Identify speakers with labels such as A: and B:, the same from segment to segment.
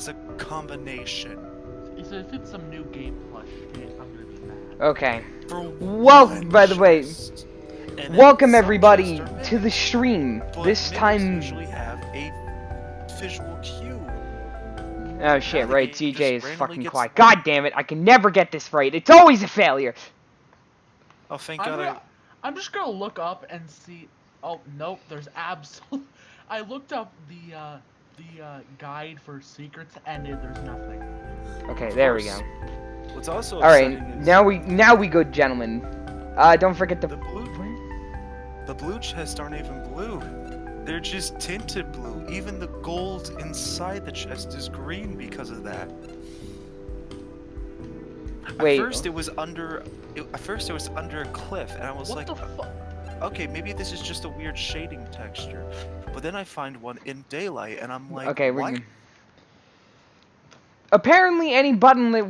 A: a combination.
B: So if it's some new game plus shit, I'm gonna be mad.
C: Okay.
A: For
C: Well,
A: one
C: by the way,
A: chest. And then
C: welcome
A: some
C: everybody
A: chests are
C: to the
A: mimic,
C: stream.
A: but
C: This
A: mimics
C: time...
A: usually have a visual cue.
C: Oh shit,
A: Now the
C: right,
A: game just
C: CJ is
A: randomly
C: fucking
A: gets
C: quiet. God damn it, I can never get this right. It's always a failure.
A: Oh, thank God
B: I'm just gonna look up and see. Oh nope, there's absolute. I looked up the guide for secrets and there's nothing.
C: Okay,
A: Of
C: there we go.
A: course. What's also
C: Alright,
A: upsetting is
C: now we go, gentlemen. Don't forget to...
A: the blue chests aren't even blue. They're just tinted blue. Even the gold inside the chest is green because of that.
C: Wait.
A: At first it was under a cliff, and I was
B: What
A: like,
B: the fuck?
A: okay, maybe this is just a weird shading texture. But then I find one in daylight, and I'm like,
C: Okay,
A: why?
C: Apparently any button that...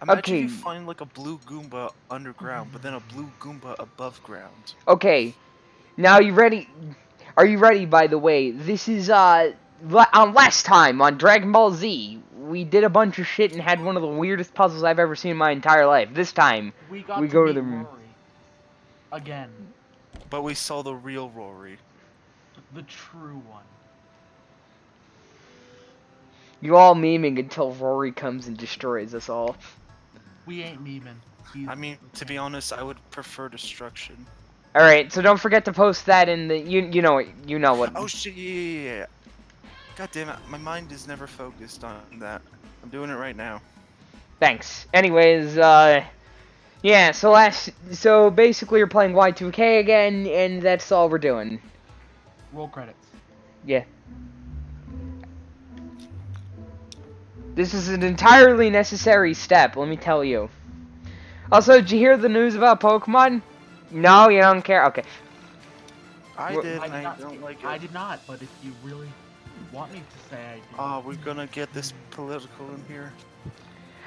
A: Imagine
C: Okay.
A: you find like a blue Goomba underground, but then a blue Goomba above ground.
C: Okay. Now you ready? Are you ready, by the way? This is, last time on Dragon Ball Z, we did a bunch of shit and had one of the weirdest puzzles I've ever seen in my entire life. This time,
B: We got
C: we
B: to
C: go to
B: meet
C: the...
B: Rory. Again.
A: But we saw the real Rory.
B: The true one.
C: You all memeing until Rory comes and destroys us all.
B: We ain't memeing.
A: I mean, to be honest, I would prefer destruction.
C: Alright, so don't forget to post that in the... You know what.
A: Oh shit, yeah. God damn it, my mind is never focused on that. I'm doing it right now.
C: Thanks. Anyways, yeah, so basically you're playing Y2K again, and that's all we're doing.
B: Roll credits.
C: Yeah. This is an entirely necessary step, let me tell you. Also, did you hear the news about Pokemon? No, you don't care? Okay.
A: I did, and I don't like it.
B: I did not, but if you really want me to say I did.
A: Oh, we're gonna get this political in here.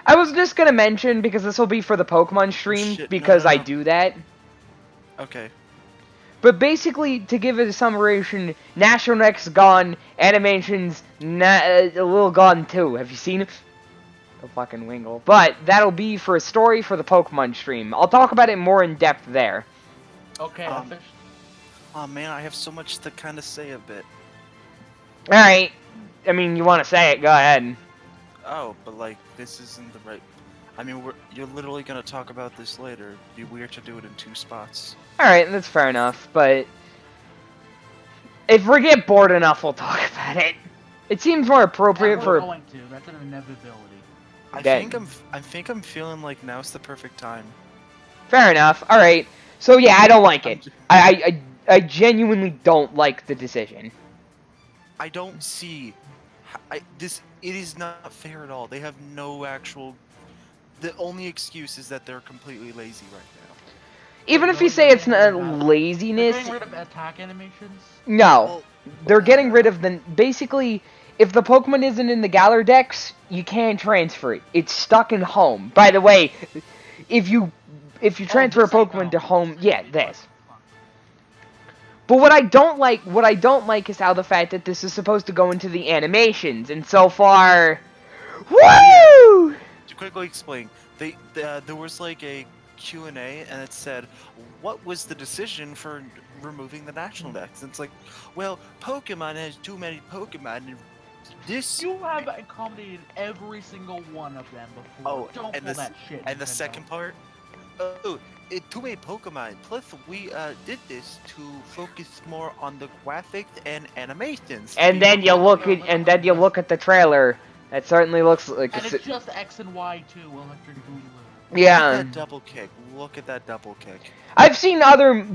C: I was just gonna mention, because this will be for the Pokemon stream,
A: Shit,
C: because
A: no.
C: I do that.
A: Okay.
C: But basically, to give it a summation, National Next gone, Animation's a little gone too. Have you seen it? The fucking Wingle. But that'll be for a story for the Pokemon stream. I'll talk about it more in depth there.
B: Okay,
A: oh man, I have so much to kind of say of it.
C: Alright. I mean, you want to say it, go ahead.
A: Oh, but like, this isn't the right... I mean, you're literally gonna talk about this later. It'd be weird to do it in 2 spots.
C: Alright, that's fair enough, but... if we get bored enough, we'll talk about it. It seems more appropriate for...
B: We're going to. That's an inevitability.
A: I think I'm feeling like now's the perfect time.
C: Fair enough. Alright. So yeah, I don't like it. I genuinely don't like the decision.
A: I don't see... it is not fair at all. They have no actual... The only excuse is that they're completely lazy right now.
C: Even if you say it's not laziness...
B: They're getting rid of attack animations?
C: No. They're getting rid of the... Basically, if the Pokemon isn't in the Galar Dex, you can't transfer it. It's stuck in home. By the way, if you transfer a Pokemon to home... Yeah, this. But what I don't like is how the fact that this is supposed to go into the animations, and so far... Woo!
A: To quickly explain, there was like a Q&A, and it said, what was the decision for removing the National Dex? And it's like, well, Pokemon has too many Pokemon, and this...
B: You have accommodated every single one of them before.
A: Oh,
B: don't pull that shit.
A: And the second part, too many Pokemon. Plus, we did this to focus more on the graphics and animations.
C: And then you look at the trailer. That certainly looks like...
B: And it's just X and Y too, Electric Boogaloo.
C: Yeah.
A: Look at that double kick. Look at that double kick.
C: I've seen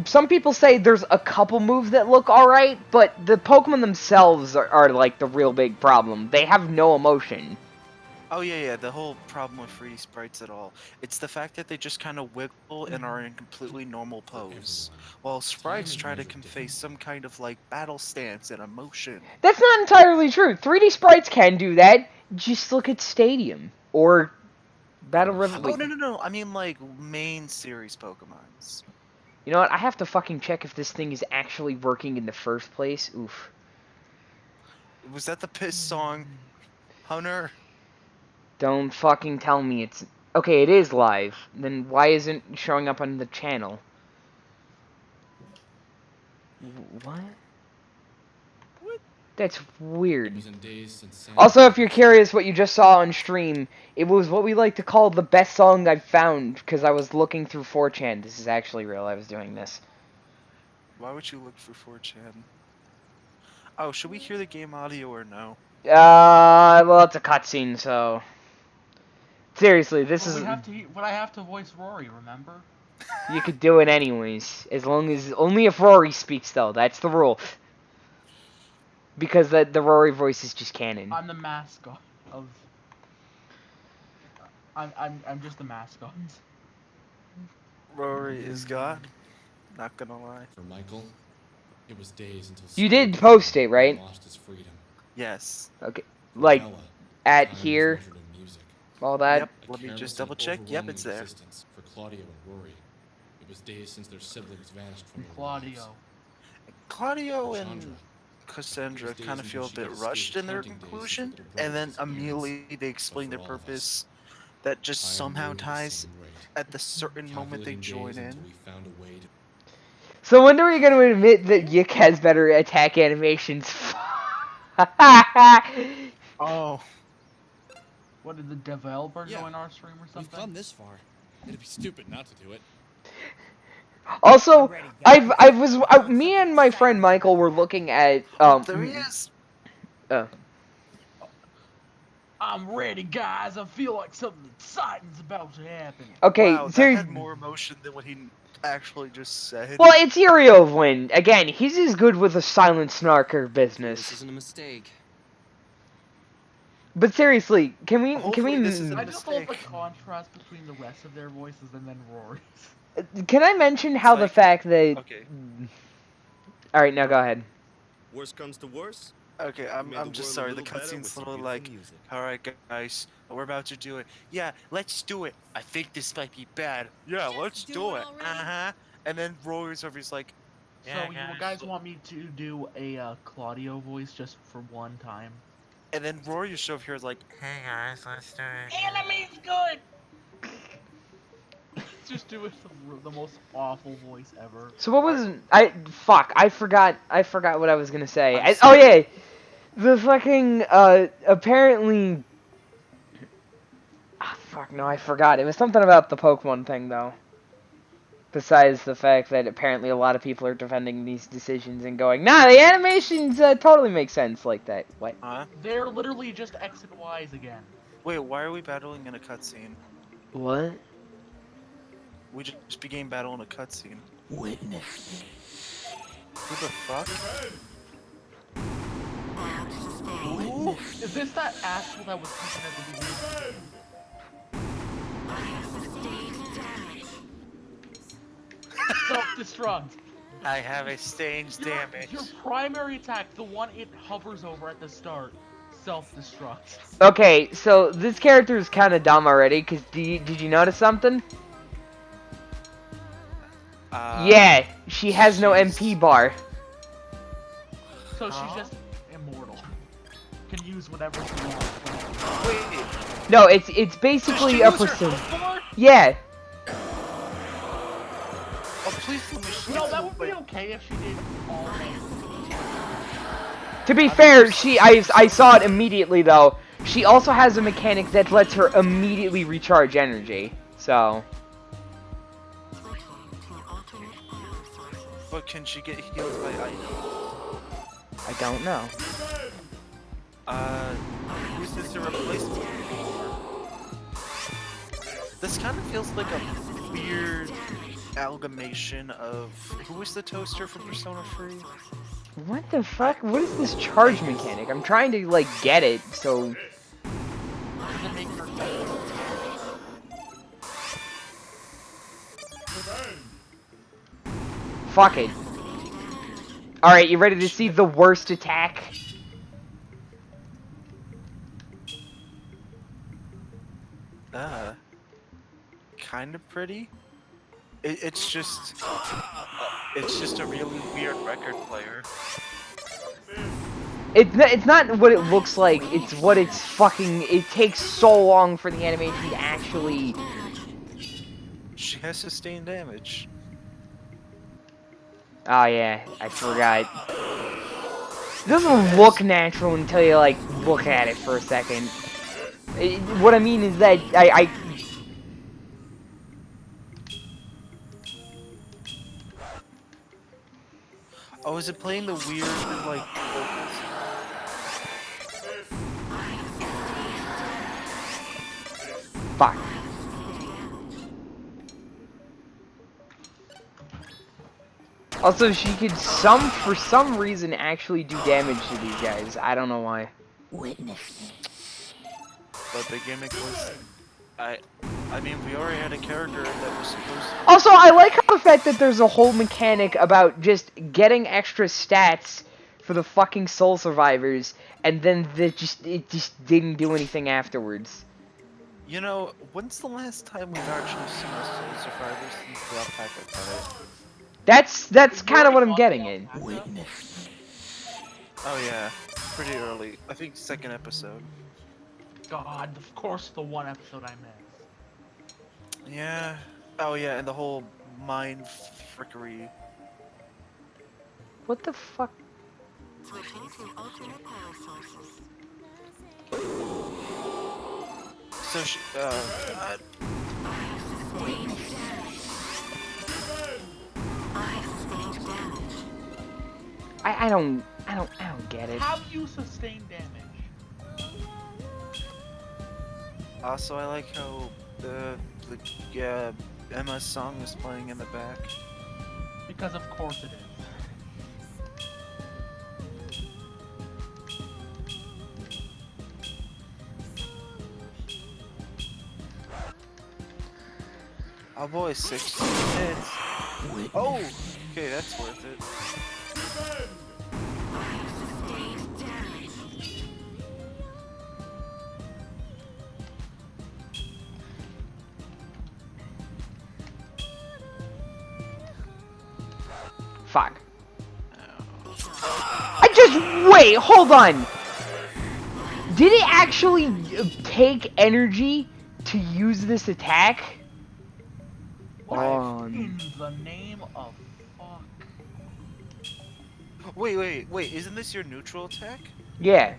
C: some people say there's a couple moves that look alright, but the Pokemon themselves are like the real big problem. They have no emotion.
A: Oh yeah, the whole problem with 3D sprites at all. It's the fact that they just kind of wiggle and are in completely normal pose, while sprites try to convey some kind of like battle stance and emotion.
C: That's not entirely true. 3D sprites can do that. Just look at Stadium or Battle River.
A: Oh no! I mean like main series Pokemons.
C: You know what? I have to fucking check if this thing is actually working in the first place. Oof.
A: Was that the piss song? Hunter.
C: Don't fucking tell me it's... Okay, it is live. Then why isn't it showing up on the channel? What?
A: What?
C: That's weird.
D: It was in days since Santa
C: Also, if
D: Claus
C: you're curious what you just saw on stream, it was what we like to call the best song I've found, because I was looking through 4chan. This is actually real, I was doing this.
A: Why would you look for 4chan? Oh, should we hear the game audio or no?
C: Well, it's a cutscene, so... Seriously, this
B: But
C: is...
B: but I have to voice Rory, remember?
C: You could do it anyways, as long as... Only if Rory speaks, though, that's the rule. Because the Rory voice is just canon.
B: I'm the mascot of... I'm just the mascot.
A: Rory is God. Not gonna lie.
D: For Michael, it was days until
C: You
D: Santa
C: did post it,
D: Claus
C: right?
D: lost his freedom.
A: Yes.
C: Okay,
D: For
C: like,
D: Bella,
C: at
D: time was
C: here,
D: measured in music.
C: all that.
A: Yep.
D: A
A: Let me
D: careless
A: just
D: and
A: double check. Yep,
D: overwhelming
A: it's there.
D: existence for Claudio and Rory. It was days since their siblings vanished from their
B: Claudio.
D: lives.
A: Claudio
D: For
A: and
D: Chandra,
A: Cassandra
D: It was
A: kind of
D: days
A: feel a
D: until she
A: bit
D: could
A: rushed
D: escape
A: in their
D: counting days
A: conclusion,
D: until their
A: and then
D: brother was
A: immediately they explain
D: for
A: their
D: all of us,
A: purpose that just
D: I am
A: somehow
D: moving the
A: ties
D: same rate,
A: at the certain moment they
D: calculating
A: join
D: days
A: in.
D: until we found a way to
C: So when are we going to admit that Yiik has better attack animations?
A: Oh,
B: What, did the developer
E: Yeah,
B: join our stream or
E: We've
B: something?
E: come this far. It'd be stupid not to do it.
C: Also, me and my friend Michael were looking at,
A: there he is.
B: I'm ready, guys. I feel like something exciting's about to happen.
C: Okay,
A: Wow, that
C: seriously.
A: had more emotion than what he actually just said.
C: Well, it's Uriovlin. Again, he's as good with a silent snarker
E: This
C: business.
E: isn't a mistake.
C: But seriously, can we
A: Hopefully this isn't
B: I
A: a
B: just love the
A: mistake.
B: contrast between the rest of their voices and then Rory's.
C: can I mention how the
A: like-
C: fact that
A: Okay.
C: All right, now go ahead.
F: Worst comes to worst.
A: Okay,
F: we made
A: I'm
F: the
A: just
F: world a
A: sorry. The
F: little better
A: cutscene's
F: with
A: a
F: some
A: little
F: beautiful
A: like,
F: music.
A: all right, guys, we're about to do it. Yeah, let's do it. I think this might be bad. Yeah, let's do it. And then Rory's over. He's like,
B: So
A: yeah,
B: you guys want me to do a Claudio voice just for one time?
A: and then Rory just over here is like, hey guys, let's do it.
B: Enemy's good. Just do it the most awful voice ever.
C: So what was I forgot what I was gonna say.
A: I'm
C: Oh
A: sorry.
C: yeah, the fucking apparently. Fuck no, I forgot. It was something about the Pokemon thing though. Besides the fact that apparently a lot of people are defending these decisions and going, nah, the animations totally make sense like that. What?
A: Huh?
B: They're literally just X and Y's again.
A: Wait, why are we battling in a cutscene?
C: What?
A: We just began battle in a cutscene.
G: Witness.
A: Who the fuck?
B: Ooh, is this that asshole that was speaking at the beginning? Self-destruct.
A: I have a stage damage.
B: Your primary attack, the one it hovers over at the start, self-destruct.
C: Okay, so this character is kind of dumb already. Cause did you notice something? Yeah, she has no
A: she's-
C: MP bar.
B: So she's
A: Huh?
B: just immortal. Can use whatever she wants.
A: Wait,
C: No, it's basically a
A: use her
C: person.
A: health bar?
C: Yeah.
A: Oh, please let me shoot
B: No, that would be
A: wait.
B: okay if she did all of
C: To be fair, I saw it immediately though. She also has a mechanic that lets her immediately recharge energy. So
A: But can she get healed by item?
C: I don't know.
A: Who's this a replacement for? This kind of feels like a weird amalgamation of who was the toaster from Persona 3?
C: What the fuck? What is this charge mechanic? I'm trying to like get it. So
B: Does it make her
C: fuck it. All right, you ready to see the worst attack?
A: Kind of pretty. It's just a really weird record player.
C: It's not what it looks like. It's what it's fucking. It takes so long for the animation to actually.
A: She has sustained damage.
C: Oh yeah, I forgot. It doesn't look natural until you like look at it for a second. What I mean is that I
A: Oh, is it playing the weird, like, vocals?
C: fuck. Also, she could for some reason actually do damage to these guys. I don't know why.
A: But the gimmick was... I mean, we already had a character that was supposed to...
C: Also, I like how the fact that there's a whole mechanic about just getting extra stats for the fucking soul survivors, and then it just didn't do anything afterwards.
A: You know, when's the last time we've actually seen a soul survivor since the alpaca fight?
C: That's kind of what I'm getting in.
A: Oh yeah, pretty early. I think second episode.
B: God, of course the one episode I missed.
A: Yeah. Oh yeah, and the whole mind frickery.
C: What the fuck?
A: So she,
C: I don't get it.
B: Have you sustained damage?
A: also I like how Emma's song is playing in the back.
B: Because of course it is.
A: Oh boy, 16 hits. Oh, okay, that's worth it.
C: Fuck. Wait, hold on. Did it actually take energy to use this attack?
B: What in the name of fuck?
A: Wait, isn't this your neutral attack?
C: Yeah.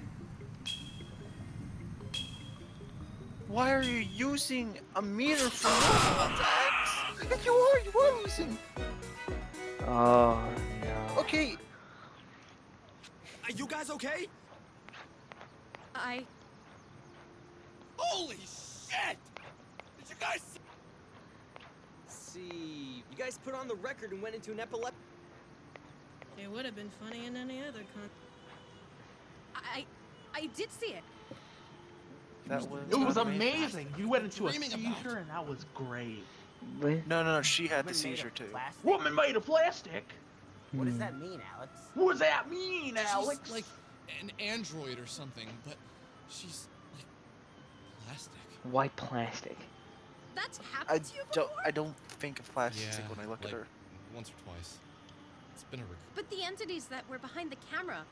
A: Why are you using a meter for neutral attacks? You are losing.
C: Oh no.
A: Okay.
F: Are you guys okay?
E: Holy shit! Did you guys
F: See, you guys put on the record and went into an epileptic.
G: It would have been funny in any other I did see it.
A: That was.
B: It was amazing. You went into a
E: Dreaming
B: seizure
E: about.
B: and that was great.
A: No, she had the seizure too.
B: Woman made of plastic.
H: What does that mean, Alex?
B: What does that mean, Alex?
E: She's like an android or something, but she's like plastic.
C: Why plastic?
G: That's happened to you before?
A: I don't think of plastic
E: Yeah,
A: when I look
E: like
A: at her.
E: once or twice. It's been a
G: But the entities that were behind the camera,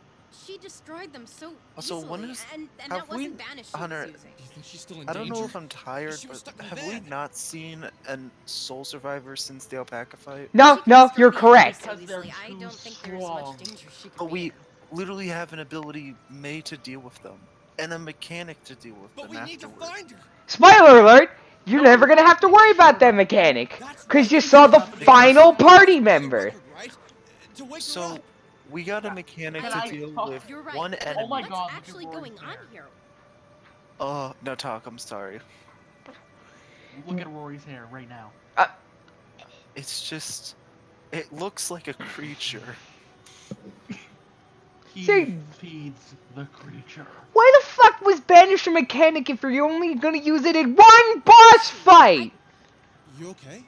G: she destroyed them so
A: Also,
G: easily,
A: when is-
G: and
A: have
G: that
A: we-
G: wasn't banished she
A: Hunter,
G: was using.
E: Do you think she's still in
A: I don't
E: danger?
A: know if I'm tired,
E: She was
A: but
E: stuck in
A: have
E: the
A: we
E: van.
A: not seen a soul survivor since the alpaca fight?
C: No, you're correct.
B: Because they're
G: Easily. I
B: too
G: don't think there's
B: strong.
G: much danger she could
A: But
G: be
A: we
G: in.
A: literally have an ability made to deal with them, and a mechanic to deal with
E: But
A: them
E: we need to
A: afterward.
E: find her.
C: Spoiler alert! You're never gonna have to worry about that mechanic, cause you saw the final party member.
E: Right? To wake her
A: So
E: up.
A: we got a mechanic
B: Can
A: to
B: I
A: deal
B: talk?
A: with
G: You're right.
A: one enemy.
B: Oh my
G: What's
B: God, look at
G: actually
B: Rory's
G: going on
B: hair.
G: here?
A: No, talk. I'm sorry.
B: Look at Rory's hair right now.
A: It's just, it looks like a creature.
B: He
C: See-
B: feeds the creature.
C: Why the fuck was banish a mechanic if you're only gonna use it in one boss fight?
E: You okay?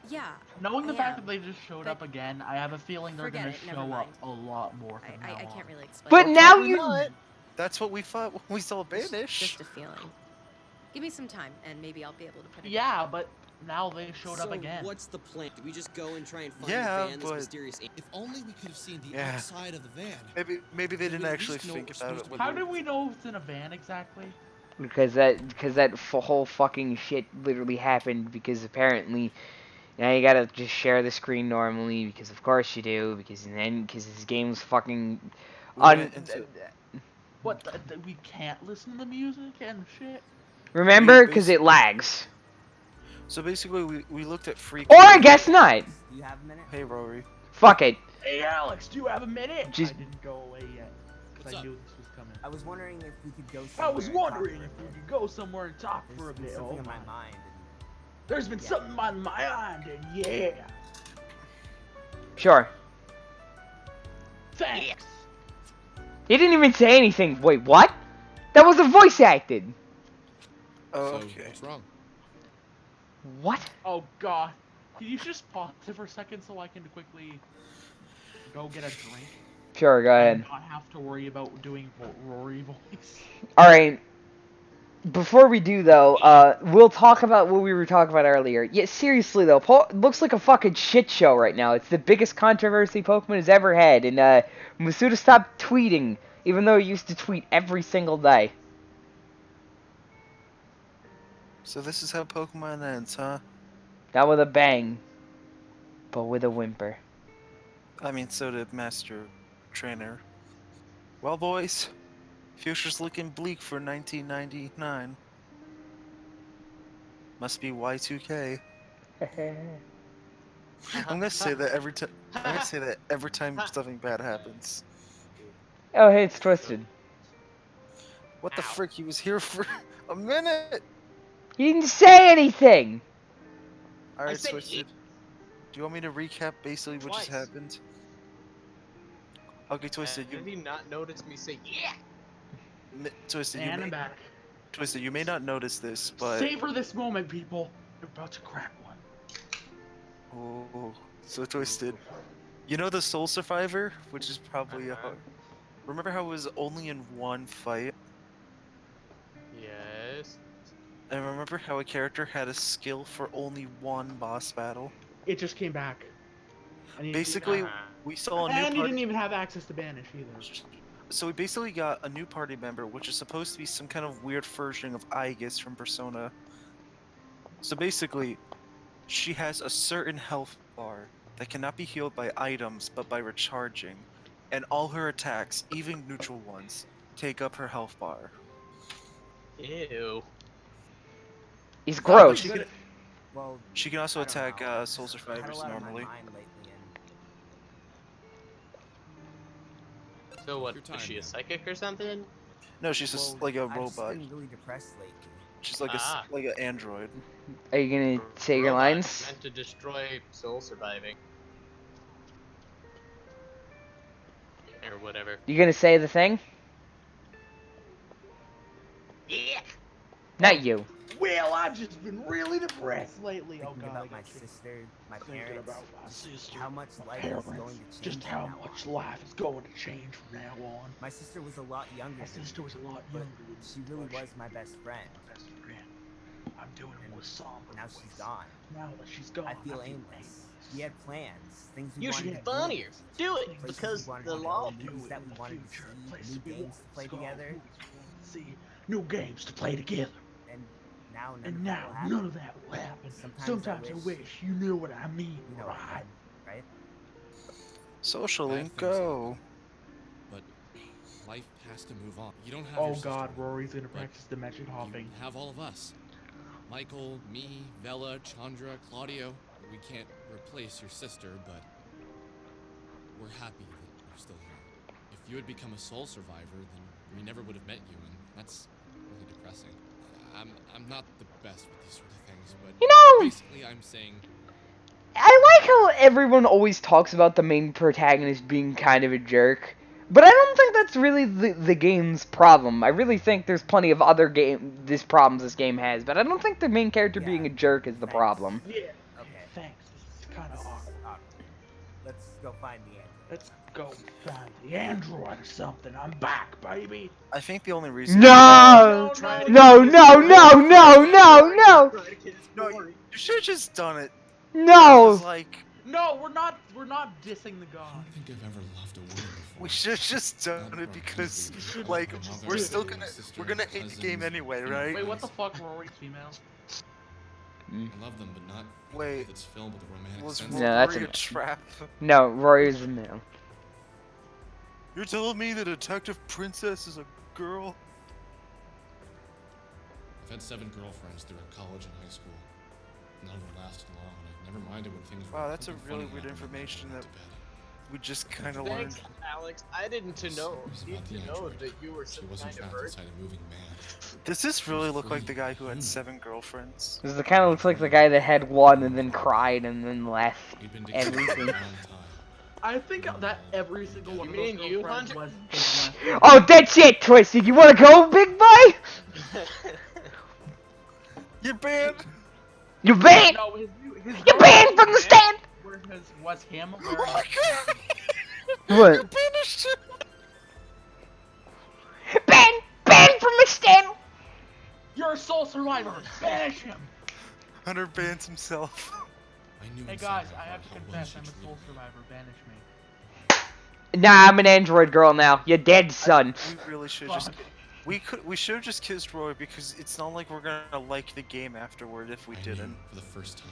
G: Yeah.
B: Knowing the
G: I
B: fact
G: am,
B: that they just showed
G: but
B: up again, I have a feeling they're
G: forget
B: gonna
G: it, never
B: show up
G: mind.
B: a lot more from now
G: I
B: on.
G: can't really explain.
C: But
G: it.
C: now
A: Probably
C: you.
A: not. That's what we thought when we saw
G: Just
A: banish.
G: a feeling. Give me some time, and maybe I'll be able to put it.
B: Yeah, but Now they showed up
F: So
B: again.
F: what's the plan? Do we just go and try and find
A: Yeah,
F: the van, this
A: but-
F: mysterious
E: If only we could have seen the
A: Yeah.
E: outside of the van.
A: Maybe they
E: Then
A: didn't
E: we'd at
A: actually
E: least know
A: think
E: what
A: about
E: we're
A: it.
E: supposed
A: When
E: to
B: How
A: they
B: do we know it's in a van exactly?
C: Because that whole fucking shit literally happened because apparently now you gotta just share the screen normally because of course you do because this game's fucking
A: we went into
B: What? We can't listen to the music and shit.
C: remember
A: We
C: because it lags.
A: So basically, we looked at free.
C: Or I guess not.
H: Do you have a minute?
A: Hey, Rory.
C: Fuck it.
B: Hey Alex, do you have a minute?
C: Just-
B: I didn't go away yet because
E: What's
B: I
E: up?
B: knew this was coming.
H: I was wondering if we could go
B: I
H: somewhere.
B: was
H: and talk
B: wondering
H: for a
B: if we
H: bit.
B: could go somewhere and talk for a
H: There's been
B: bit.
H: something
B: Oh
H: on my
B: my.
H: mind.
B: There's been
H: Yeah.
B: something on my mind, and yeah.
C: Sure.
B: Thanks.
C: He didn't even say anything. Wait, what? That was a voice acted.
A: Oh,
E: So,
A: okay.
E: what's wrong?
C: What?
B: Oh god. Can you just pause it for a second so I can quickly go get a drink?
C: Sure, go
B: And
C: ahead.
B: not have to worry about doing Rory voice.
C: Alright. Before we do, though, we'll talk about what we were talking about earlier. Yeah, seriously, though, looks like a fucking shit show right now. It's the biggest controversy Pokemon has ever had, and, Masuda stopped tweeting, even though he used to tweet every single day.
A: So this is how Pokemon ends, huh?
C: Not with a bang, but with a whimper.
A: I mean, so did Master Trainer. Well, boys, future's looking bleak for 1999. Must be Y2K. I'm gonna say that every time. I'm gonna say that every time something bad happens.
C: Oh, hey, it's Twisted.
A: What the frick? He was here for a minute.
C: He didn't say anything!
A: Alright,
F: said
A: Twisted. Do you want me to recap basically what just
I: Twice.
A: happened? Okay, Twisted.
I: Did he not notice me say yeah?
A: Twisted,
B: And I'm back.
A: Twisted, you may not notice this, but
B: Savor this moment, people. You're about to crack one.
A: oh, so Twisted. You know the Soul Survivor, which is probably
I: Uh-huh.
A: remember how it was only in one fight?
I: Yes.
A: And remember how a character had a skill for only one boss battle?
B: It just came back. And he
A: Basically,
I: Uh-huh.
A: we saw a new
B: and he
A: party.
B: didn't even have access to banish either.
A: So we basically got a new party member, which is supposed to be some kind of weird version of Aegis from Persona. So basically, she has a certain health bar that cannot be healed by items, but by recharging. And all her attacks, even neutral ones, take up her health bar.
I: Ew.
C: He's
A: But
C: gross.
A: she can,
H: Well,
A: she can also
H: I don't
A: attack
H: know.
A: Soul
H: I've had a
A: Survivors
H: lot on my
A: normally.
H: mind lately, and
I: So what?
E: Your time,
I: Is she a
E: man.
I: psychic or something?
A: No, she's just
H: well,
A: like a
H: I've just
A: robot.
H: been really depressed lately.
A: She's like
I: Ah.
A: like an android.
C: Are you gonna say your
I: Robot
C: lines?
I: meant to destroy soul surviving. Or whatever.
C: You gonna say the thing?
I: Yeah.
C: Not you.
B: Well, I've just been really depressed lately. Oh
H: Thinking
B: god, I
H: about my
B: got you.
H: sister, my
B: Thinking
H: parents,
B: about my sister,
H: how much
B: my
H: life is
B: parents,
H: going to change.
B: just
H: from
B: how
H: now
B: much
H: on.
B: life is going to change from now on.
H: My sister was a lot younger.
B: My
H: than
B: sister
H: me,
B: was a lot
H: but
B: younger than
H: she
B: me,
H: really
B: but
H: was my best friend.
B: my best friend. I'm doing it with somber
H: Now
B: voice.
H: she's gone.
B: Now that she's gone,
H: I feel aimless. We had plans, things we
I: You
H: wanted
I: should
H: to
I: be funnier.
H: do.
I: Do it
B: Places
H: Places
I: because
H: we wanted
I: the
H: to
I: law.
H: go, movies that we wanted to
B: future,
H: see,
B: places
H: new
B: we
H: games to
B: want
H: play
B: go,
H: together,
B: movies we want to see, new games to play together.
H: and now none
B: And
H: of
B: now
H: that will happen.
B: none of that will happen. Sometimes I wish you knew what I mean,
H: You know what I
B: right?
H: mean, right?
A: Social
E: Bad
A: link,
E: things
A: go.
E: But life has to move on. You don't have
B: Oh
E: your sister
B: god,
E: anymore,
B: Rory's gonna
E: but
B: practice dimension hopping.
E: You have all of us. Michael, me, Vela, Chandra, Claudio. We can't replace your sister, but we're happy that you're still here. If you had become a soul survivor, then we never would have met you, and that's really depressing. I'm not the best with these sort of things, but
C: You know-
E: basically I'm saying
C: I like how everyone always talks about the main protagonist being kind of a jerk, but I don't think that's really the game's problem. I really think there's plenty of other problems this game has, but I don't think the main character
H: Yeah,
C: being a jerk is the
H: thanks.
C: problem.
B: Yeah,
H: Okay.
B: thanks. This is kind
H: This
B: of
H: is
B: awkward.
H: awkward. Let's go find the answer.
B: Let's go find the android or something. I'm back, baby.
A: I think the only reason.
C: No!
I: Try to
C: No,
I: kiss
C: no,
I: Rory.
C: no, no, no, no!
I: Try to kiss
A: No,
I: Rory.
A: You should have just done it.
C: No!
A: 'Cause, like,
B: No, we're not dissing the
D: I
B: god.
D: don't think I've ever loved a woman before.
A: we should have just
D: Not
A: done it
D: from
A: because,
D: Disney, but
A: like,
D: my mother,
A: we're still
D: my
A: gonna
D: sister,
A: we're gonna
D: my
A: hate the game
D: cousins,
A: anyway,
D: and
A: right?
B: Wait, what the
D: friends.
B: fuck? Rory's female.
D: I love them, but not
A: Wait,
D: that's filled with romantic
A: was
D: sense.
C: No, that's
A: Rory
C: a-
A: a trap?
C: No, Rory's a male.
A: You're telling me the detective princess is a girl?
D: I've had 7 girlfriends throughout college and high school. None of them lasted long, and I never minded when things were
A: Wow, that's a
D: something
A: really
D: funny
A: weird
D: happened when I
A: information
D: went
A: that
D: to bed.
A: we just kind of learned.
I: Thanks, Alex. I didn't to know
D: It was
I: need
D: about the
I: to know
D: android.
I: that you were
D: She
I: some
D: wasn't
I: kind of
D: trapped
I: bird.
D: inside a moving man.
A: Does this really look like
D: free,
A: the guy who had
D: human.
A: 7 girlfriends?
C: This kind of looks like the guy that had one and then cried and then left.
D: We'd been together for a
C: Everything.
D: long time.
B: I think that every single one
I: You
B: of those
I: mean you,
B: girlfriends
I: Hunter?
B: was his last.
C: Oh, that's it, Twisted. You wanna go, big boy?
A: You're banned!
C: You banned!
B: No, his
C: You banned from the stand!
B: Where was him
A: Oh
B: wearing.
A: my god!
C: What?
A: You banished him!
C: Banned from the stand!
B: You're a soul survivor. Banish him.
A: Hunter bans himself.
D: I knew
B: Hey
D: inside
B: guys,
D: my
B: I
D: heart
B: have to
D: how well
B: confess,
D: she
B: I'm a
D: treated
B: soul
D: me.
B: survivor. Banish me.
C: Nah, I'm an android girl now. You're dead, son.
A: We really should just.
B: Fuck.
A: We should have just kissed Roy because it's not like we're gonna like the game afterward if we
D: I
A: didn't.
D: knew for the first time.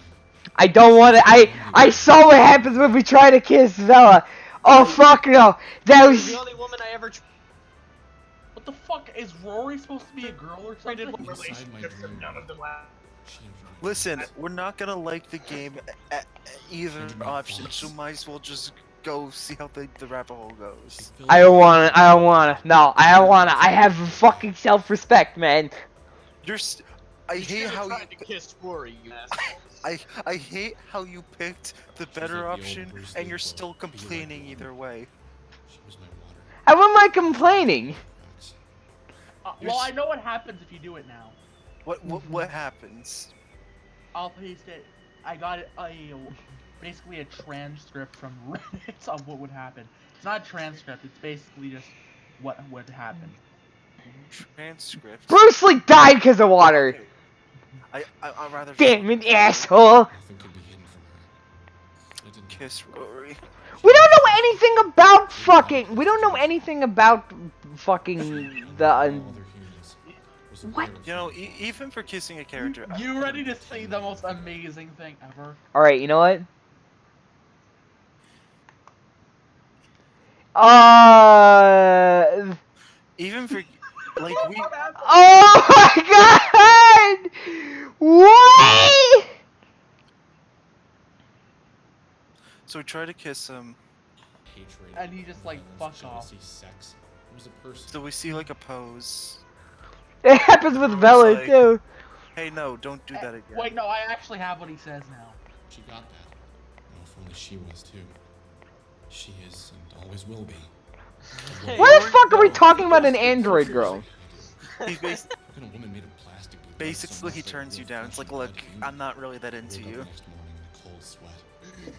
C: I don't want to. I saw what happens when we try to kiss Bella. Oh fuck no. That
I: You're
C: was.
I: the only woman I ever
B: What the fuck? Is Rory supposed to be a girl or
I: traded
B: something?
I: with
D: Inside my
I: relationships
D: dream,
I: and none of them last.
D: she enjoyed me.
A: Listen, we're not gonna like the game at either option, so might as well just go see how the rabbit hole
D: She
A: goes.
D: filled
C: I
D: me
C: don't
D: with
C: wanna. I don't wanna. No, I don't wanna. I have fucking self-respect, man.
A: You're. I
I: You
A: hate
I: should've
A: how you.
I: tried to kiss Rory, you asshole.
A: I hate how you picked the
D: She's
A: better
D: like the old
A: option
D: Bruce
A: and
D: Lee
A: you're
D: quote,
A: still
D: "Be like
A: complaining
D: the
A: either
D: woman."
A: way.
D: She was my water.
C: How am I complaining?
D: Cracks.
B: Well, I know what happens if you do it now.
A: What happens?
B: I'll paste it. I got basically a transcript from Reddit on what would happen. It's not a transcript. It's basically just what would happen.
A: Transcript.
C: Bruce Lee died because of water.
A: Okay. I'd rather.
C: Damn it, asshole.
D: Nothing could be hidden from her. I didn't
A: Kiss Rory.
C: We don't know anything about fucking. We don't know anything about fucking the.
D: all other humans. Was
C: What?
D: aware of
A: You know,
D: her flaws.
A: even for kissing a character. I-
B: You ready to see the most amazing thing ever?
C: All right, you know what? Uh.
A: Even for like we.
C: Oh my god! What?
A: So we try to kiss him.
D: Hatred,
B: And he just, like,
D: violence,
B: fuck off.
D: jealousy, sex. It was a person.
A: So we see like a pose.
C: It happens with Bella
A: like-
C: too.
A: Hey, no, don't do that again.
B: Wait, no, I actually have what he says now.
D: She got that. Oh, if only she was too. She is and always will be.
I: Hey,
C: Why the fuck are we talking about an android girl?
A: He bas-
D: How can a woman made of plastic be
A: basically,
D: so
A: he
D: much
A: turns
D: like
A: you
D: real
A: down. It's
D: flesh
A: like,
D: and
A: look,
D: blood human?
A: I'm not really that into
D: Woke up
A: you.
D: the next morning in a cold sweat.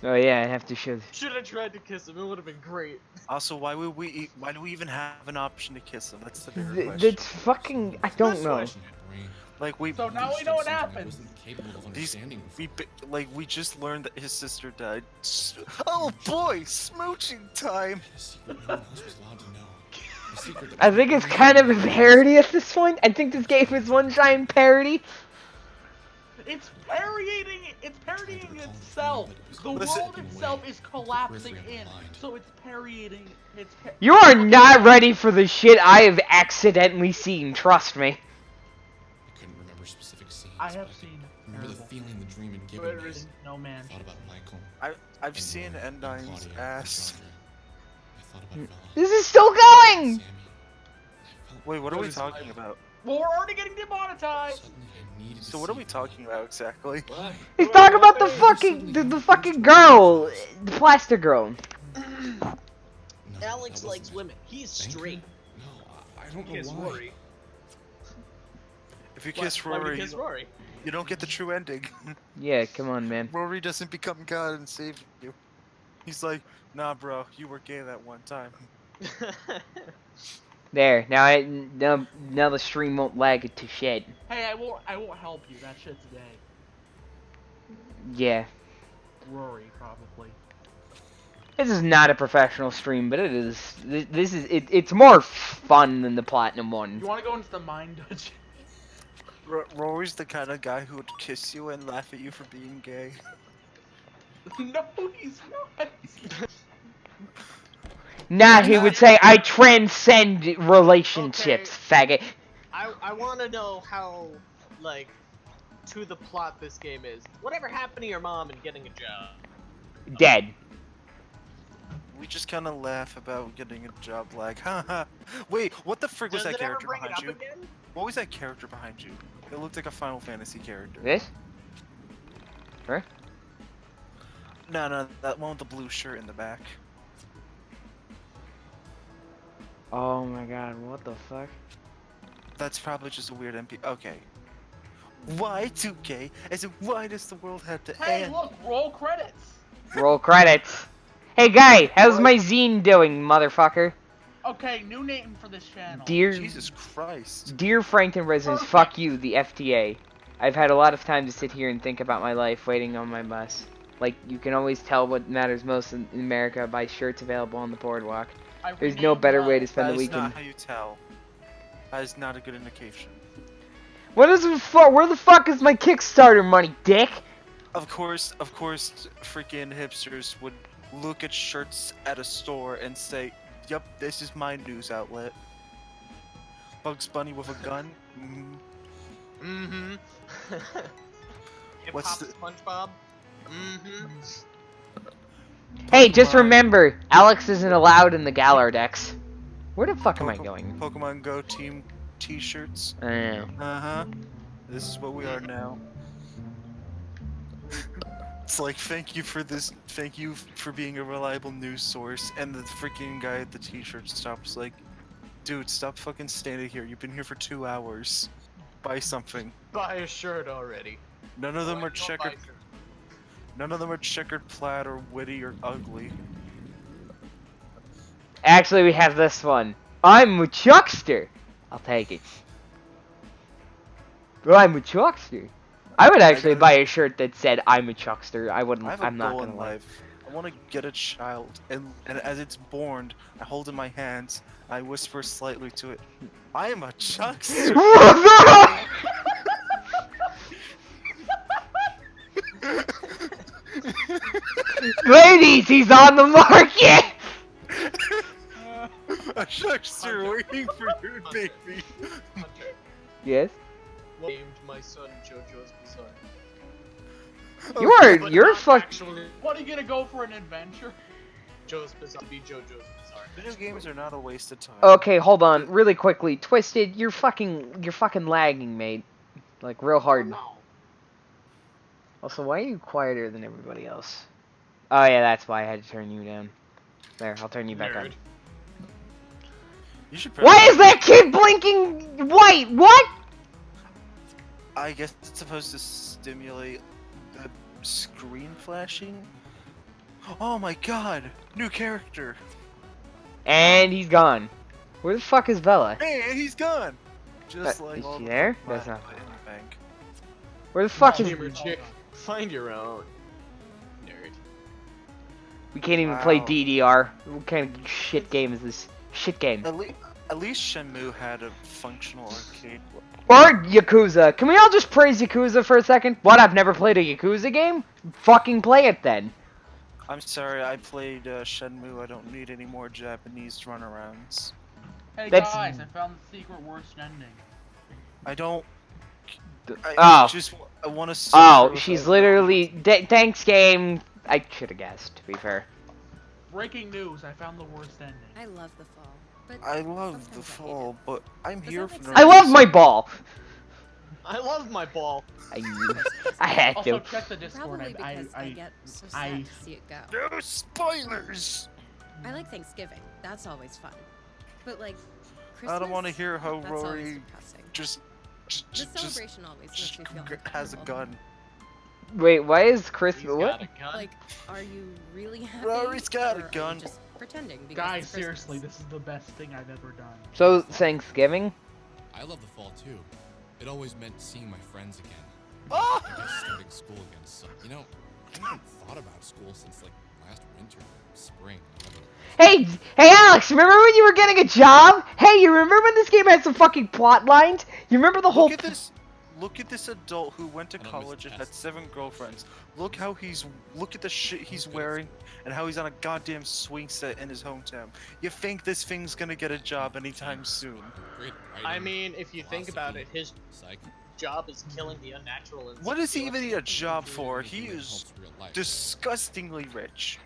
C: Oh yeah, I have to show.
I: Should have tried to kiss him. It would have been great.
A: Also, why do we even have an option to kiss him? That's the bigger question.
C: That's fucking. I don't know.
D: My brain.
A: Like we
B: So now we know what
D: Something I
B: happened.
D: wasn't capable of
A: These-
D: understanding before.
A: we just learned that his sister died. Oh boy, smooching time.
D: A secret no one else was allowed to know. A secret that
C: I
D: was
C: think it's
D: only
C: kind of a
D: mine.
C: parody at this point. I think this game is one giant parody.
B: It's parodying. It's parodying itself. The
A: Listen-
B: world itself is collapsing
D: periphery of
B: in,
D: the mind.
B: so it's parodying.
C: You are not ready for the shit I have accidentally seen. Trust me.
D: I couldn't remember specific scenes.
B: I have
D: but
B: seen
D: remember the
B: terrible.
D: feeling the dream had given
I: Where
D: me.
I: is-
B: No man.
D: I thought about Michael.
A: I've
D: and
A: seen
D: Roy, and
A: Endine's
D: Claudia, and
A: ass.
D: Chandra. I thought about Bella.
C: This is still going.
D: Sammy. I felt
A: Wait, what are we
I: What is
A: talking
I: my-
A: about?
B: Well, we're already getting demonetized.
D: suddenly I needed to
A: So what are
D: see
A: we
D: Bella.
A: talking about exactly?
I: What?
C: He's talking about the fucking the fucking girl, the plastic girl.
D: No, that
I: Alex
D: wasn't
I: likes
D: it.
I: women. He's
D: Thank you.
I: straight.
D: No, I don't know
I: Kiss
D: why.
I: Rory.
A: If you
I: Why-
A: kiss
I: why would
A: Rory,
I: he kiss Rory?
A: you don't get the true ending.
C: Yeah, come on, man.
A: Rory doesn't become God and save you. He's like, nah, bro, you were gay that one time.
C: There. Now the stream won't lag it to shit.
B: Hey, I won't help you. That shit's gay.
C: Yeah.
B: Rory, probably.
C: This is not a professional stream, but it is. This is. It's more fun than the platinum one.
B: You want to go into the mine dungeon?
A: Rory's the kind of guy who would kiss you and laugh at you for being gay.
B: No, he's not.
C: Nah, he would say, "I transcend relationships, faggot."
I: I want to know how, like, to the plot this game is. Whatever happened to your mom and getting a job?
C: Dead.
A: We just kind of laugh about getting a job like, haha. Wait, what the frick was
I: Does
A: that
I: it ever
A: character
I: bring it
A: behind
I: up
A: you?
I: again?
A: What was that character behind you? It looked like a Final Fantasy character.
C: This? Huh?
A: No, that one with the blue shirt in the back.
C: Oh my god, what the fuck?
A: That's probably just a weird MP. Okay. Why 2K? As in, why does the world have to
B: Hey,
A: end?
B: look, roll credits.
C: Roll credits. Hey guy, how's my zine doing, motherfucker?
B: Okay, new name for this channel.
A: Jesus Christ.
C: Dear Frankton residents, fuck you, the FTA. I've had a lot of time to sit here and think about my life waiting on my bus. Like, you can always tell what matters most in America by shirts available on the boardwalk. There's no better way to spend the
A: That is
C: weekend.
A: not how you tell. That is not a good indication.
C: What is the fuck? Where the fuck is my Kickstarter money, dick?
A: Of course, freaking hipsters would look at shirts at a store and say, "Yep, this is my news outlet." Bugs Bunny with a gun.
I: Mm-hmm.
A: What's
I: Hip-hop SpongeBob? Mm-hmm.
C: Hey, just
A: Pokemon.
C: remember, Alex isn't allowed in the Galardex. Where the fuck am I going?
A: Pokemon Go team T-shirts.
C: I don't know.
A: Uh-huh. This is what we are now. It's like, thank you for being a reliable news source, and the freaking guy at the T-shirt stops like, dude, stop fucking standing here. You've been here for 2 hours. Buy something.
I: Buy a shirt already.
A: None of them are
I: Don't buy
A: checkered.
I: shirts.
A: None of them are checkered plaid or witty or ugly.
C: Actually, we have this one. I'm a chuckster. I'll take it. Well, I'm a chuckster. I would actually buy a shirt that said "I'm a chuckster." I wouldn't.
A: I have a
C: I'm not
A: goal
C: gonna
A: in
C: lie.
A: life. I want to get a child, and as it's born, I hold it in my hands. I whisper slightly to it, "I am a chuckster."
C: Ladies, he's on the market.
A: A chuckster waiting for you, baby.
I: Hunter,
C: Yes.
I: named my son JoJo's Bizarre. But
C: You're
I: not
C: fuck.
I: actually
B: What, are you gonna go for an adventure?
I: JoJo's Bizarre. Be JoJo's Bizarre.
A: Video games are not a waste of time.
C: Okay, hold on, really quickly. Twisted, you're fucking lagging, mate. Like real hard.
I: No.
C: Also, why are you quieter than everybody else? Oh yeah, that's why I had to turn you down. There, I'll turn you back on.
I: Nerd.
A: You should.
C: Why is that kid blinking white? What?
A: I guess it's supposed to stimulate the screen flashing. Oh my god! New character.
C: And he's gone. Where the fuck is Bella?
A: Hey, he's gone. Just like
C: is
A: all
C: she
A: the
C: there?
A: money
C: That's not.
A: in the bank.
C: Where the fuck is?
I: Gamer chick, find your own. Nerd.
C: We can't even play
A: Wow.
C: DDR. What kind of shit game is this? Shit game.
A: At least Shenmue had a functional arcade.
C: Or Yakuza. Can we all just praise Yakuza for a second? What? I've never played a Yakuza game? Fucking play it then.
A: I'm sorry, I played Shenmue. I don't need any more Japanese runarounds.
B: Hey
C: That's-
B: guys, I found the secret worst ending.
A: I don't.
C: Oh.
A: I want to.
C: Oh, she's literally. Thanks, game. I should have guessed, to be fair.
B: Breaking news, I found the worst ending.
G: I love the fall, but
A: I love the
G: sometimes I hate
A: fall, but I'm
G: Does
A: here
G: that
A: for
G: make
A: no
G: sense?
C: I love
A: reason.
C: my ball.
I: I love my ball.
C: I had
B: Also,
C: to.
B: check the Discord.
G: Probably because I get so sad
B: I-
G: to see it go.
A: No spoilers.
G: I like Thanksgiving. That's always fun. But like Christmas,
A: I don't want to hear how
G: that's always
A: Rory
G: depressing.
A: just
G: The celebration always makes me feel
A: has a
G: uncomfortable.
A: gun.
C: Wait, why is
I: He's
C: Christmas?
I: got
C: What?
I: a gun.
G: Like, are you really happy?
A: Rory's got a
G: or are you
A: gun.
G: just pretending because
B: Guys,
G: it's Christmas?
B: seriously, this is the best thing I've ever done.
C: So Thanksgiving?
E: I love the fall too. It always meant seeing my friends again.
A: Oh!
E: I guess starting school again sucks. You know, I haven't thought about school since like last winter, spring, whatever.
C: Hey, hey, Alex! Remember when you were getting a job? Hey, you remember when this game had some fucking plot lines? You remember the whole?
A: Look at this. Look at this adult who went to
E: I don't miss
A: college and had
E: tests.
A: 7 girlfriends. Look how look at the shit he's wearing and how he's on a goddamn swing set in his hometown. You think this thing's gonna get a job anytime soon?
E: Great at
I: I
E: writing,
I: mean, if you think about it, his
E: psych.
I: job is killing the unnatural and.
A: What does he even need a job
E: Really
A: for?
E: anything
A: He
E: that
A: is
E: helps real life.
A: disgustingly rich.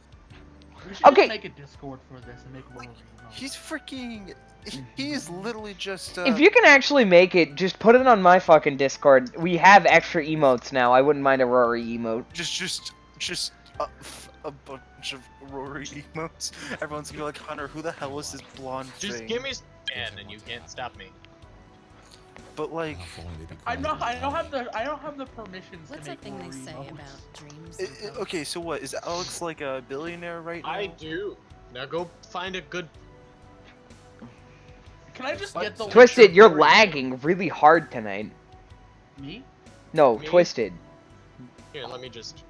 B: We should
C: Okay.
B: just make a Discord for this and make Rory.
A: He's freaking. He is literally just.
C: If you can actually make it, just put it on my fucking Discord. We have extra emotes now. I wouldn't mind a Rory emote.
A: just a bunch of Rory emotes. Everyone's gonna be like, Hunter, who the hell is this blonde
I: Just
A: thing?
I: give me stand and you can't stop me.
A: But like,
E: Oh, if only they'd be
B: I'm
E: quiet
B: not. I don't
E: about it.
B: have the permissions
G: What's
B: to
G: that
B: make
G: thing
B: Rory
G: they say
B: emotes.
G: about dreams?
A: okay, so what is Alex like a billionaire right now?
I: I do. Now go find a good.
B: Can I just get the
C: Twisted, you're
B: Rory-
C: lagging really hard tonight.
B: Me?
C: No,
I: Me?
C: Twisted.
I: Here, let me just.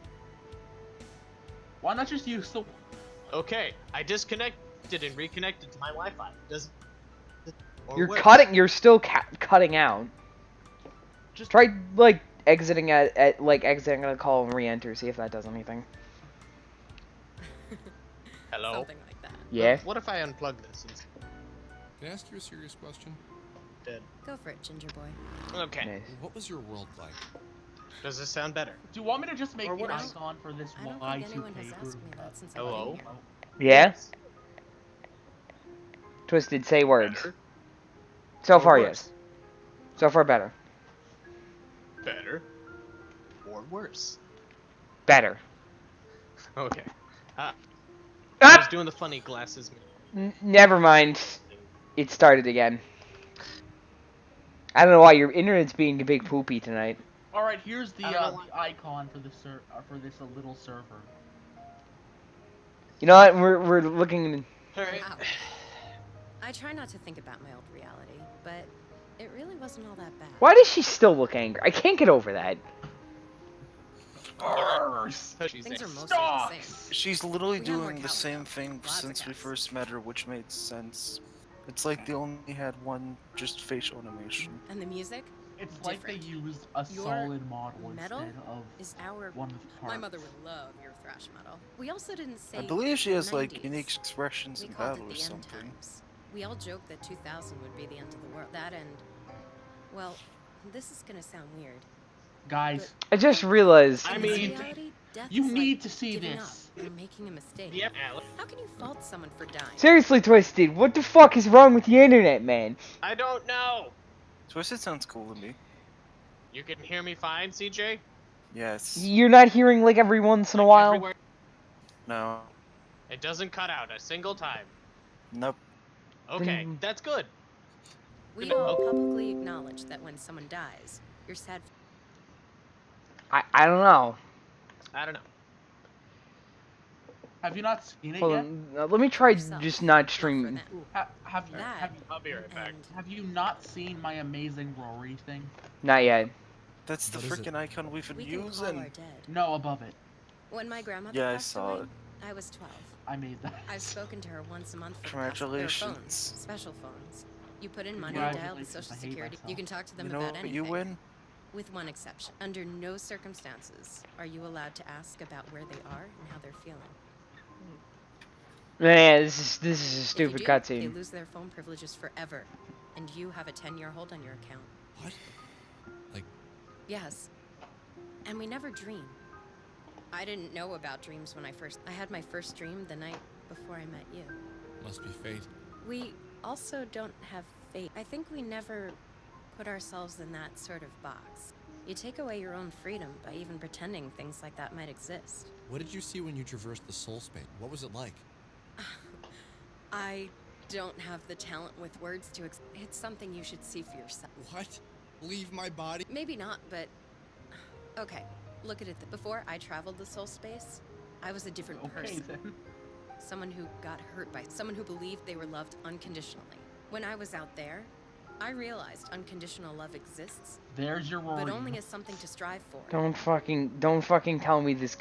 B: Why not just use the?
I: Okay, I disconnected and reconnected to my Wi-Fi. Does. Or
C: You're
I: worse.
C: cutting. You're still cutting out.
B: Just
C: Try like exiting exiting a call and re-enter. See if that does anything.
I: Hello.
G: Something like that.
C: Yeah.
I: What if I unplug this?
E: Can I ask you a serious question?
G: Go for it, Ginger Boy.
I: Okay.
C: Nice.
E: What was your world like?
I: Does this sound better?
B: do you want me to just make
I: Or
B: an
I: what-
B: icon for this
G: I don't think anyone has
B: Y2K
G: asked
B: group?
G: me that since
I: Hello?
G: I've been here.
C: Yeah. Twisted, say words.
I: Better?
C: So
I: Or
C: far,
I: worse?
C: yes. So far, better.
I: Better. Or worse.
C: Better.
I: Okay. I was
C: Ah!
I: doing the funny glasses.
C: Never mind. It started again. I don't know why your internet's being a big poopy tonight.
B: All right, here's the
I: I don't know
B: the icon for the for this little server.
C: You know what? We're looking.
I: Alright.
G: Wow. I try not to think about my old reality, but it really wasn't all that bad.
C: Why does she still look angry? I can't get over that.
G: Things are mostly the same.
A: She's literally
G: We had more
A: doing the
G: cows,
A: same
G: though.
A: thing
G: Lots of
A: since we
G: cows.
A: first met her, which made sense. It's like they only had one just facial animation.
G: And the music
B: It's like they
G: Different.
B: used a
G: Your
B: solid model
G: metal
B: instead of
G: is our.
B: one with parts.
G: My mother would love your thrash metal. We also didn't say.
A: I believe she has like
G: 90s.
A: unique expressions
G: We
A: in
G: called
A: battle
G: it
A: or
G: the end
A: something.
G: times. We all joked that 2000 would be the end of the world. That end. Well, this is gonna sound weird.
B: Guys,
C: I just realized.
I: I
G: In
I: mean-
G: reality, death
B: you
G: is
B: need
G: like
B: to see
G: giving
B: this.
G: Up or making a mistake.
I: Yep, Alex.
G: How can you fault someone for dying?
C: Seriously, Twisted, what the fuck is wrong with the internet, man?
I: I don't know.
A: Twisted sounds cool to me.
I: You can hear me fine, CJ?
A: Yes.
C: You're not hearing like every once in a
I: Like
C: while?
I: everywhere-
A: No.
I: It doesn't cut out a single time.
A: Nope.
I: Okay,
C: Then-
I: that's good.
G: We
I: Good.
G: all publicly acknowledge that when someone dies, you're sad.
C: I don't know.
I: I don't know.
B: Have you not seen it
C: Hold
B: yet?
C: on. Let me try
G: Yourself,
C: just
G: not
C: not
G: for
C: stream.
G: them.
B: Have you
G: That
I: I'll be right back.
G: and
B: have you not seen my amazing Rory thing?
C: Not yet.
A: That's the
E: What is it?
A: freaking icon we've been
G: we can call
A: using.
G: our dead.
B: No, above it.
G: When my grandmother
A: Yeah, I
G: passed
A: saw
G: away,
A: it.
G: I was 12.
B: I made that.
G: I've spoken to her once a month for the past- there are
A: Congratulations.
G: phones, special phones. You put in money, dial the
B: Congratulations,
G: social
B: I hate
G: security. You
B: myself.
G: can talk to them
A: You know
G: about
A: what
G: anything.
A: you win?
G: With one exception. Under no circumstances are you allowed to ask about where they are and how they're feeling.
C: Man, this is a
G: If you
C: stupid
G: do, They
C: cutscene.
G: lose their phone privileges forever, and you have a 10-year hold on your account.
E: What? Like,
G: Yes. And we never dream. I didn't know about dreams when I had my first dream the night before I met you.
E: must be fate.
G: We also don't have fate. I think we never put ourselves in that sort of box. You take away your own freedom by even pretending things like that might exist.
E: What did you see when you traversed the soul space? What was it like?
G: I don't have the talent with words to it's something you should see for yourself.
E: What? Leave my body?
G: Maybe not, but okay. Look at it. Before I traveled the soul space, I was a different
B: Okay
G: person.
B: then.
G: Someone who got hurt by someone who believed they were loved unconditionally. When I was out there, I realized unconditional love exists,
B: There's your worry.
G: but only as something to strive for.
C: Don't fucking tell me this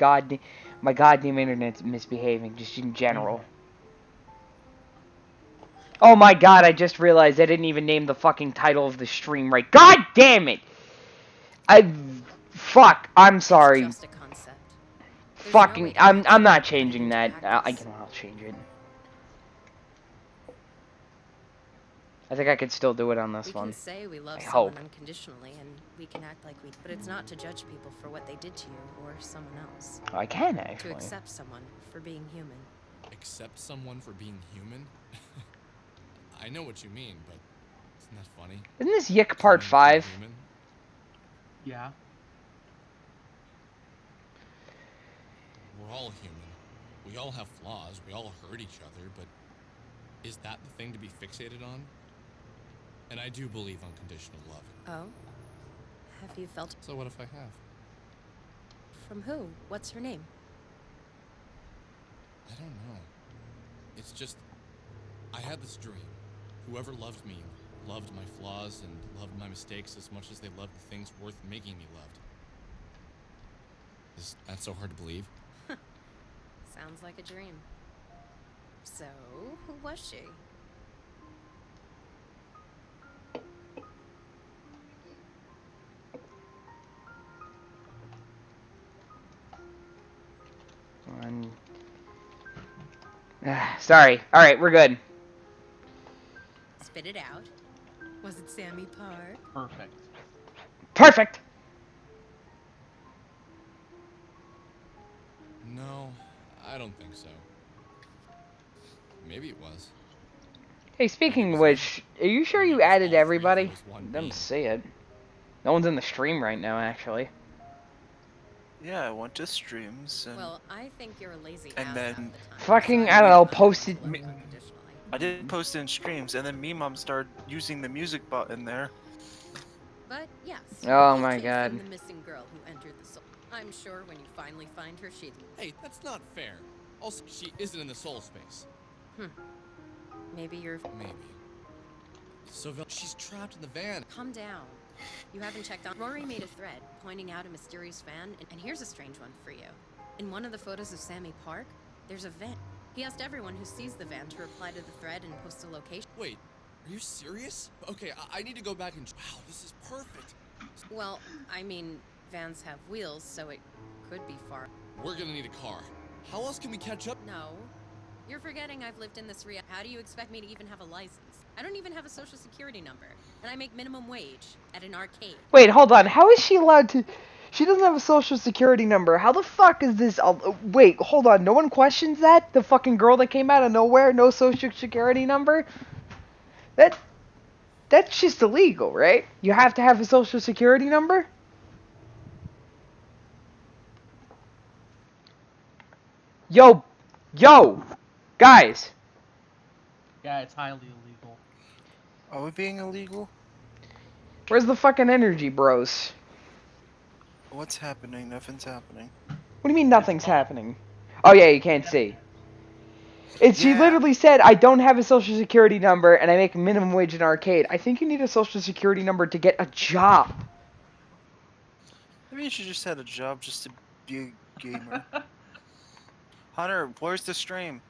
C: my goddamn internet's misbehaving, just in general. Oh my god, I just realized I didn't even name the fucking title of the stream right. God damn it! Fuck, I'm sorry.
G: It's just a concept. There's no way
C: Fucking,
G: to
C: I'm
G: actually
C: not
G: put it
C: changing
G: into
C: that.
G: practice.
C: I'll change it. I think I could still do it on this
G: We
C: one.
G: can say we love
C: I
G: someone
C: hope.
G: unconditionally, and we can act like we. But it's not to judge people for what they did to you or someone else.
C: I can
G: To
C: actually.
G: accept someone for being human.
E: Accept someone for being human? I know what you mean, but isn't that funny?
C: Isn't this Yiik Part
E: Coming from
C: 5?
E: a human?
B: Yeah.
E: We're all human. We all have flaws. We all hurt each other, but is that the thing to be fixated on? And I do believe unconditional love.
G: Oh? Have you felt
E: So what if I have?
G: from who? What's her name?
E: I don't know. It's just, I had this dream. Whoever loved me loved my flaws and loved my mistakes as much as they loved the things worth making me loved. Is that so hard to believe?
G: Sounds like a dream. So, who was she?
C: Sorry. Alright, we're good.
G: Spit it out. Was it Sammy Park?
B: Perfect.
C: Perfect!
E: No, I don't think so. Maybe it was.
C: Hey, speaking of which, are you sure you added everybody? Let me see it. No one's in the stream right now, actually.
A: Yeah, I went to streams and
G: Well, I think you're a lazy
A: And
G: ass
A: then-
G: half the time,
C: Fucking,
G: so
C: I don't know,
G: wouldn't
C: posted-
G: love
A: Me-
G: unconditionally.
A: I did post it in streams, and then me mom started using the music button there.
G: But yes.
C: Oh
G: we'll
C: my
G: chase
C: God.
G: down the missing girl who entered the soul. I'm sure when you finally find her, she'd.
E: Hey, that's not fair. Also, she isn't in the soul space.
G: Maybe you're.
E: Maybe. So she's trapped in the van.
G: Calm down. You haven't checked on. Rory made a thread pointing out a mysterious van, and here's a strange one for you. In one of the photos of Sammy Park, there's a van. He asked everyone who sees the van to reply to the thread and post a location.
E: Wait, are you serious? Okay, I need to go back and. Wow, this is perfect.
G: Well, I mean, vans have wheels, so it could be far.
E: We're gonna need a car. How else can we catch up?
G: No. You're forgetting I've lived in this How do you expect me to even have a license? I don't even have a social security number, and I make minimum wage at an arcade.
C: Wait, hold on. How is she allowed to... She doesn't have a social security number. How the fuck is this... Wait, hold on. No one questions that? The fucking girl that came out of nowhere, no social security number? That's just illegal, right? You have to have a social security number? Yo, guys.
B: Yeah, it's highly illegal.
A: Are we being illegal?
C: Where's the fucking energy, bros?
A: What's happening? Nothing's happening.
C: What do you mean nothing's happening? Oh yeah, you can't see. She
A: Yeah.
C: literally said, I don't have a social security number and I make minimum wage in arcade. I think you need a social security number to get a job.
A: Maybe you should just had a job just to be a gamer. Hunter, where's the stream?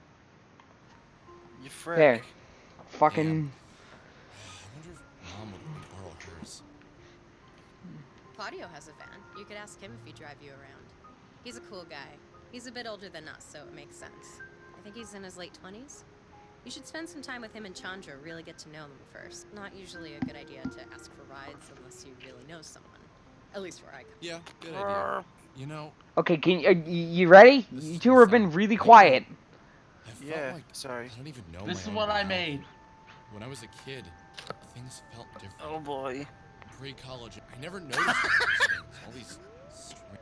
A: You frick.
C: There. Fucking...
E: I wonder if Mom would let me borrow hers.
G: Claudio has a van. You could ask him if he'd drive you around. He's a cool guy. He's a bit older than us, so it makes sense. I think he's in his late 20s. You should spend some time with him and Chandra, really get to know them first. Not usually a good idea to ask for rides unless you really know someone. At least where I come.
E: Yeah, good idea. You know,
C: Okay, you ready? You two have been really quiet.
E: I felt
A: Yeah,
E: like
A: sorry.
E: I don't even know
B: This
E: my
B: is
E: own
B: what I
E: reality.
B: made.
E: When I was a kid, things felt different.
A: Oh boy.
E: Pre-college, I never noticed all these things. All these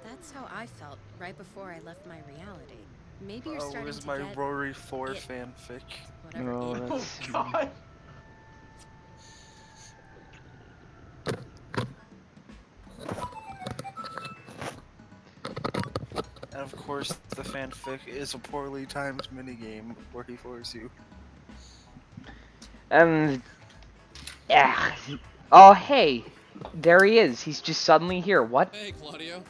G: That's how I felt right before I left my reality. Maybe you're
A: Oh,
G: starting
A: where's
G: to
A: my
G: get
A: Rory 4
G: it.
A: fanfic?
G: whatever
C: Oh,
G: it-
B: Oh
C: that's...
B: god.
A: And of course, the fanfic is a poorly timed minigame where he forces you.
C: Yeah. Oh, hey. There he is. He's just suddenly here. What?
E: Hey, Claudio.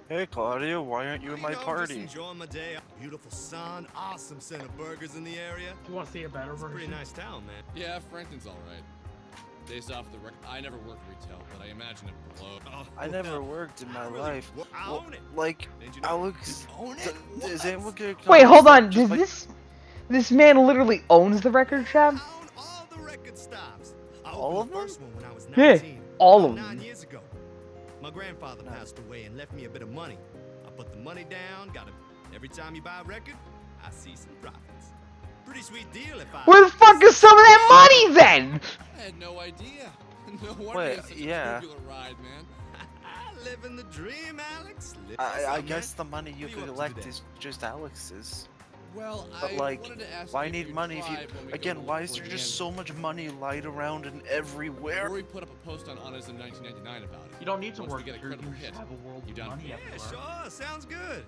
A: Hey, Claudio, why aren't you in my
J: Just
A: party?
J: enjoying my day. Beautiful sun, awesome scent of burgers in the area.
B: You want to see a better version?
J: Pretty nice town, man.
E: Yeah, Franklin's all right. Based off the record, I never worked retail, but I imagine it blows.
J: Oh,
A: I never worked in my
J: really
A: life.
J: I
A: Well,
J: own it.
A: like,
J: Didn't you know?
A: Alex,
J: You own it?
A: is anyone gonna
C: Wait, hold on.
A: just
C: Does this man literally owns the record shop?
J: I own all the record stops. I
A: All
J: opened
A: of
J: the first one when I was
C: Yeah,
J: 19.
C: all
J: about
C: of
J: 9
C: them.
J: years ago. My grandfather passed away and left me a bit of money. I put the money down, every time you buy a record, I see some profits. Pretty sweet deal if I...
C: Where the fuck is some of that money then?
E: I had no idea. No wonder
A: Wait,
E: you have such
A: yeah.
E: a tubular ride, man.
J: Living the dream, Alex. Living
A: I
J: something,
A: guess
J: man.
A: the money you
J: What are you up to
A: collect
J: today?
A: is just Alex's.
E: Well,
A: But
E: I
A: like,
E: wanted to ask
A: why
E: you if
A: need
E: you'd
A: money if you...
E: drive when we go
A: Again,
E: to
A: why
E: look
A: is
E: for
A: there
E: the
A: just so much money lying around and
E: Or
A: everywhere?
E: we put up a post on Honest in 1999 about it.
B: You don't need to
E: Once we
B: work
E: get a
B: here. You
E: credible
B: just
E: hit.
B: have a world
E: You
B: of
E: done?
B: money
J: Yeah,
B: everywhere.
J: sure. Sounds good.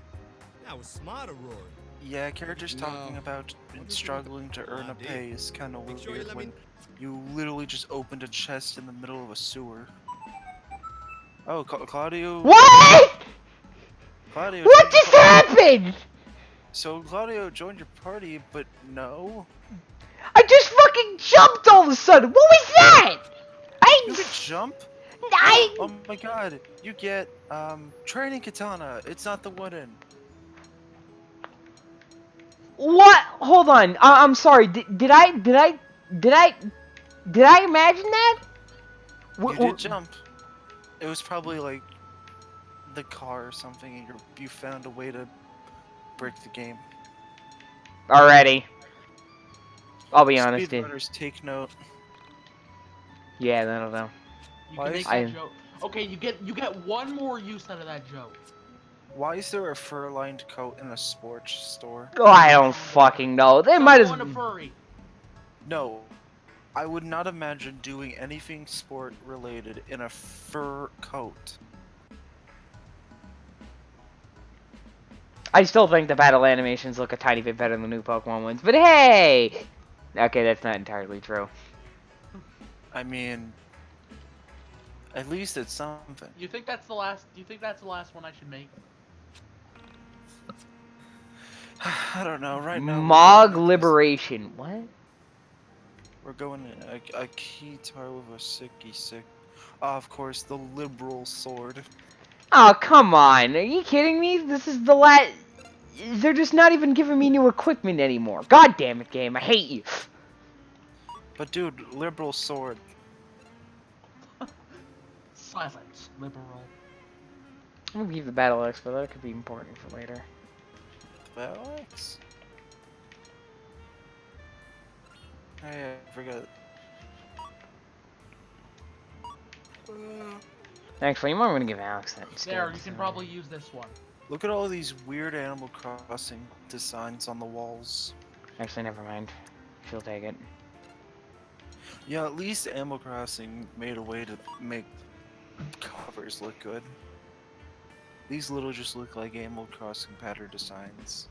J: That was smarter, Rory.
A: Yeah, characters
E: No.
A: talking about struggling to earn a
J: dude.
A: pay is kind of
J: Make sure you
A: weird
J: let me-
A: when you literally just opened a chest in the middle of a sewer. Oh, Claudio.
C: What?
A: Claudio.
C: What
A: joined your
C: just
A: party.
C: happened?
A: So Claudio joined your party, but no.
C: I just fucking jumped all of a sudden. What was that?
A: You can jump.
C: I.
A: Oh my god, you get training katana. It's not the wooden.
C: What? Hold on. I'm sorry. Did I imagine that?
A: You did jump. It was probably like the car or something, and you found a way to break the game.
C: Already. I'll be honest, dude.
A: Speedrunners, take note.
C: Yeah, I don't know.
B: You
A: Why
B: can make
A: is-
B: that joke. Okay, you get one more use out of that joke.
A: Why is there a fur-lined coat in a sports store?
C: Oh, I don't fucking know. They might as.
B: Someone a furry.
A: No, I would not imagine doing anything sport-related in a fur coat.
C: I still think the battle animations look a tiny bit better than the new Pokemon ones, but hey! Okay, that's not entirely true.
A: I mean, at least it's something.
B: You think that's the last? Do you think that's the last one I should make?
A: I don't know. Right now,
C: Mog Liberation. What?
A: we're going in a Keytar with a sicky. Of course, the liberal sword.
C: Oh, come on. Are you kidding me? This is the last. They're just not even giving me new equipment anymore. God damn it, game. I hate you.
A: But dude, liberal sword.
B: Silence, liberal.
C: I'm gonna keep the Battle X, but that could be important for later.
A: Alex? Oh yeah, I forgot.
C: Actually, I'm gonna give Alex that instead.
B: There, you can
C: so-
B: probably use this one.
A: Look at all these weird Animal Crossing designs on the walls.
C: Actually, never mind. She'll take it.
A: Yeah, at least Animal Crossing made a way to make covers look good. These little just look like Animal Crossing pattern designs.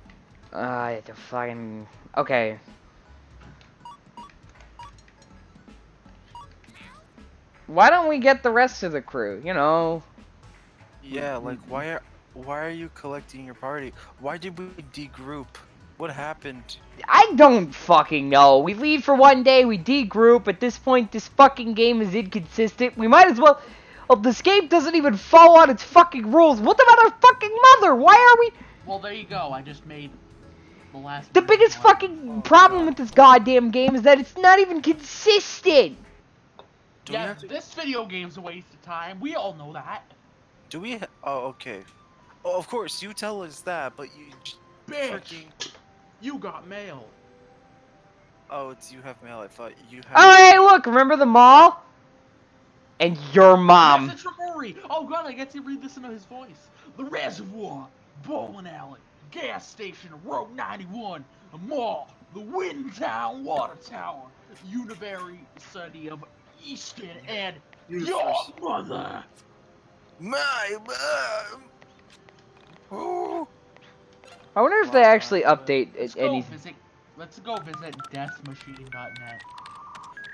C: The fucking. Okay. Why don't we get the rest of the crew? You know.
A: Yeah, like why are you collecting your party? Why did we degroup? What happened?
C: I don't fucking know. We leave for one day, we degroup. At this point, this fucking game is inconsistent. We might as well. Oh, this game doesn't even follow out its fucking rules. What about our fucking mother? Why are we?
B: Well, there you go. I just made the last.
C: The
B: one.
C: biggest fucking problem with this goddamn game is that it's not even consistent.
A: Do we
B: Yeah,
A: have to?
B: this video game's a waste of time. We all know that.
A: Do we? Oh, okay. Oh, of course you tell us that, but you
B: Bitch,
A: freaking.
B: you got mail.
A: Oh, it's you have mail. I thought you had.
C: Oh, hey, look, remember the mall? And your mom.
B: Message from Murray. Oh god, I get to read this in his voice. The reservoir, bowling alley, gas station, Road 91, a mall, the Wind Town Water Tower, University of Easton, and your mother.
A: My mom. Oh.
C: I wonder if they actually update
B: Let's go
C: anything.
B: visit. Let's go visit deathmachine.net.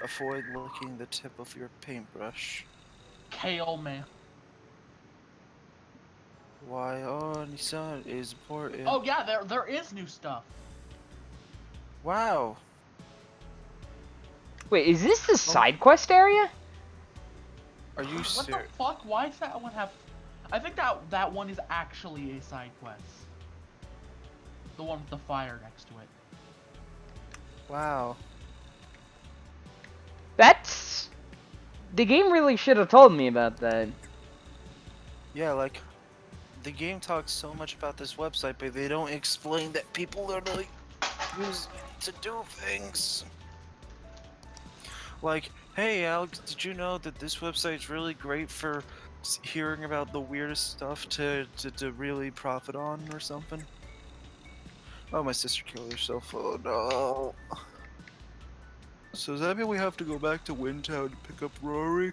A: Avoid licking the tip of your paintbrush.
B: Kale, man.
A: Why on sun is important.
B: Oh yeah, there is new stuff.
A: Wow.
C: Wait, is this the side quest area?
A: Are you
B: What the
A: serious?
B: fuck? Why does that one have? I think that one is actually a side quest. The one with the fire next to it.
A: Wow.
C: That's... The game really should have told me about that.
A: Yeah, like, the game talks so much about this website, but they don't explain that people literally use it to do things. Like, hey Alex, did you know that this website's really great for hearing about the weirdest stuff to really profit on or something? Oh, my sister killed herself. Oh no. So does that mean we have to go back to Windtown to pick up Rory?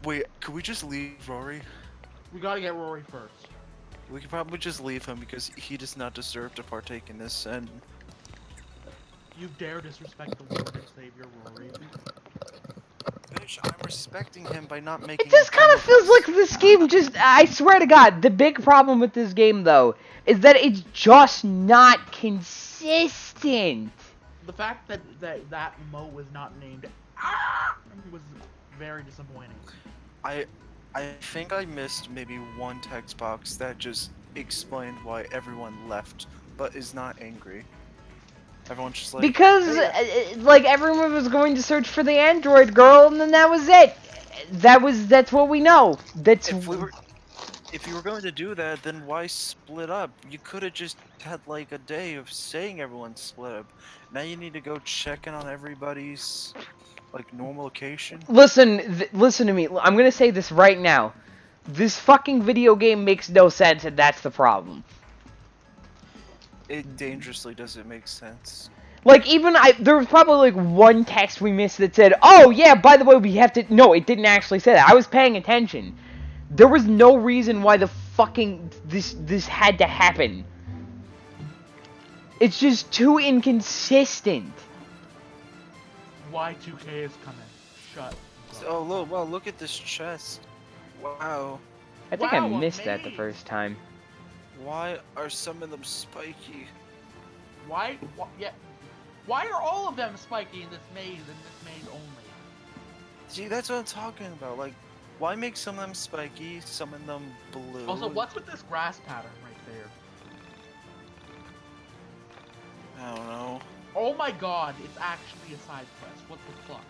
A: Wait, could we just leave Rory?
B: We gotta get Rory first.
A: We could probably just leave him because he does not deserve to partake in this, and
B: You dare disrespect the Lord and Savior Rory?
A: bitch, I'm respecting him by not
C: It
A: making
C: just
A: him
C: kind
A: come
C: of feels
A: with
C: like this game just... I swear to God, the big problem with this game, though, is that it's just not consistent.
B: The fact that Mo was not named was very disappointing.
A: I think I missed maybe one text box that just explained why everyone left, but is not angry. Everyone's just like,
C: Because,
A: "Hey,
C: like, everyone was going to search for the android girl, and then that was it. That's what we know. That's...
A: if you were going to do that, then why split up? You could have just had like a day of saying everyone split up. Now you need to go check in on everybody's like normal location.
C: Listen, listen to me. I'm gonna say this right now. This fucking video game makes no sense, and that's the problem.
A: It dangerously doesn't make sense.
C: Like, even there was probably like one text we missed that said, "Oh yeah, by the way, we have to." No, it didn't actually say that. I was paying attention. There was no reason why the fucking this had to happen. It's just too inconsistent.
B: Y2K is coming. Shut.
A: Oh look! Wow! Look at this chest. Wow.
C: I think
B: Wow,
C: I missed that the
B: amazing.
C: first time.
A: Why are some of them spiky?
B: Why? Yeah. Why are all of them spiky in this maze and this maze only?
A: See, that's what I'm talking about. Like, why make some of them spiky, some of them blue?
B: Also, what's with this grass pattern right there?
A: I don't know.
B: Oh my god, it's actually a side quest. What the fuck?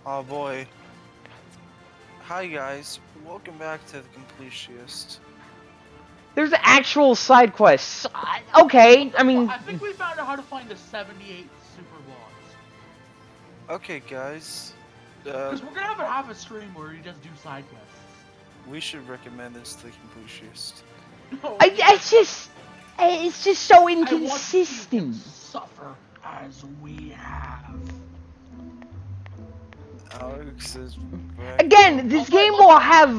A: Oh boy. Hi guys, welcome back to the Completist.
C: There's actual side quests. Okay, I mean...
B: I think we found out how to find the 78 super blocks.
A: Okay guys,
B: Because we're gonna have a stream where we just do side quests.
A: we should recommend this to the Completist.
B: No,
C: it's just so
B: I want you to
C: inconsistent.
B: suffer as we have.
A: Alex is
C: Again, this
B: Also,
C: game
B: I love
C: will
B: that
C: have...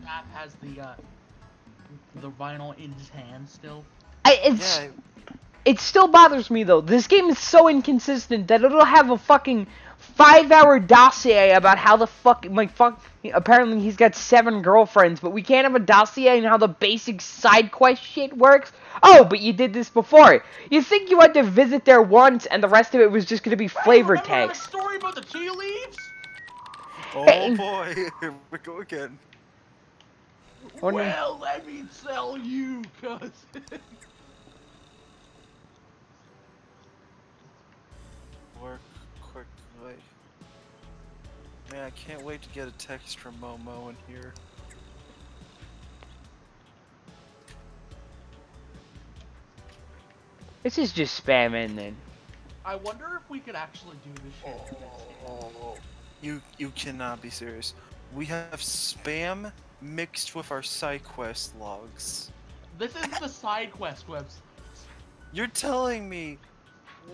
B: Matt has the vinyl in his hand still.
A: Yeah,
C: It still bothers me though. This game is so inconsistent that it'll have a fucking 5-hour dossier about how the apparently he's got 7 girlfriends, but we can't have a dossier on how the basic side quest shit works. Oh, but you did this before. You think you had to visit there once and the rest of it was just gonna be flavor
B: Remember that
C: text.
B: story about the tea leaves?
A: oh
C: Hey.
A: boy, here we go again.
C: Oh, no.
B: Well, let me tell you, cousin.
A: Work quickly. Man, I can't wait to get a text from Momo in here.
C: This is just spam ending.
B: I wonder if we could actually do this shit. in this game.
A: You cannot be serious. We have spam mixed with our side quest logs.
B: This is the side quest website.
A: You're telling me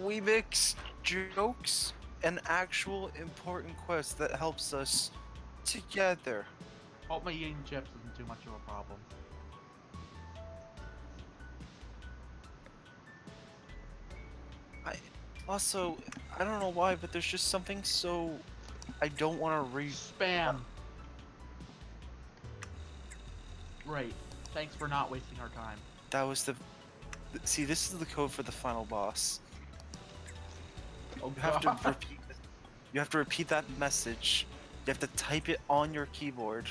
A: we mix jokes and actual important quests that helps us together.
B: Hope my eating chips isn't too much of a problem.
A: Also, I don't know why, but there's just something so I don't want to read.
B: Spam. Right. Thanks for not wasting our time.
A: That was the. See, this is the code for the final boss.
B: Oh
A: You have to
B: god.
A: repeat. You have to repeat that message. You have to type it on your keyboard.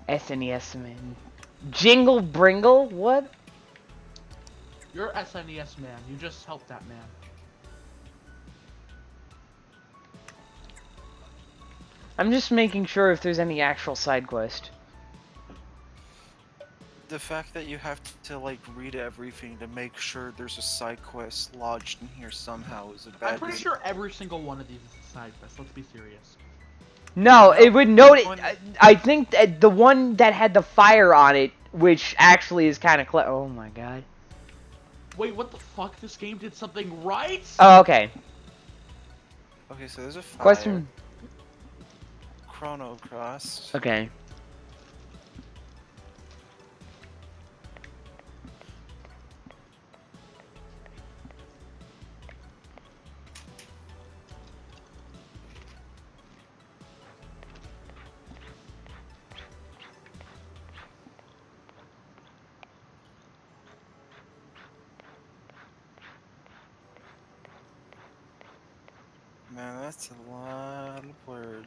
C: SNES man. Jingle Bringle? What?
B: You're SNES man. You just helped that man.
C: I'm just making sure if there's any actual side quest.
A: The fact that you have to like read everything to make sure there's a side quest lodged in here somehow is a bad.
B: I'm pretty sure every single one of these is a side quest. Let's be serious.
C: No, it would note it.
A: one-
C: I think that the one that had the fire on it, which actually is kind of clever. Oh my god.
B: Wait, what the fuck? This game did something right?
C: Oh, okay.
A: Okay, so there's a fire.
C: Question.
A: Chrono Cross.
C: Okay.
A: Man, that's a lot of words.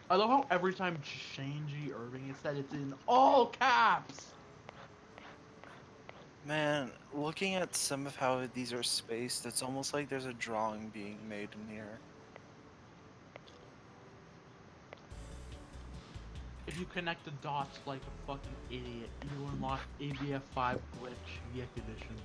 B: I love how every time Shanji Irving is said, it's in all caps.
A: Man, looking at some of how these are spaced, it's almost like there's a drawing being made in here.
B: If you connect the dots like a fucking idiot, you unlock ABF5 glitch Yiik edition.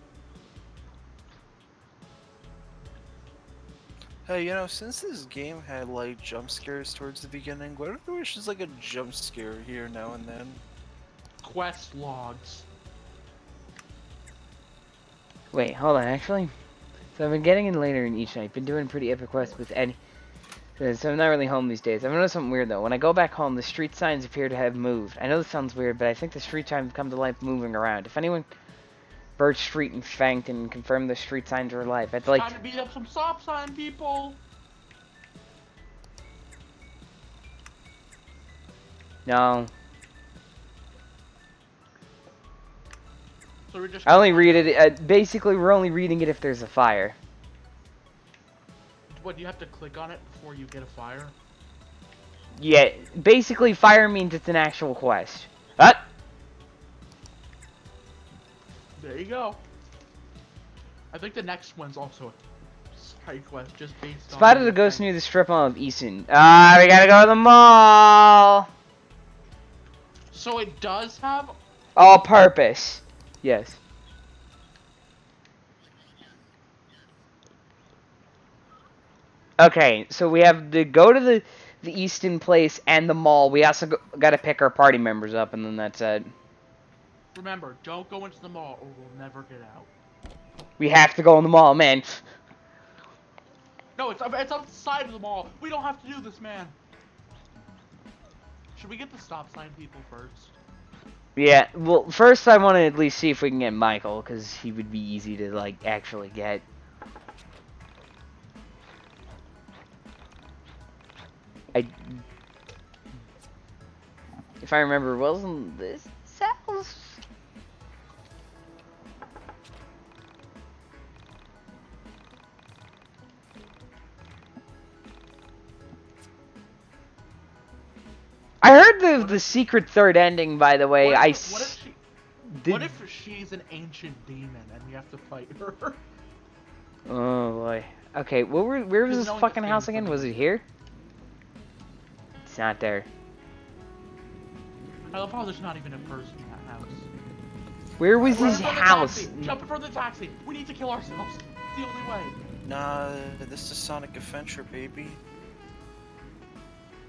A: Hey, you know, since this game had like jump scares towards the beginning, what if there was just like a jump scare here now and then?
B: Quest logs.
C: Wait, hold on. Actually, so I've been getting in later in each night. Been doing pretty epic quests with any. So I'm not really home these days. I've noticed something weird though. When I go back home, the street signs appear to have moved. I know this sounds weird, but I think the street signs come to life moving around. If anyone, Birch Street and Fankton, confirm the street signs are alive. I'd like.
B: Time to beat up some stop sign people.
C: No.
B: So we're just.
C: I only read it. Basically, we're only reading it if there's a fire.
B: What, you have to click on it before you get a fire?
C: Yeah, basically, fire means it's an actual quest. Ah!
B: There you go. I think the next one's also a side quest, just based on.
C: Spotted a ghost near the strip mall of Easton. Ah, we gotta go to the mall!
B: So it does have.
C: All purpose. Yes. Okay, so we have to go to the Easton place and the mall. We also gotta pick our party members up, and then that's it.
B: Remember, don't go into the mall or we'll never get out.
C: We have to go in the mall, man.
B: No, it's outside of the mall. We don't have to do this, man. Should we get the stop sign people first?
C: Yeah, well, first I want to at least see if we can get Michael, because he would be easy to, like, actually get. If I remember, wasn't this house? I heard the secret third ending, by the way.
B: What if she's an ancient demon and we have to fight her?
C: Oh boy. Okay, where was this fucking house again? Was it here? It's not there.
B: I love how there's not even a person in that house.
C: Where was his house?
B: Jump in front of the taxi. We need to kill ourselves. It's the only way.
A: Nah, this is Sonic Adventure, baby.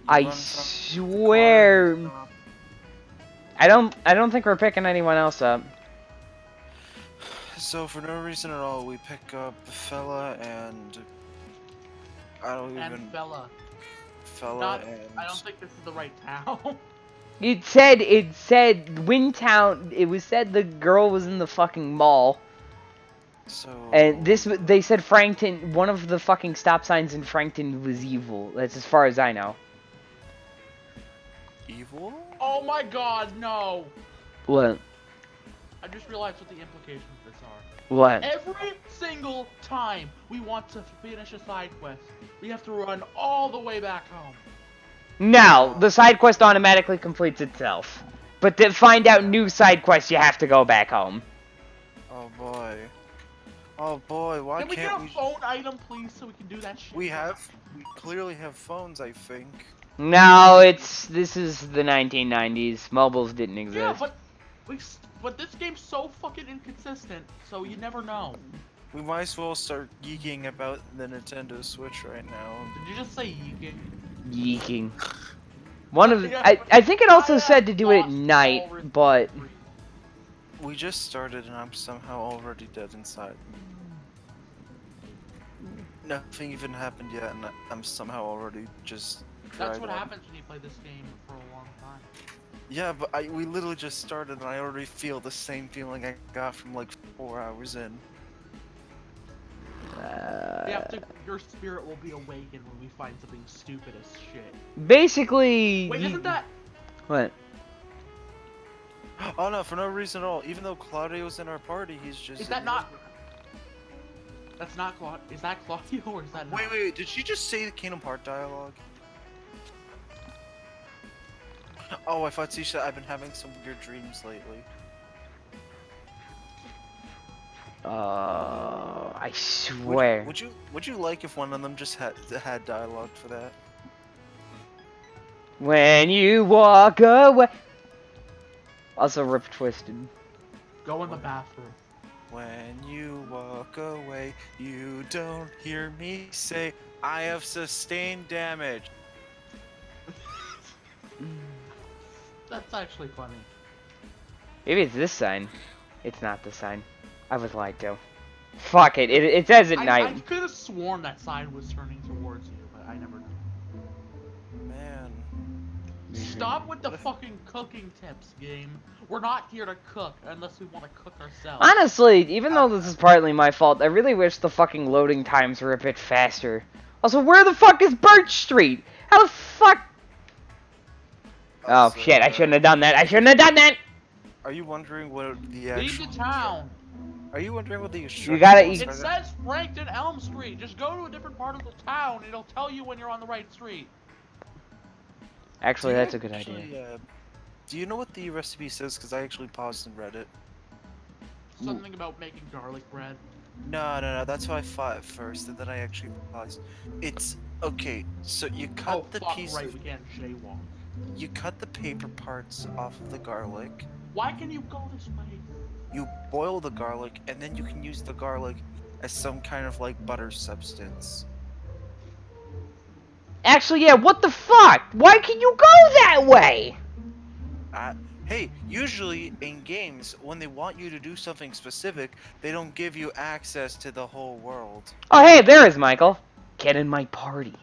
C: I swear. I don't think we're picking anyone else up.
A: So for no reason at all, we pick up Fella and I don't even
B: Fella.
A: Fella
B: Not,
A: and
B: I don't think this is the right town.
C: It said Windtown. It was said the girl was in the fucking mall.
A: So.
C: And they said Frankton, one of the fucking stop signs in Frankton was evil. That's as far as I know.
A: Evil?
B: Oh my god, no!
C: What?
B: I just realized what the implications of this are.
C: What?
B: Every single time we want to finish a side quest, we have to run all the way back home.
C: No, the side quest automatically completes itself. But to find out new side quests, you have to go back home.
A: Oh boy. Oh boy, why
B: Can we
A: can't
B: get a phone item, please, so we can do that shit?
A: We clearly have phones, I think.
C: No, this is the 1990s. Mobiles didn't exist.
B: Yeah, but this game's so fucking inconsistent, so you never know.
A: We might as well start geeking about the Nintendo Switch right now.
B: Did you just say yeeking?
C: Yeeking. I think it also said to do it at night, but
A: We just started and I'm somehow already dead inside. Nothing even happened yet and I'm somehow already just
B: That's what
A: dried up.
B: happens when you play this game for a long time.
A: Yeah, but we literally just started and I already feel the same feeling I got from like 4 hours in.
B: Your spirit will be awakened when we find something stupid as shit.
C: basically...
B: Wait, isn't that...
C: What?
A: Oh no, for no reason at all. Even though Claudio's in our party, he's just...
B: Is that not... That's not Claudio. Is that Claudio or is that not?
A: Wait, did she just say the Kingdom Heart dialogue? Oh, I thought she said I've been having some weird dreams lately.
C: I swear.
A: Would you like if one of them just had dialogue for that?
C: When you walk away. Also, Rip Twisted.
B: Go in the bathroom.
A: When you walk away, you don't hear me say, I have sustained damage.
B: That's actually funny.
C: Maybe it's this sign. It's not this sign. I was lied to. Fuck it. It says at
B: I
C: night.
B: could have sworn that sign was turning towards you, but I never know.
A: Man.
B: Stop with the fucking cooking tips, game. We're not here to cook unless we want to cook ourselves.
C: Honestly, even though this is partly my fault, I really wish the fucking loading times were a bit faster. Also, where the fuck is Birch Street? How the fuck? Oh shit, I shouldn't have done that. I shouldn't have done that!
A: Are you wondering what the
B: Leave
A: actual...
B: the town.
A: Are you wondering what the
C: You gotta
A: instructions
C: eat.
B: It says Frankton Elm Street. Just go to a different part of the town. It'll tell you when you're on the right street.
C: Actually, that's a good idea.
A: Do you know what the recipe says? Because I actually paused and read it.
B: Something about making garlic bread.
A: No, that's what I thought at first, and then I actually paused. It's... Okay, so you cut the piece...
B: right, we can't jaywalk.
A: You cut the paper parts off of the garlic.
B: Why can you go this way?
A: You boil the garlic, and then you can use the garlic as some kind of like butter substance.
C: Actually, yeah, what the fuck? Why can you go that way?
A: Hey, usually in games, when they want you to do something specific, they don't give you access to the whole world.
C: Oh, hey, there is Michael. Get in my party.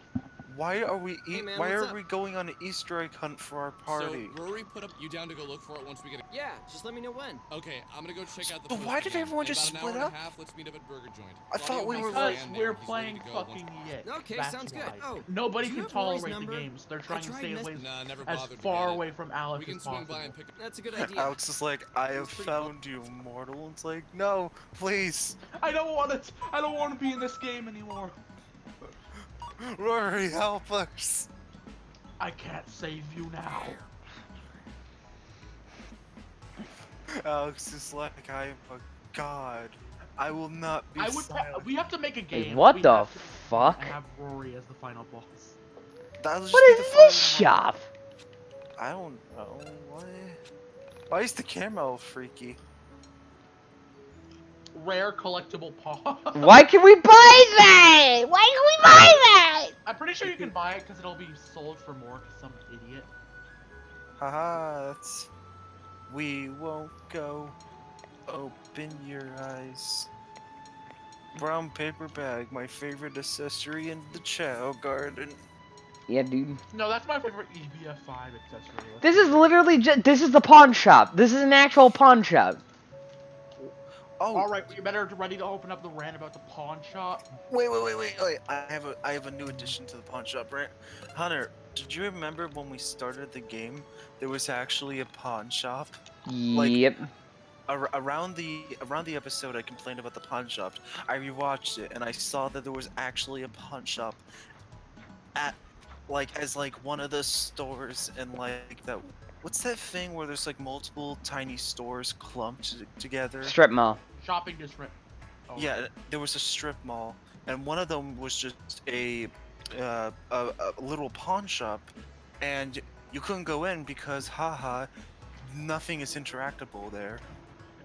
A: Why are we
F: Hey, man,
A: why
F: what's
A: are
F: up?
A: we going on an Easter egg hunt for our party?
E: So, Rory put up you down to go look for it once we get a...
F: Yeah, just let me know when.
E: Okay, I'm gonna go check out the
A: But
E: post
A: why did
E: again.
A: everyone
E: In
A: just
E: about
A: split
E: an hour
A: up?
E: and a half, let's meet up at Burger Joint.
A: I thought we
E: Claudio
A: were
E: has
B: Because
E: a van
B: we're
E: there. He's ready
B: playing
E: to go once-
B: fucking Yiik.
F: Okay,
B: That's
F: sounds good.
B: why.
F: Oh,
B: Nobody
F: do you
B: can
F: have Rory's
B: tolerate the
F: number?
B: games. They're
F: I
B: trying to
F: tried
B: stay
F: mess-
B: away
E: Nah, never
B: as
E: bothered to
B: far
E: get it.
B: away from Alex
E: We can
B: as
E: swing
B: possible.
E: by and pick up...
F: That's a good idea.
A: Alex is like, I have found you, mortal. And it's like, no, please.
B: I don't want to be in this game anymore.
A: Rory, help us.
B: I can't save you now.
A: Alex is like, I am a god. I will not be silent.
B: We have to make a game.
C: What
B: We
C: the
B: have to
C: fuck?
B: have Rory as the final boss.
A: That'll just
C: What
A: be
C: is
A: the
C: this
A: final-
C: shop?
A: I don't know. Why is the camera all freaky?
B: Rare collectible paw.
C: Why can we buy that? Why can we buy that?
B: I'm pretty sure you can buy it because it'll be sold for more to some idiot.
A: Haha, that's... We won't go. Open your eyes. Brown paper bag, my favorite accessory in the chow garden.
C: Yeah, dude.
B: No, that's my favorite EBF5 accessory.
C: This is literally this is the pawn shop. This is an actual pawn shop.
A: Oh,
B: All right, we better ready to open up the rant about the pawn shop.
A: wait. I have a new addition to the pawn shop, right? Hunter, did you remember when we started the game? There was actually a pawn shop.
C: Yep.
A: Around the episode I complained about the pawn shop. I rewatched it and I saw that there was actually a pawn shop at as one of the stores in that. What's that thing where there's like multiple tiny stores clumped together?
C: Strip mall.
B: Shopping district. Oh.
A: Yeah, there was a strip mall, and one of them was just a little pawn shop, and you couldn't go in because, haha, nothing is interactable there.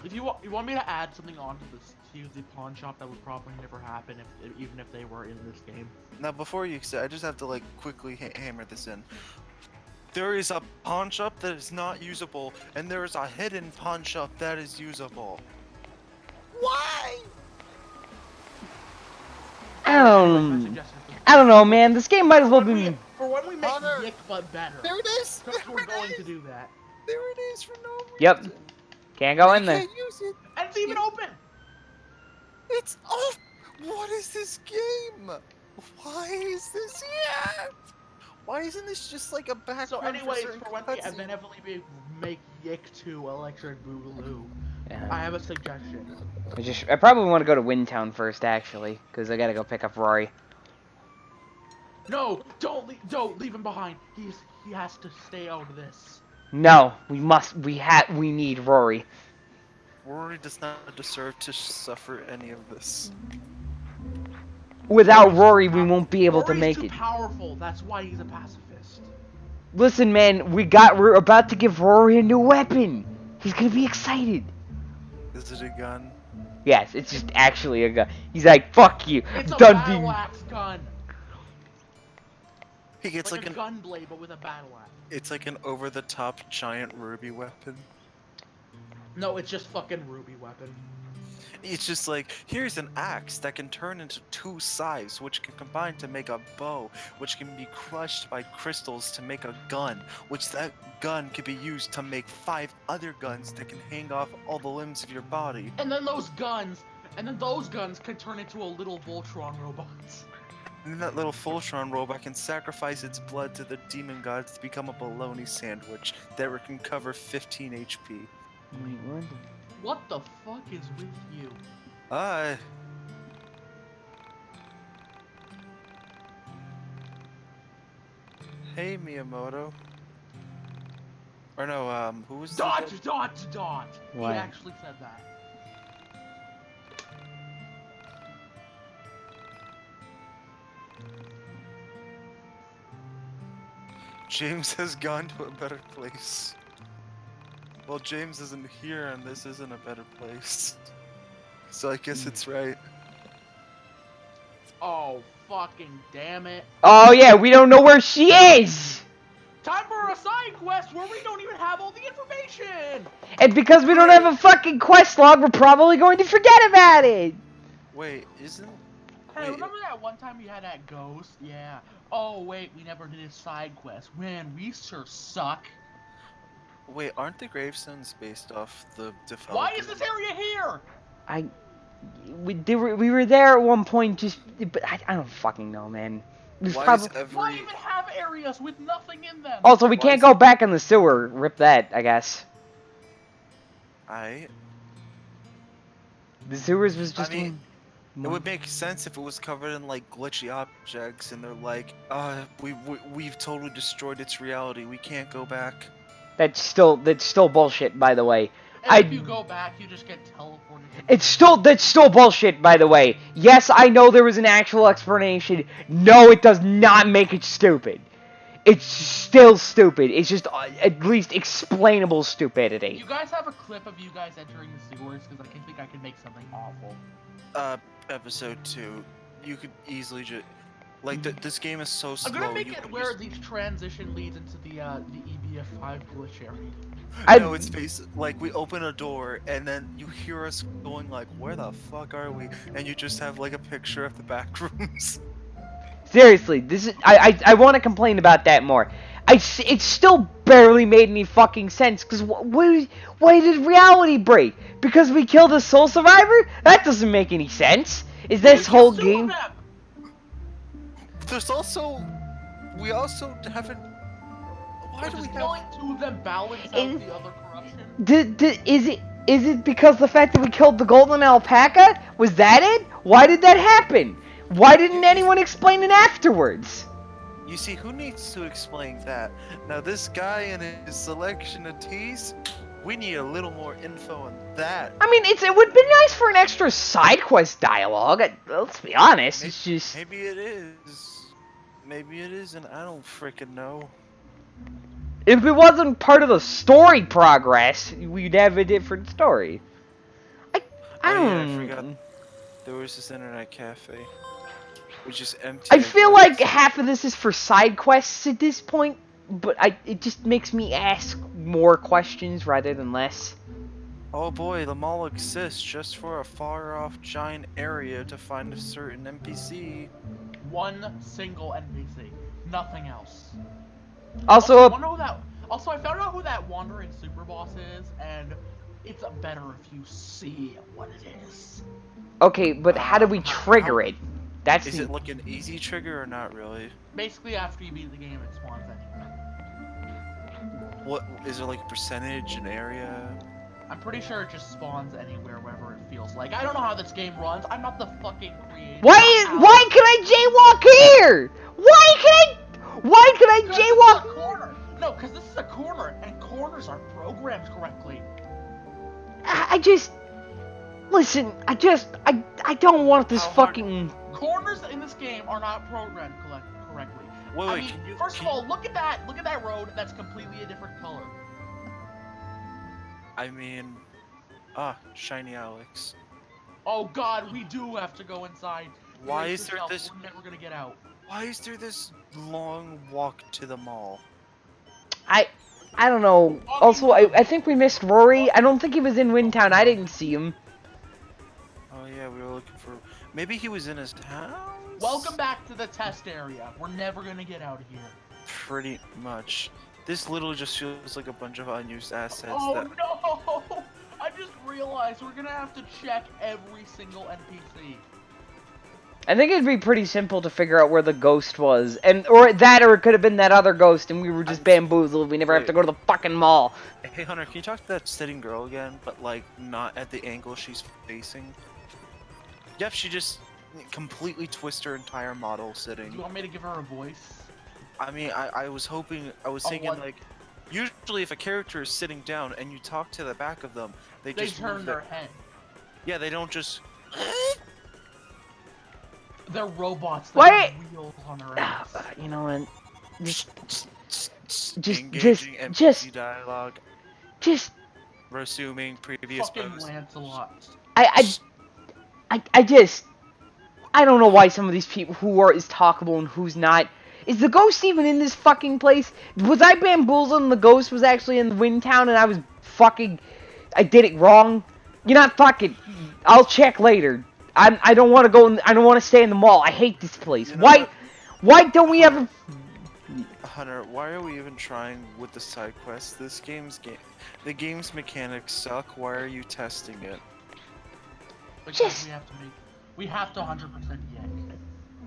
B: If you want me to add something onto this the pawn shop that would probably never happen even if they were in this game.
A: Now, before you say, I just have to quickly hammer this in. There is a pawn shop that is not usable, and there is a hidden pawn shop that is usable. Why?
C: I don't know, man. This game might as well be.
B: For when we make
A: Hunter,
B: Yiik but better.
A: There it is.
B: Because we're going to do that.
A: There it is for no reason.
C: Yep. Can't go in there.
A: Can't use it.
B: And it's even open.
A: It's off. What is this game? Why is this here? Why isn't this just like a background?
B: So anyways,
A: certain
B: for when we
A: cutscenes?
B: eventually make Yiik 2 Electric Boogaloo,
C: Yeah.
B: I have a suggestion.
C: I probably want to go to Windtown first, actually, because I gotta go pick up Rory.
B: No, don't leave him behind. He has to stay out of this.
C: No, we need Rory.
A: Rory does not deserve to suffer any of this.
C: Without Rory, we won't be able to
B: Rory's
C: make
B: too
C: it.
B: powerful. That's why he's a pacifist.
C: Listen, man, we're about to give Rory a new weapon. He's gonna be excited.
A: Is it a gun?
C: Yes, it's just actually a gun. He's like, fuck you,
B: It's a
C: Dundee.
B: battle axe gun.
A: He gets
B: like a gun blade, but with a battle axe.
A: It's like an over-the-top giant ruby weapon.
B: No, it's just fucking ruby weapon.
A: It's just like, here's an axe that can turn into 2 scythes, which can combine to make a bow, which can be crushed by crystals to make a gun, which that gun can be used to make 5 other guns that can hang off all the limbs of your body.
B: And then those guns can turn into a little Voltron robot.
A: And then that little Voltron robot can sacrifice its blood to the demon gods to become a bologna sandwich that can cover 15 HP.
C: Wait, what?
B: What the fuck is with you?
A: Hey, Miyamoto. Or no, who was
B: Dot!
C: What?
B: He actually said that.
A: James has gone to a better place. Well, James isn't here, and this isn't a better place. So I guess it's right.
B: Oh, fucking damn it.
C: Oh yeah, we don't know where she is!
B: Time for a side quest where we don't even have all the information!
C: And because we don't have a fucking quest log, we're probably going to forget about it!
A: Wait, isn't...
B: Hey,
A: Wait.
B: remember that one time we had that ghost? Yeah. Oh, wait, we never did a side quest. Man, we sure suck.
A: Wait, aren't the gravestones based off the development?
B: Why is this area here?
C: We were there at one point, but I don't fucking know, man. It was
A: Why is
B: Why even have areas with nothing in them?
C: Also, we
A: why
C: can't
A: is
C: go back in the sewer. Rip that, I guess.
A: The
C: sewers was just.
A: I mean, it would make sense if it was covered in like glitchy objects, and they're like, we've totally destroyed its reality. We can't go back.
C: That's still bullshit, by the way.
B: And if you go back, you just get teleported.
C: That's still bullshit, by the way. Yes, I know there was an actual explanation. No, it does not make it stupid. It's still stupid. It's just at least explainable stupidity.
B: You guys have a clip of you guys entering the sewers? Because I think I can make something awful.
A: Episode 2. You could easily just... Like, this game is so slow.
B: I'm gonna make it where each transition leads into the EBF5 glitch area.
A: No, it's like we open a door and then you hear us going like, where the fuck are we? And you just have like a picture of the back rooms.
C: Seriously, this is I want to complain about that more. It still barely made any fucking sense, because why did reality break? Because we killed a soul survivor? That doesn't make any sense. Is this whole
B: There's two of
C: game...
B: them!
A: There's also... We also haven't... Why do we
B: Just
A: have...
B: killing two of them balance out
C: In-
B: the other corruption?
C: Is it because the fact that we killed the golden alpaca? Was that it? Why did that happen? Why didn't anyone explain it afterwards?
A: You see, who needs to explain that? Now, this guy and his selection of teas, we need a little more info on that.
C: I mean, it would be nice for an extra side quest dialogue. Let's be honest, it's just...
A: Maybe it is. Maybe it isn't. I don't frickin' know.
C: If it wasn't part of the story progress, we'd have a different story. I
A: Oh,
C: don't...
A: yeah, I forgot. There was this internet cafe. Which is empty.
C: I feel like half of this is for side quests at this point, but it just makes me ask more questions rather than less.
A: Oh boy, the mall exists just for a far-off giant area to find a certain NPC.
B: One single NPC. Nothing else.
C: Also,
B: I found out who that wandering super boss is, and it's better if you see what it is.
C: okay, but how do we trigger it? That's
A: Is it like an easy trigger or not really?
B: Basically, after you beat the game, it spawns anywhere.
A: What is there like a percentage, an area?
B: I'm pretty sure it just spawns anywhere, wherever it feels like. I don't know how this game runs. I'm not the fucking creator.
C: Why can I jaywalk here? Why can I jaywalk?
B: This is a corner. No, because this is a corner, and corners are programmed correctly.
C: Listen, I don't want this fucking...
B: Corners in this game are not programmed correctly.
A: Wait,
B: first of all, look at that road that's completely a different color.
A: I mean, shiny Alex.
B: Oh god, we do have to go inside.
A: Why
B: Brace
A: is there
B: yourself,
A: this?
B: We're never gonna get out.
A: Why is there this long walk to the mall?
C: I don't know. Also, I think we missed Rory. I don't think he was in Windtown. I didn't see him.
A: Oh yeah, we were looking for... Maybe he was in his house?
B: Welcome back to the test area. We're never gonna get out of here.
A: Pretty much. This literally just feels like a bunch of unused assets
B: Oh
A: that...
B: no! I just realized we're gonna have to check every single NPC.
C: I think it'd be pretty simple to figure out where the ghost was, or it could have been that other ghost, and we were just bamboozled. We never have to go to the fucking mall.
A: Hey Hunter, can you talk to that sitting girl again, but like not at the angle she's facing? Yep, she just completely twists her entire model sitting.
B: Do you want me to give her a voice?
A: I mean, I was hoping, I was thinking like, usually if a character is sitting down and you talk to the back of them, they just
B: turn their head.
A: Yeah, they don't just.
B: They're robots that have wheels on their ass.
C: You know what?
A: Engaging NPC dialogue. Resuming previous
B: fucking
A: posts.
B: Lancelot.
C: I don't know why some of these people who is talkable and who's not. Is the ghost even in this fucking place? Was I bamboozled and the ghost was actually in Windtown and I did it wrong? You're not fucking. I'll check later. I don't want to go. I don't want to stay in the mall. I hate this place. Why don't we ever?
A: Hunter, why are we even trying with the side quests? The game's mechanics suck. Why are you testing it?
B: Because we have to 100% Yiik.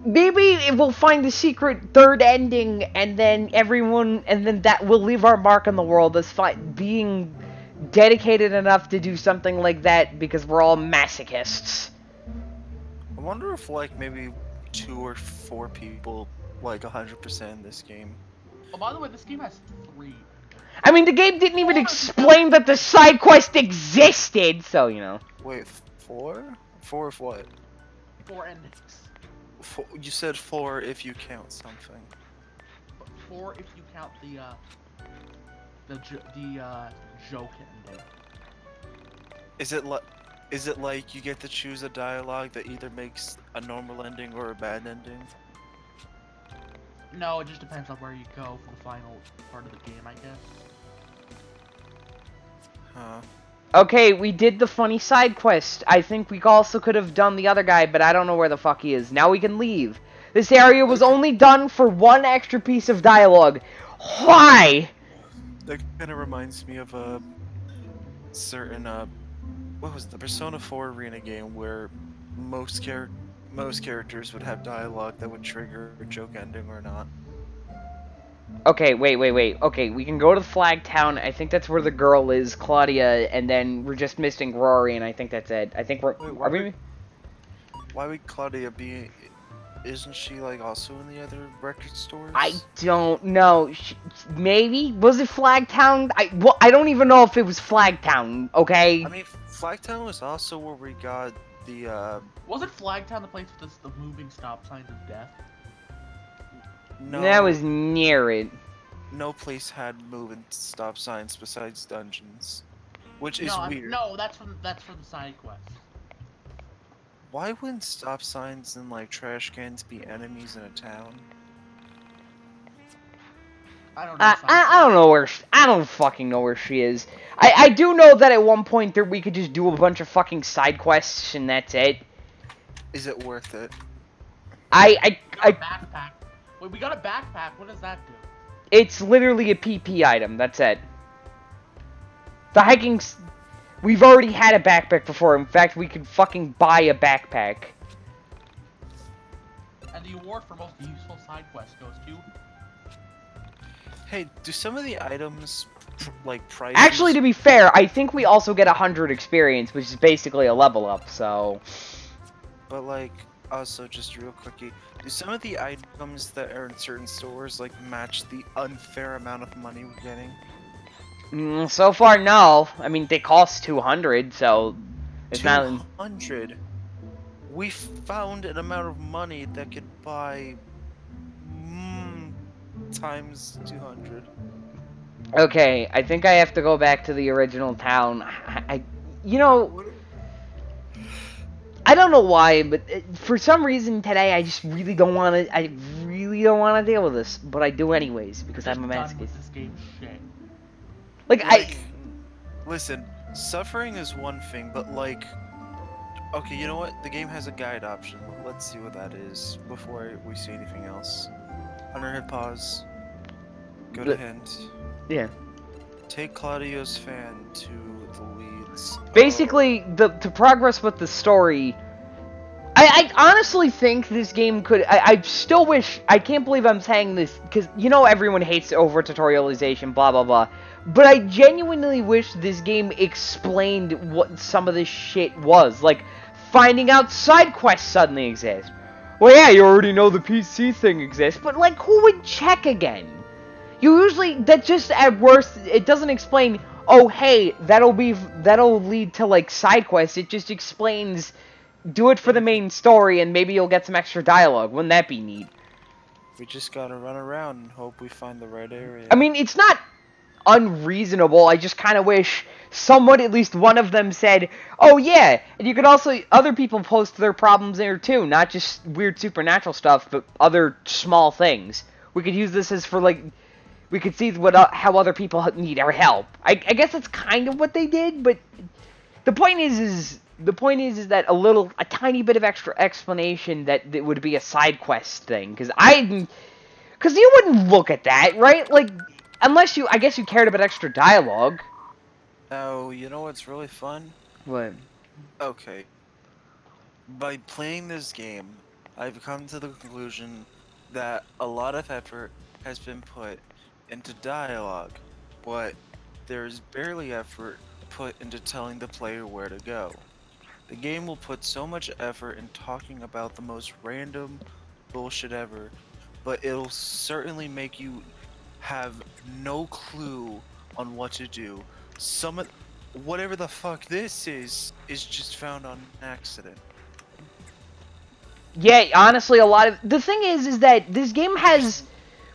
C: Maybe we'll find the secret third ending, and then that will leave our mark on the world as being dedicated enough to do something like that because we're all masochists.
A: I wonder if like maybe 2 or 4 people like 100% in this game.
B: Oh, by the way, this game has 3.
C: I mean, the game didn't even explain that the side quest existed, so you know.
A: Wait, 4? 4 of what?
B: 4 endings.
A: You said 4 if you count something.
B: 4 if you count the joke ending.
A: Is it like you get to choose a dialogue that either makes a normal ending or a bad ending?
B: No, it just depends on where you go for the final part of the game, I guess.
A: Huh.
C: Okay, we did the funny side quest. I think we also could have done the other guy, but I don't know where the fuck he is. Now we can leave. This area was only done for one extra piece of dialogue. Why?
A: That kind of reminds me of a certain what was it, the Persona 4 arena game where most characters would have dialogue that would trigger a joke ending or not.
C: Okay, wait. Okay, we can go to Flag Town. I think that's where the girl is, Claudia, and then we're just missing Rory, and I think that's it. I think we're...
A: Wait, why would Claudia be... Isn't she, like, also in the other record stores?
C: I don't know. Maybe? Was it Flag Town? Well, I don't even know if it was Flag Town, okay?
A: I mean, Flagtown was also where we got the,
B: Wasn't Flagtown the place with the moving stop signs of death?
A: No,
C: That was near it.
A: no place had moving stop signs besides dungeons, which is
B: No,
A: weird.
B: no, that's for the side quest.
A: Why wouldn't stop signs and like trash cans be enemies in a town?
B: I don't know.
C: I don't know where I don't fucking know where she is. I do know that at one point there we could just do a bunch of fucking side quests and that's it.
A: Is it worth it?
B: Backpack. Wait, we got a backpack. What does that do?
C: It's literally a PP item. That's it. The hiking's... We've already had a backpack before. In fact, we could fucking buy a backpack.
B: And the award for most useful side quest goes to...
A: Hey, do some of the items, like, prices...
C: Actually, to be fair, I think we also get 100 experience, which is basically a level up, so...
A: But, like, also, just real quickie, do some of the items that are in certain stores, like, match the unfair amount of money we're getting?
C: So far, no. I mean, they cost 200, so... It's not...
A: 200? We found an amount of money that could buy... times 200.
C: Okay, I think I have to go back to the original town. You know... I don't know why, but for some reason today I just really don't want to. I really don't want to deal with this, but I do anyways because I'm a masochist.
B: This game shit.
C: Like
A: listen, suffering is one thing, but like, okay, you know what? The game has a guide option. Let's see what that is before we see anything else. Hunter, hit pause. Go to hint.
C: Yeah.
A: Take Claudio's fan to the leads.
C: Basically, to progress with the story, I honestly think this game could... I still wish... I can't believe I'm saying this, because you know everyone hates over-tutorialization, blah blah blah. But I genuinely wish this game explained what some of this shit was. Like, finding out side quests suddenly exist. Well, yeah, you already know the PC thing exists, but like, who would check again? You usually... That just, at worst, it doesn't explain... Oh, hey, that'll lead to, like, side quests. It just explains, do it for the main story, and maybe you'll get some extra dialogue. Wouldn't that be neat?
A: We just gotta run around and hope we find the right area.
C: I mean, it's not unreasonable. I just kind of wish someone, at least one of them, said, oh, yeah, and you could also... Other people post their problems there, too. Not just weird supernatural stuff, but other small things. We could use this as for, like... We could see how other people need our help. I guess that's kind of what they did, but the point is that a tiny bit of extra explanation that it would be a side quest thing, because you wouldn't look at that, right? Like, unless I guess you cared about extra dialogue.
A: Now, you know what's really fun?
C: What?
A: Okay. By playing this game, I've come to the conclusion that a lot of effort has been put into dialogue, but there's barely effort put into telling the player where to go. The game will put so much effort in talking about the most random bullshit ever, but it'll certainly make you have no clue on what to do. Whatever the fuck this is just found on accident.
C: Yeah, honestly, the thing is that this game has...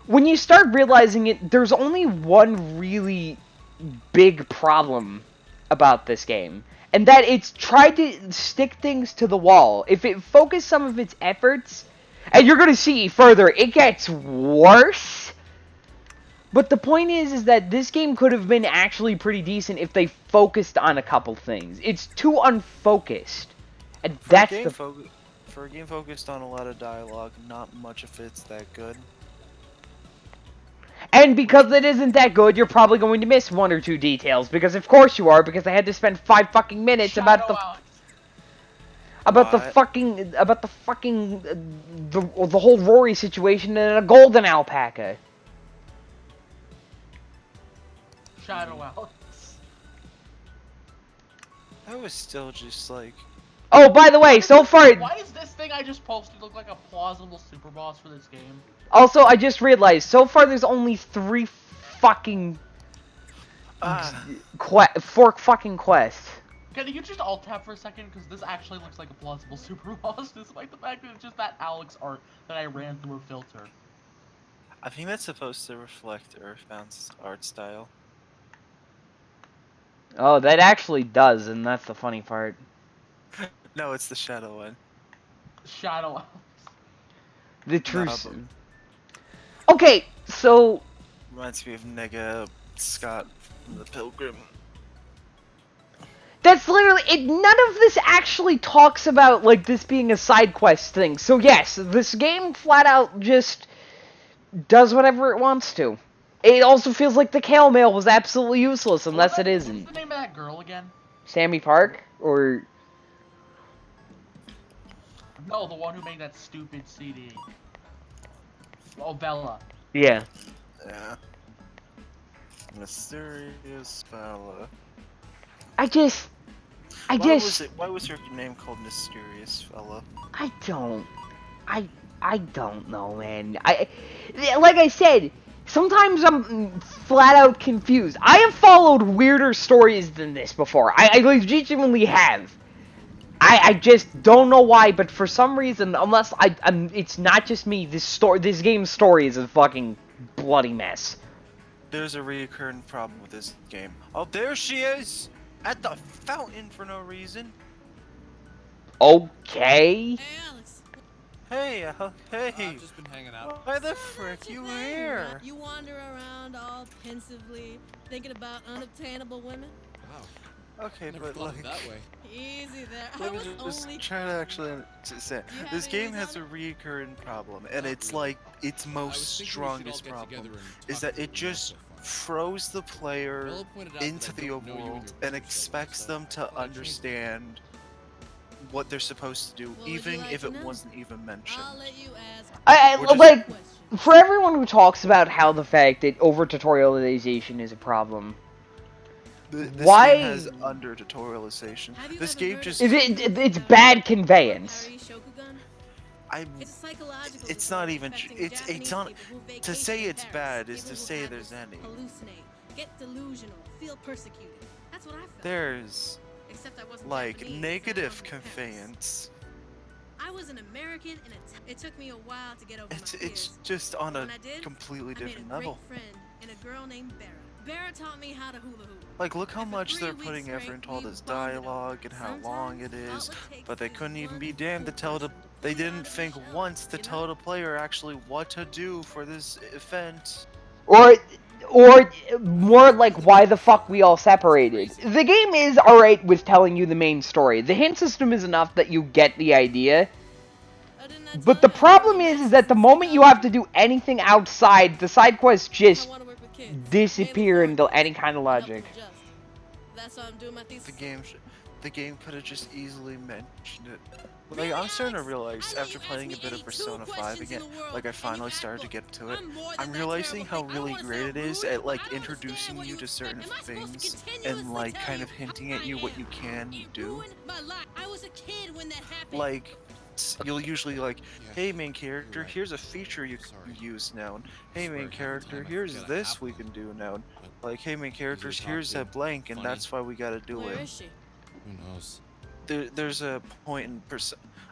C: When you start realizing it, there's only one really big problem about this game. And that it's tried to stick things to the wall. If it focused some of its efforts, and you're going to see further, it gets worse. But the point is that this game could have been actually pretty decent if they focused on a couple things. It's too unfocused. And that's the...
A: For for a game focused on a lot of dialogue, not much of it's that good.
C: And because it isn't that good, you're probably going to miss one or two details. Because of course you are, because I had to spend 5 fucking minutes
B: Shadow Alex.
C: about the
A: What?
C: fucking the whole Rory situation and a golden alpaca.
B: Shadow Alex.
A: I was still just like,
C: Oh, by the way, so far.
B: Why does this thing I just posted look like a plausible super boss for this game?
C: Also, I just realized so far there's only 3 fucking 4 fucking quests.
B: Can you just alt tab for a second? Because this actually looks like a plausible super boss, despite the fact that it's just that Alex art that I ran through a filter.
A: I think that's supposed to reflect Earthbound's art style.
C: Oh, that actually does, and that's the funny part.
A: No, it's the shadow one.
B: Shadow Alex.
C: The true.
A: Nah,
C: Okay, so
A: reminds me of Nega Scott from the Pilgrim.
C: that's literally it. None of this actually talks about like this being a side quest thing. So yes, this game flat out just does whatever it wants to. It also feels like the Kale Mail was absolutely useless unless it isn't.
B: What's the name of that girl again?
C: Sammy Park or
B: No, the one who made that stupid CD. Oh, Bella.
C: yeah.
A: Yeah. Mysterious fella.
C: I just.
A: Why was her name called Mysterious Fella?
C: I don't know, man. Like I said, sometimes I'm flat out confused. I have followed weirder stories than this before. I legitimately have. I just don't know why, but for some reason, unless it's not just me. This game's story is a fucking bloody mess.
A: There's a recurring problem with this game. Oh, there she is! At the fountain for no reason.
C: Okay.
E: Hey, Alex.
A: Hey, hey.
E: I've just been hanging out.
A: Why the frick you here?
K: You wander around all pensively, thinking about unobtainable women?
E: Wow.
A: Okay,
E: Never
A: but
E: thought of
A: like,
E: it that way.
K: Easy there. I
A: let me
K: was
A: just
K: only...
A: try to actually say
K: You
A: this
K: have
A: game
K: enemies
A: has a
K: on
A: recurring problem, and
E: Not
A: it's
E: really.
A: like its
E: I
A: most
E: was thinking we should
A: strongest
E: all get together
A: problem
E: and
A: is
E: talk
A: that it
E: through
A: just
E: so far.
A: throws the player
E: Bella pointed out that
A: into
E: I
A: the
E: don't know you and
A: overworld
E: your
A: and
E: brother,
A: expects
E: so
A: them
E: I
A: to
E: thought I'd change
A: understand what they're supposed to do,
K: What would you
A: even
K: like
A: if
K: to
A: it
K: know?
A: wasn't even mentioned.
K: I'll let you ask
C: I
A: We're just-
C: like
K: questions.
C: for everyone who talks about how the fact that over tutorialization is a problem.
A: This
C: Why-
A: game has under tutorialization.
K: Have you
A: This
K: ever
A: game
K: heard
A: just
K: of
C: It's bad conveyance.
K: It's a psychological
A: it's
K: disorder
A: not even
K: affecting
A: it's
K: Japanese
A: on
K: people who
A: to
K: vacation
A: say
K: in
A: it's
K: Paris.
A: bad is
K: People
A: to
K: who
A: say
K: have
A: there's
K: this
A: any.
K: hallucinate, get delusional, feel persecuted. That's what I felt.
A: There's
K: Except I wasn't
A: like
K: Japanese, and I
A: negative
K: wasn't Paris.
A: conveyance.
K: I was an American, and it took me a while to get over
A: It's
K: my
A: it's
K: fears.
A: just on
K: But
A: a
K: when I did,
A: completely
K: I made a
A: different
K: great
A: level.
K: friend and a girl named Bara. Bara taught me how to hula hoop.
A: Like, look how
K: And for
A: much
K: 3
A: they're
K: weeks
A: putting effort
K: straight,
A: into all
K: we
A: this
K: bonded over
A: dialogue
K: it.
A: and how long it
K: Sometimes
A: is,
K: all it takes
A: but they
K: is
A: couldn't even
K: one
A: be damned to
K: cool
A: tell the.
K: person to
A: They
K: pull you out
A: didn't
K: of the
A: think
K: shell,
A: once to
K: you know?
A: tell the player actually what to do for this event.
C: Or more like why the fuck we all separated. The game is alright with telling you the main story. The hint system is enough that you get the idea.
K: Oh, didn't I tell
C: But the
K: you I
C: problem
K: was
C: is that the moment you have to do anything outside, the side quests
K: I
C: just
K: wanna work with kids,
C: disappear
K: mainly
C: into
K: foreign
C: any
K: kids,
C: kind of
K: and help them
C: logic.
K: adjust. That's why I'm doing my thesis.
A: The game could have just easily mentioned it. Like, I'm starting to realize after playing a bit of Persona 5 again, like I finally started to get to it. I'm realizing how really great it is at like introducing you to certain things and like kind of hinting at you what you can do.
K: I was a kid when that happened.
A: Like, you'll usually like,
E: Yeah,
A: hey main character,
E: you're right.
A: here's a feature you can
E: Sorry.
A: use now. And, hey
E: swear
A: main
E: half the
A: character,
E: time I
A: here's
E: forget I
A: this
E: have
A: we
E: one.
A: can do now.
E: But
A: Like, hey main characters,
E: talk
A: here's
E: to,
A: that blank, and
E: funny.
A: that's why we gotta do
K: Where
A: it.
K: is she?
E: who knows?
A: There's a point in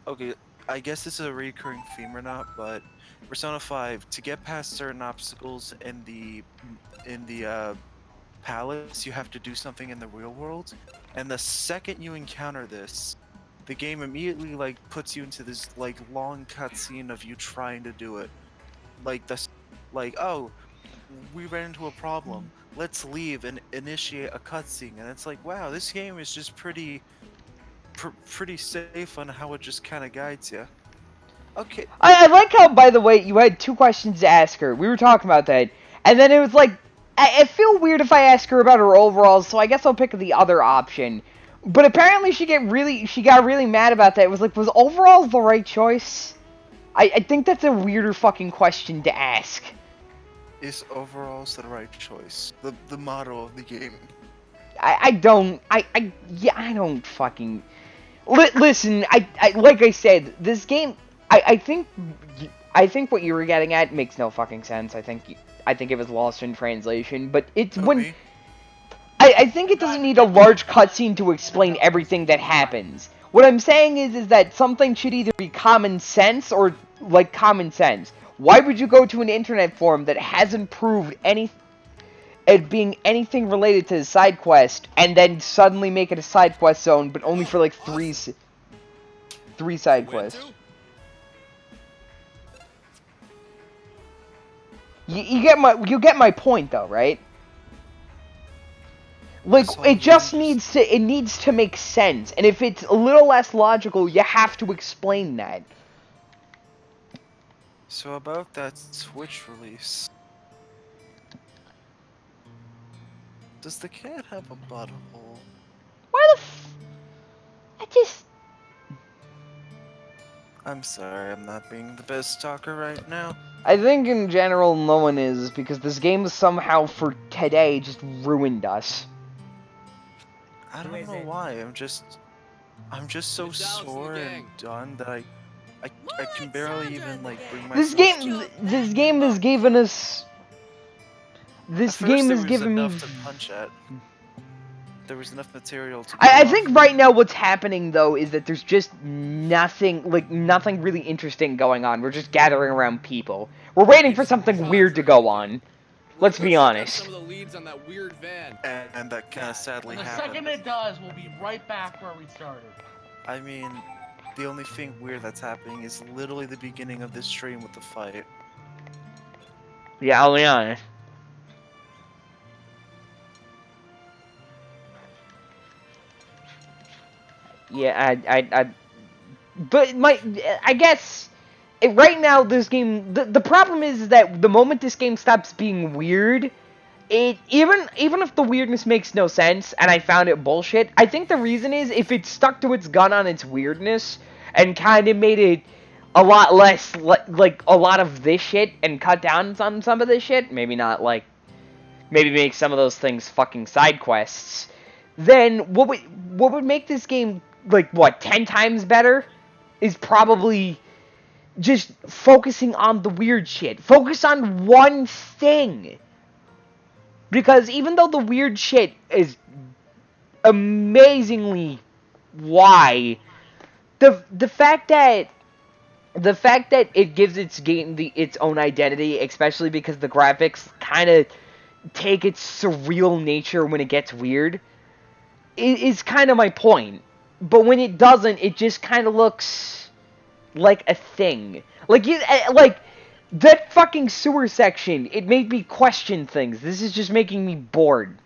A: Okay, I guess this is a recurring theme or not, but Persona 5, to get past certain obstacles in the palace, you have to do something in the real world. And the second you encounter this, the game immediately like puts you into this like long cutscene of you trying to do it. Like oh, we ran into a problem. Let's leave and initiate a cutscene. And it's like, wow, this game is just pretty pretty safe on how it just kind of guides you. Okay.
C: I like how, by the way, you had 2 questions to ask her. We were talking about that. And then it was like, I feel weird if I ask her about her overalls, so I guess I'll pick the other option. But apparently she got really mad about that. It was like, was overalls the right choice? I think that's a weirder fucking question to ask.
A: Is overalls the right choice? The motto of the game.
C: I don't fucking... Listen, like I said, this game, I think what you were getting at makes no fucking sense. I think it was lost in translation, but it's when... I think it doesn't need a large cutscene to explain everything that happens. What I'm saying is that something should either be common sense or, like, common sense. Why would you go to an internet forum that hasn't proved it being anything related to the side quest, and then suddenly make it a side quest zone, but only for like three side quests? You get my point though, right? Like, it just needs to make sense, and if it's a little less logical, you have to explain that.
A: So about that Switch release, does the cat have a butthole?
C: Why the
A: I'm sorry, I'm not being the best talker right now.
C: I think in general no one is, because this game somehow for today just ruined us.
A: I don't know why. I'm just so sore and done that I can barely even like bring myself.
C: This game has given us. This game has given me.
A: Enough to punch at. There was enough material to.
C: I think right now what's happening though is that there's just nothing really interesting going on. We're just gathering around people. We're waiting for something weird to go on. Let's be honest.
E: Some of the leads on that weird van.
A: And that kind of sadly happened.
B: The second it does, we'll be right back where we started.
A: I mean, the only thing weird that's happening is literally the beginning of this stream with the fight.
C: Yeah, I'll be honest. Yeah, I guess right now this game. The problem is that the moment this game stops being weird, even if the weirdness makes no sense, and I found it bullshit. I think the reason is if it stuck to its gun on its weirdness and kind of made it a lot less like a lot of this shit and cut down on some of this shit. Maybe not like, maybe make some of those things fucking side quests. Then what would make this game like 10 times better is probably just focusing on the weird shit. Focus on one thing. Because even though the weird shit is amazingly why, the fact that it gives its game its own identity, especially because the graphics kind of take its surreal nature when it gets weird, is kind of my point. But when it doesn't, it just kind of looks like a thing. Like that fucking sewer section, it made me question things. This is just making me bored.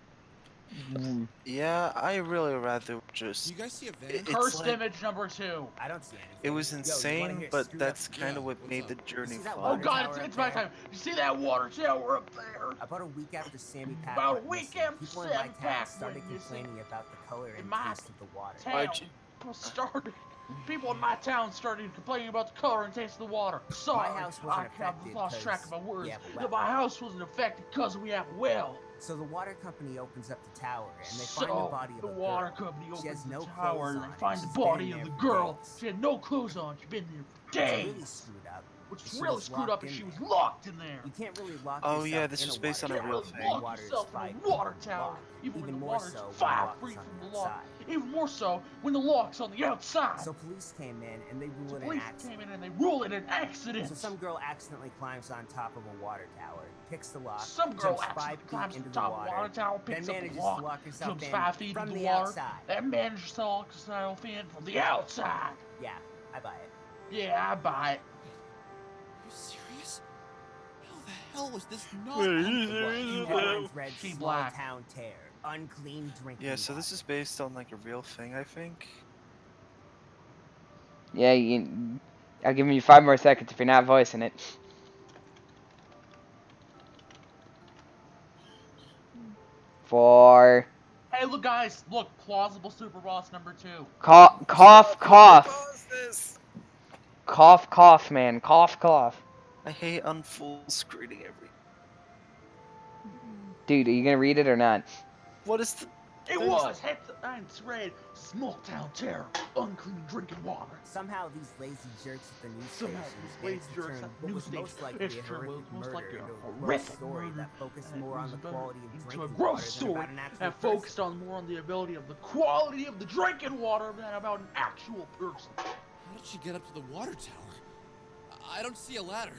A: Yeah, I really rather just.
E: You guys see a van?
B: Cursed image number 2.
H: I don't see anything.
A: It was insane, but that's kind of what made the journey fun.
B: Oh god, it's my time. You see that water tower up there?
H: About a week after Sammy Pack
B: About a
H: went
B: week
H: missing,
B: after
H: people in my
B: Sammy
H: town
B: Pack
H: started
B: went missing.
H: complaining about the color and
B: My
H: taste of the water.
B: People in my town started complaining about the color and taste of the water. Sorry,
H: My house wasn't affected
B: lost track of my
H: 'cause
B: words.
H: we have a
B: No,
H: well.
B: my house wasn't affected because we have a well.
H: So the water company opens up the tower and they
B: So
H: find the body of
B: the
H: a
B: water
H: girl.
B: company
H: She
B: opens
H: has no
B: the tower
H: clothes
B: and
H: on
B: they find the
H: she's
B: body
H: been
B: of the
H: there for
B: girl.
H: days.
B: She had no clothes on. She'd been there for
H: What's
B: days.
H: really screwed up.
B: Which
H: She
B: really
H: was
B: screwed
H: locked
B: up is
H: in
B: she was
H: there.
B: locked in there.
H: You can't really lock
A: Oh,
H: yourself
A: yeah, this
H: in
A: was
H: a
A: based
H: water
A: on a real
H: tower.
A: thing.
B: Lock
H: Water is
B: yourself in
H: fine,
B: a water
H: but
B: tower,
H: locked.
B: even when the
H: more
B: water's
H: so when the
B: 5
H: lock
B: feet
H: is on
B: from
H: the
B: the lock.
H: outside.
B: Even more so when the lock's on the outside.
H: So police came in and they ruled it an
B: Police
H: accident.
B: came in and they rule it an accident.
H: So some girl accidentally climbs on top of a water tower, picks the lock,
B: Some girl
H: jumps 5
B: accidentally
H: feet
B: climbs
H: into
B: to the
H: the
B: top of the water tower,
H: then
B: picks up
H: manages
B: the
H: to
B: lock,
H: lock herself
B: jumps
H: in
B: 5 feet
H: from
B: into
H: the
B: the water,
H: outside.
B: then manages to lock herself in from the outside.
H: Yeah, I buy it.
B: Yeah, I buy it.
E: Are you serious? How the hell was this not?
H: Headlines read
B: She
H: Small
B: black.
H: Town Tear, Unclean Drinking
A: Yeah, so this
H: Water.
A: is based on like a real thing, I think.
C: Yeah, I'll give you 5 more seconds if you're not voicing it. 4.
B: Hey, look, guys, look, plausible super boss number 2.
C: Cough, cough, cough.
A: Bozos!
C: Cough, cough, man. Cough, cough.
A: I hate unfull screening every.
C: Dude, are you gonna read it or not?
A: What is the?
B: It
A: There's-
B: was headlines read: small town terror, unclean drinking water.
H: Somehow these lazy jerks at the news
B: Somehow
H: stations
B: these
H: managed
B: lazy
H: to
B: jerks
H: turn
B: at
H: what
B: news
H: was
B: stations
H: most likely
B: managed
H: a
B: to turn what
H: horrific
B: was most
H: murder
B: likely a
H: into a gross
B: horrific
H: story
B: murder,
H: that focused
B: and it
H: more on
B: was
H: the
B: about
H: quality of
B: into a
H: drinking
B: gross
H: water than
B: story
H: about an actual
B: that
H: person.
B: focused on more on the ability of the quality of the drinking water than about an actual person.
E: How did she get up to the water tower? I don't see a ladder.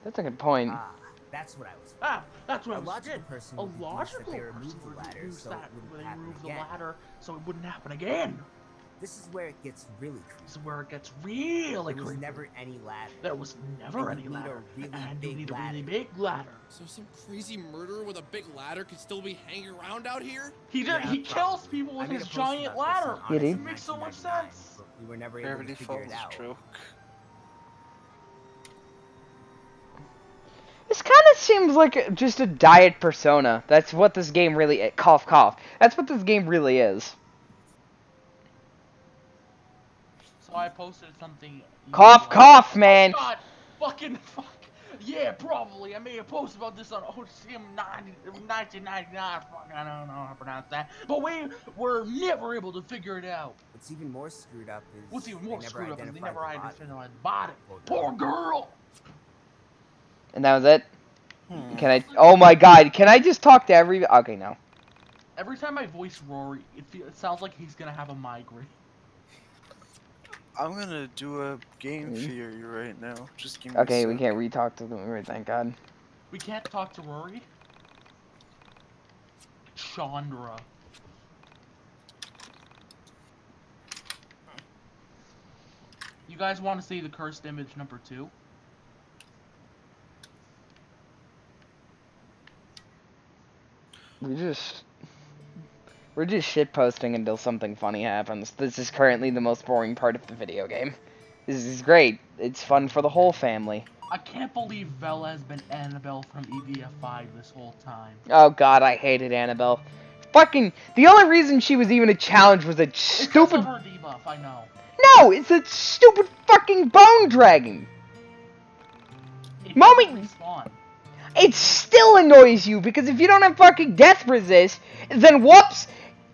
C: That's a good point.
H: Ah, that's what I was.
B: That's what
H: A
B: I was
H: logical
B: saying.
H: person
B: A
H: would deduce that
B: logical
H: they
B: person
H: removed the
B: would
H: ladder
B: deduce
H: so
B: that
H: it wouldn't
B: they
H: happen
B: removed the
H: again.
B: ladder so it wouldn't happen again.
H: This is where it gets really creepy.
B: This is where it gets really
H: There was
B: creepy.
H: never any ladder.
B: There was never
H: And
B: any
H: you need a
B: ladder.
H: really
B: And you
H: big
B: need a
H: ladder.
B: really big ladder.
E: So some crazy murderer with a big ladder could still be hanging around out here?
B: He
H: Yeah,
B: kills
H: probably.
B: people
H: I
B: with
H: made
B: his
H: a post
B: giant
H: about this on
B: ladder.
C: Yeah,
H: Honest
C: dude.
B: It makes so much
H: 1999,
B: sense.
H: but we were never able
A: Gravity
H: to figure
A: Falls
H: it out.
A: joke.
C: This kind of seems like just a diet persona. That's what this game really. Cough, cough. That's what this game really is.
B: So I posted something. you
C: Cough,
B: like.
C: cough, man.
B: Oh God, fuck. Yeah, probably. I made a post about this on OCM 1999. Fuck, I don't know how to pronounce that. But we were never able to figure it out.
H: What's even more screwed up is
B: What's even more screwed up is they never
H: identified
B: identified the body. Poor girl.
C: And that was it?
A: Hmm.
C: Can I? Oh my god, can I just talk to every. Okay, no.
B: Every time I voice Rory, it sounds like he's gonna have a migraine.
A: I'm gonna do a game theory right now. Just give me
C: Okay,
A: a
C: we
A: sec.
C: can't re-talk to them. Right, thank god.
B: We can't talk to Rory. Chandra. You guys want to see the cursed image number 2?
C: We're just shitposting until something funny happens. This is currently the most boring part of the video game. This is great. It's fun for the whole family.
B: I can't believe Vela has been Annabelle from EDF5 this whole time.
C: Oh god, I hated Annabelle. Fucking, the only reason she was even a challenge was a
B: It's because
C: stupid...
B: of her debuff, I know.
C: No, it's a stupid fucking bone dragon.
B: It
C: Moment-
B: doesn't respawn.
C: It still annoys you, because if you don't have fucking death resist, then whoops.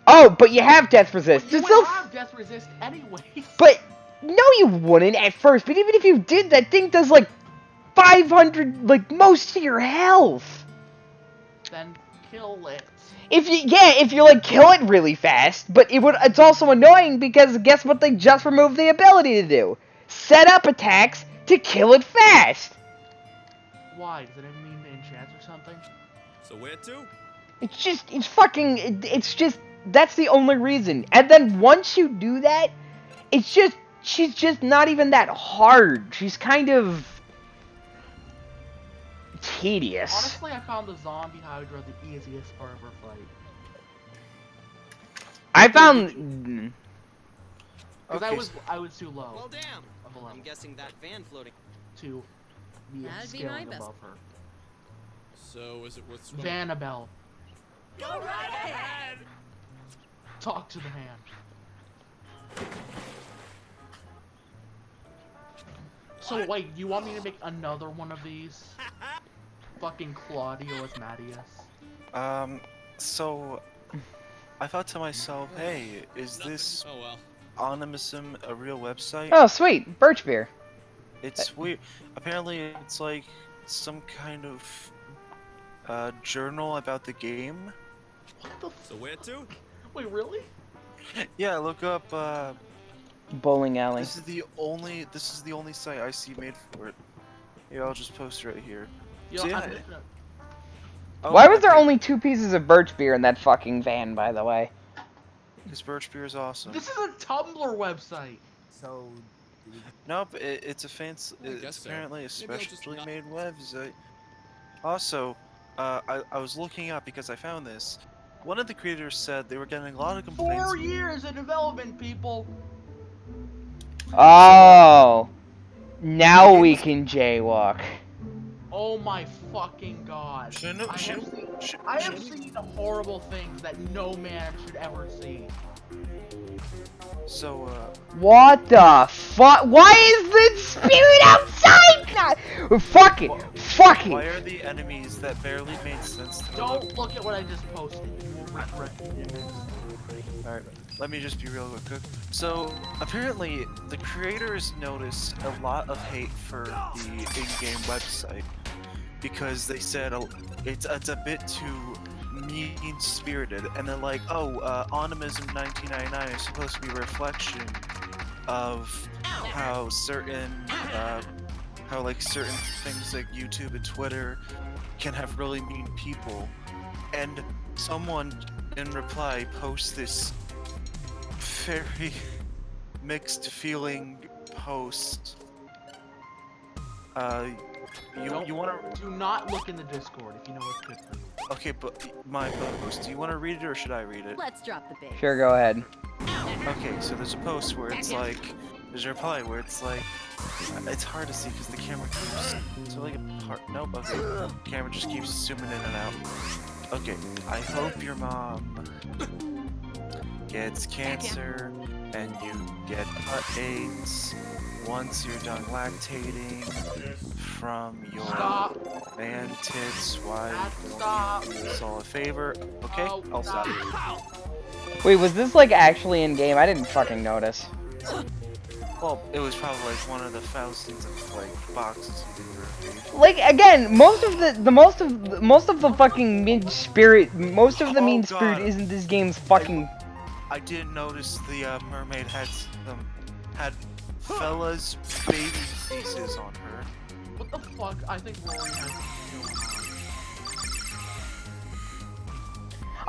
C: Oh, but you have death resist.
B: You
C: It's
B: would
C: still...
B: have death resist anyways.
C: But, no you wouldn't at first, but even if you did, that thing does like 500, like most of your health.
B: Then kill it.
C: If you like kill it really fast, but it's also annoying because guess what they just removed the ability to do? Set up attacks to kill it fast.
B: Why? Does it mean the enchant or something?
J: So where to?
C: It's just, that's the only reason. And then once you do that, she's just not even that hard. She's kind of tedious.
B: Honestly, I found the zombie Hydra the easiest part of her fight.
C: I found...
B: Because
A: Okay,
B: I was too low.
F: Well, damn.
B: Of a level.
F: I'm guessing that van floating.
B: To be
G: That'd be my
B: scaling
G: best.
B: above her.
E: So is it worth swimming?
B: Vanabelle.
E: Go right ahead!
B: Talk to the hand. So wait, you want me to make another one of these? Fucking Claudio as Mattias.
A: So I thought to myself, hey, is this
E: Oh well.
A: Onimism a real website?
C: Oh, sweet. Birch beer.
A: It's weird. Apparently, it's like some kind of journal about the game.
B: What the
J: So where to?
B: Wait, really?
A: Yeah, look up.
C: Bowling alley.
A: This is the only site I see made for it. Yeah, I'll just post right here.
B: Yo,
A: So, yeah,
B: I'm looking at-
A: Oh,
C: Why was there
A: okay.
C: only 2 pieces of birch beer in that fucking van, by the way?
A: Because birch beer is awesome.
B: This is a Tumblr website.
H: So, do we
A: Nope, it's a fancy.
E: I guess
A: It's
E: so.
A: apparently a
E: Maybe I'll just
A: specially
E: not-
A: made website. Also, I was looking up because I found this. One of the creators said they were getting a lot of complaints.
B: 4 years of development, people.
C: Oh. Now we can jaywalk.
B: Oh my fucking god. I have seen horrible things that no man should ever see.
A: So,
C: What the fuck? Why is the spirit outside? Fuck it. Fuck
A: why
C: it.
A: are the enemies that barely made sense to me?
B: Don't look at what I just posted. You will regret it.
A: Alright, let me just be real quick. So, apparently, the creators noticed a lot of hate for the in-game website because they said it's a bit too mean-spirited, and they're like, oh, Animism 1999 is supposed to be a reflection of how certain certain things like YouTube and Twitter can have really mean people, and someone in reply posts this very mixed feeling post. You want to
B: do not look in the Discord if you know what's good for you.
A: Okay, but my post. Do you want to read it or should I read it?
G: Let's drop the bait.
C: Sure, go ahead.
A: Okay, so there's a post where it's like, there's a reply where it's like, it's hard to see because the camera keeps, so like a part, nope, okay, the camera just keeps zooming in and out. Okay, I hope your mom gets cancer and you get butt AIDS once you're done lactating from your man tits. Why don't you do us all a favor? Okay, I'll stop.
C: Wait, was this like actually in game? I didn't fucking notice.
A: Well, it was probably like one of the thousands of like boxes you didn't read.
C: Like again, most of the fucking mean spirit, most of the mean spirit isn't this game's fucking.
A: I didn't notice the mermaid had Fella's baby faces on her.
B: What the fuck? I think Rory has going on.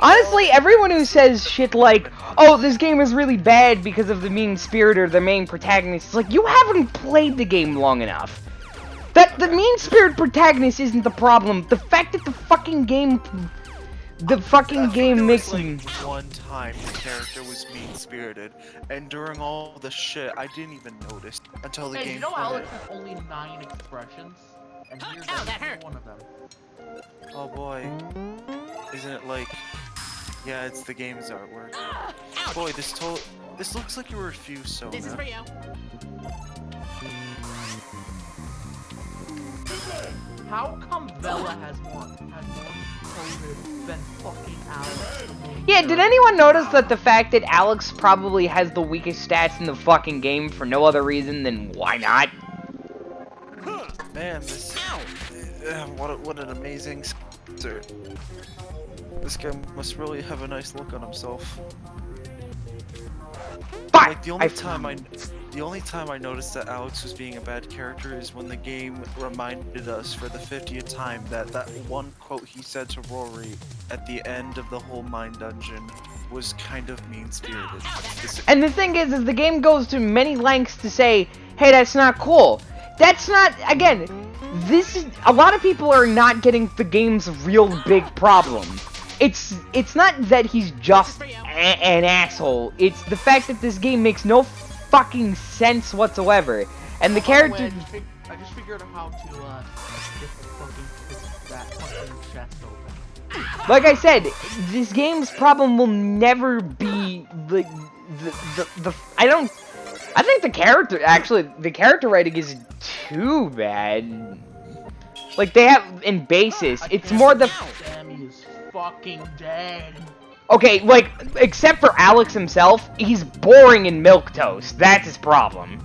C: Honestly, everyone who says shit like, "Oh, this game is really bad because of the mean spirit or the main protagonist," it's like you haven't played the game long enough. That the mean spirit protagonist isn't the problem. The fact that the fucking game makes
A: like one time the character was mean-spirited, and during all the shit, I didn't even notice until the game.
B: You know, Alex has only 9 expressions, and here's one of them.
A: Oh boy, isn't it like? Yeah, it's the game's artwork. Boy, this looks like you refuse so.
F: This is for you.
B: How come Bella has more COVID than fucking Alex?
C: Yeah, did anyone notice that the fact that Alex probably has the weakest stats in the fucking game for no other reason than why not?
A: Man, this what an amazing sir. This guy must really have a nice look on himself. Like the only time I noticed that Alex was being a bad character is when the game reminded us for the 50th time that one quote he said to Rory at the end of the whole mine dungeon was kind of mean-spirited.
C: And the thing is the game goes to many lengths to say, hey, that's not cool. That's not, again, a lot of people are not getting the game's real big problem. It's not that he's just an asshole. It's the fact that this game makes no fucking sense whatsoever. And the character...
B: I just figured out how to get that fucking chest open.
C: Like I said, this game's problem will never be I think the character writing is too bad. Like they have in basis, it's more the
B: Sammy is fucking dead.
C: Okay, like except for Alex himself, he's boring in milquetoast. That's his problem.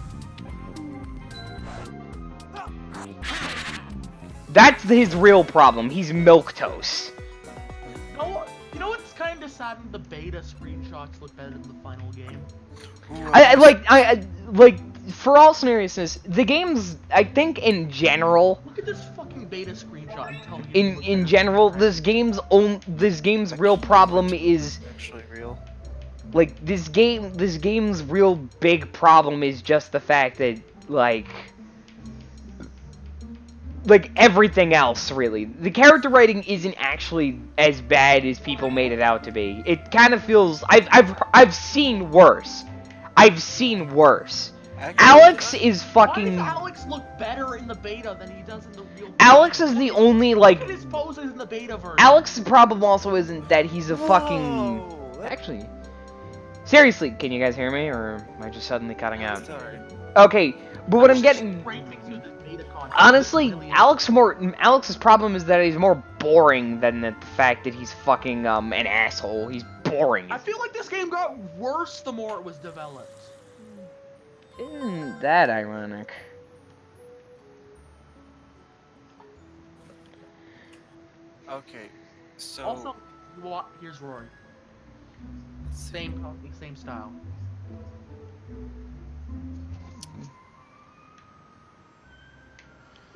C: That's his real problem. He's milquetoast.
B: You know what's kind of sad? The beta screenshots look better than the final game.
C: Like for all seriousness, the game's I think in general.
B: Look at this fucking beta screenshot and tell me.
C: In general, this game's real problem is
A: actually real.
C: Like this game's real big problem is just the fact that like everything else really. The character writing isn't actually as bad as people made it out to be. It kind of feels I've seen worse. I've seen worse. Alex is
B: Why
C: fucking.
B: does Alex look better in the beta than he does in the real?
C: Alex is the only like.
B: Look at his poses in the beta version.
C: Alex's problem also isn't that he's a fucking.
A: Whoa,
C: Actually, seriously, can you guys hear me, or am I just suddenly cutting out?
A: Sorry.
C: Okay, but what I'm getting.
B: Great mixing with the beta content.
C: Honestly,
B: Really-
C: Alex's problem is that he's more boring than the fact that he's fucking an asshole. He's boring.
B: I feel like this game got worse the more it was developed.
C: Isn't that ironic?
A: Okay, so
B: Also, here's Rory. Same style.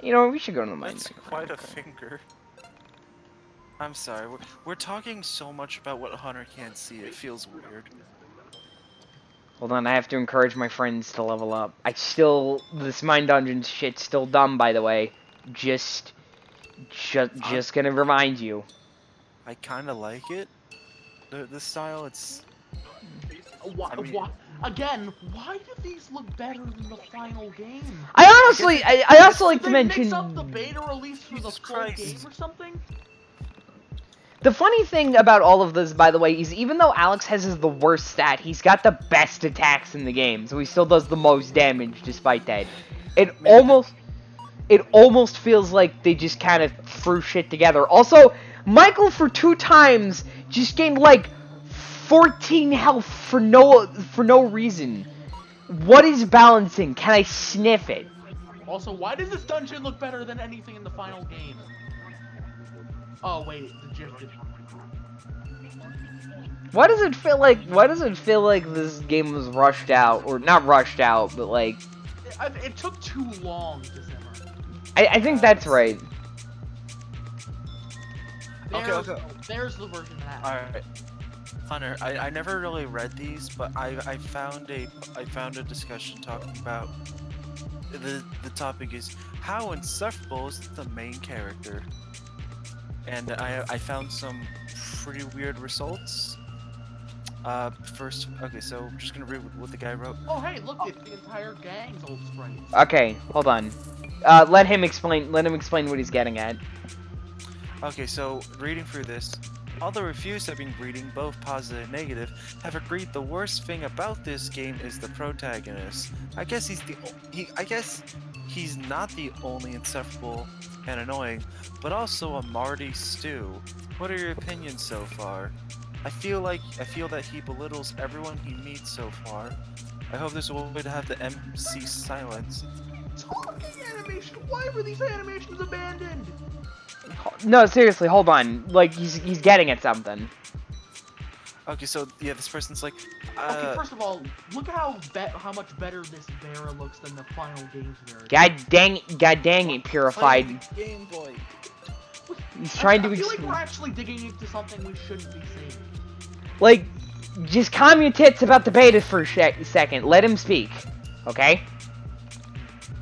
C: You know, we should go to the mine.
A: that's quite a finger. I'm sorry. We're talking so much about what Hunter can't see. It feels weird.
C: Hold on, I have to encourage my friends to level up. This mine dungeon shit's still dumb, by the way. Just gonna remind you.
A: I kind of like it. The style. It's.
B: Again, why do these look better than the final game?
C: I honestly, I also like to mention.
B: Mix up the beta release for the
A: Jesus
B: full
A: Christ.
B: game or something?
C: The funny thing about all of this, by the way, is even though Alex has the worst stat, he's got the best attacks in the game, so he still does the most damage despite that. It almost feels like they just kind of threw shit together. Also, Michael for 2 times just gained like 14 health for no reason. What is balancing? Can I sniff it?
B: Also, why does this dungeon look better than anything in the final game? Oh wait, the GIF did.
C: Why does it feel like this game was rushed out, or not rushed out, but like
B: It took too long to simmer.
C: I think that's right.
B: There's the version of that.
A: Alright. Hunter, I never really read these, but I found a discussion talking about the topic is how insufferable is the main character, and I found some pretty weird results. First, okay, so I'm just gonna read what the guy wrote.
B: Oh hey, look, it's the entire gang's old sprites.
C: Okay, hold on. Let him explain what he's getting at.
A: Okay, so reading through this, all the reviews I've been reading, both positive and negative, have agreed the worst thing about this game is the protagonist. I guess he's not the only insufferable and annoying, but also a Marty stew. What are your opinions so far? I feel that he belittles everyone he meets so far. I hope there's a way to have the MC silence.
B: Talking animation. Why were these animations abandoned?
C: No, seriously, hold on. Like he's getting at something.
A: Okay, so yeah, this person's like.
B: Okay, first of all, look at how much better this Vera looks than the final game's Vera.
C: God dang it, Purified.
A: Game Boy.
C: He's trying to.
B: I feel like we're actually digging into something we shouldn't be seeing.
C: Like, just calm your tits about the beta for a second. Let him speak, okay?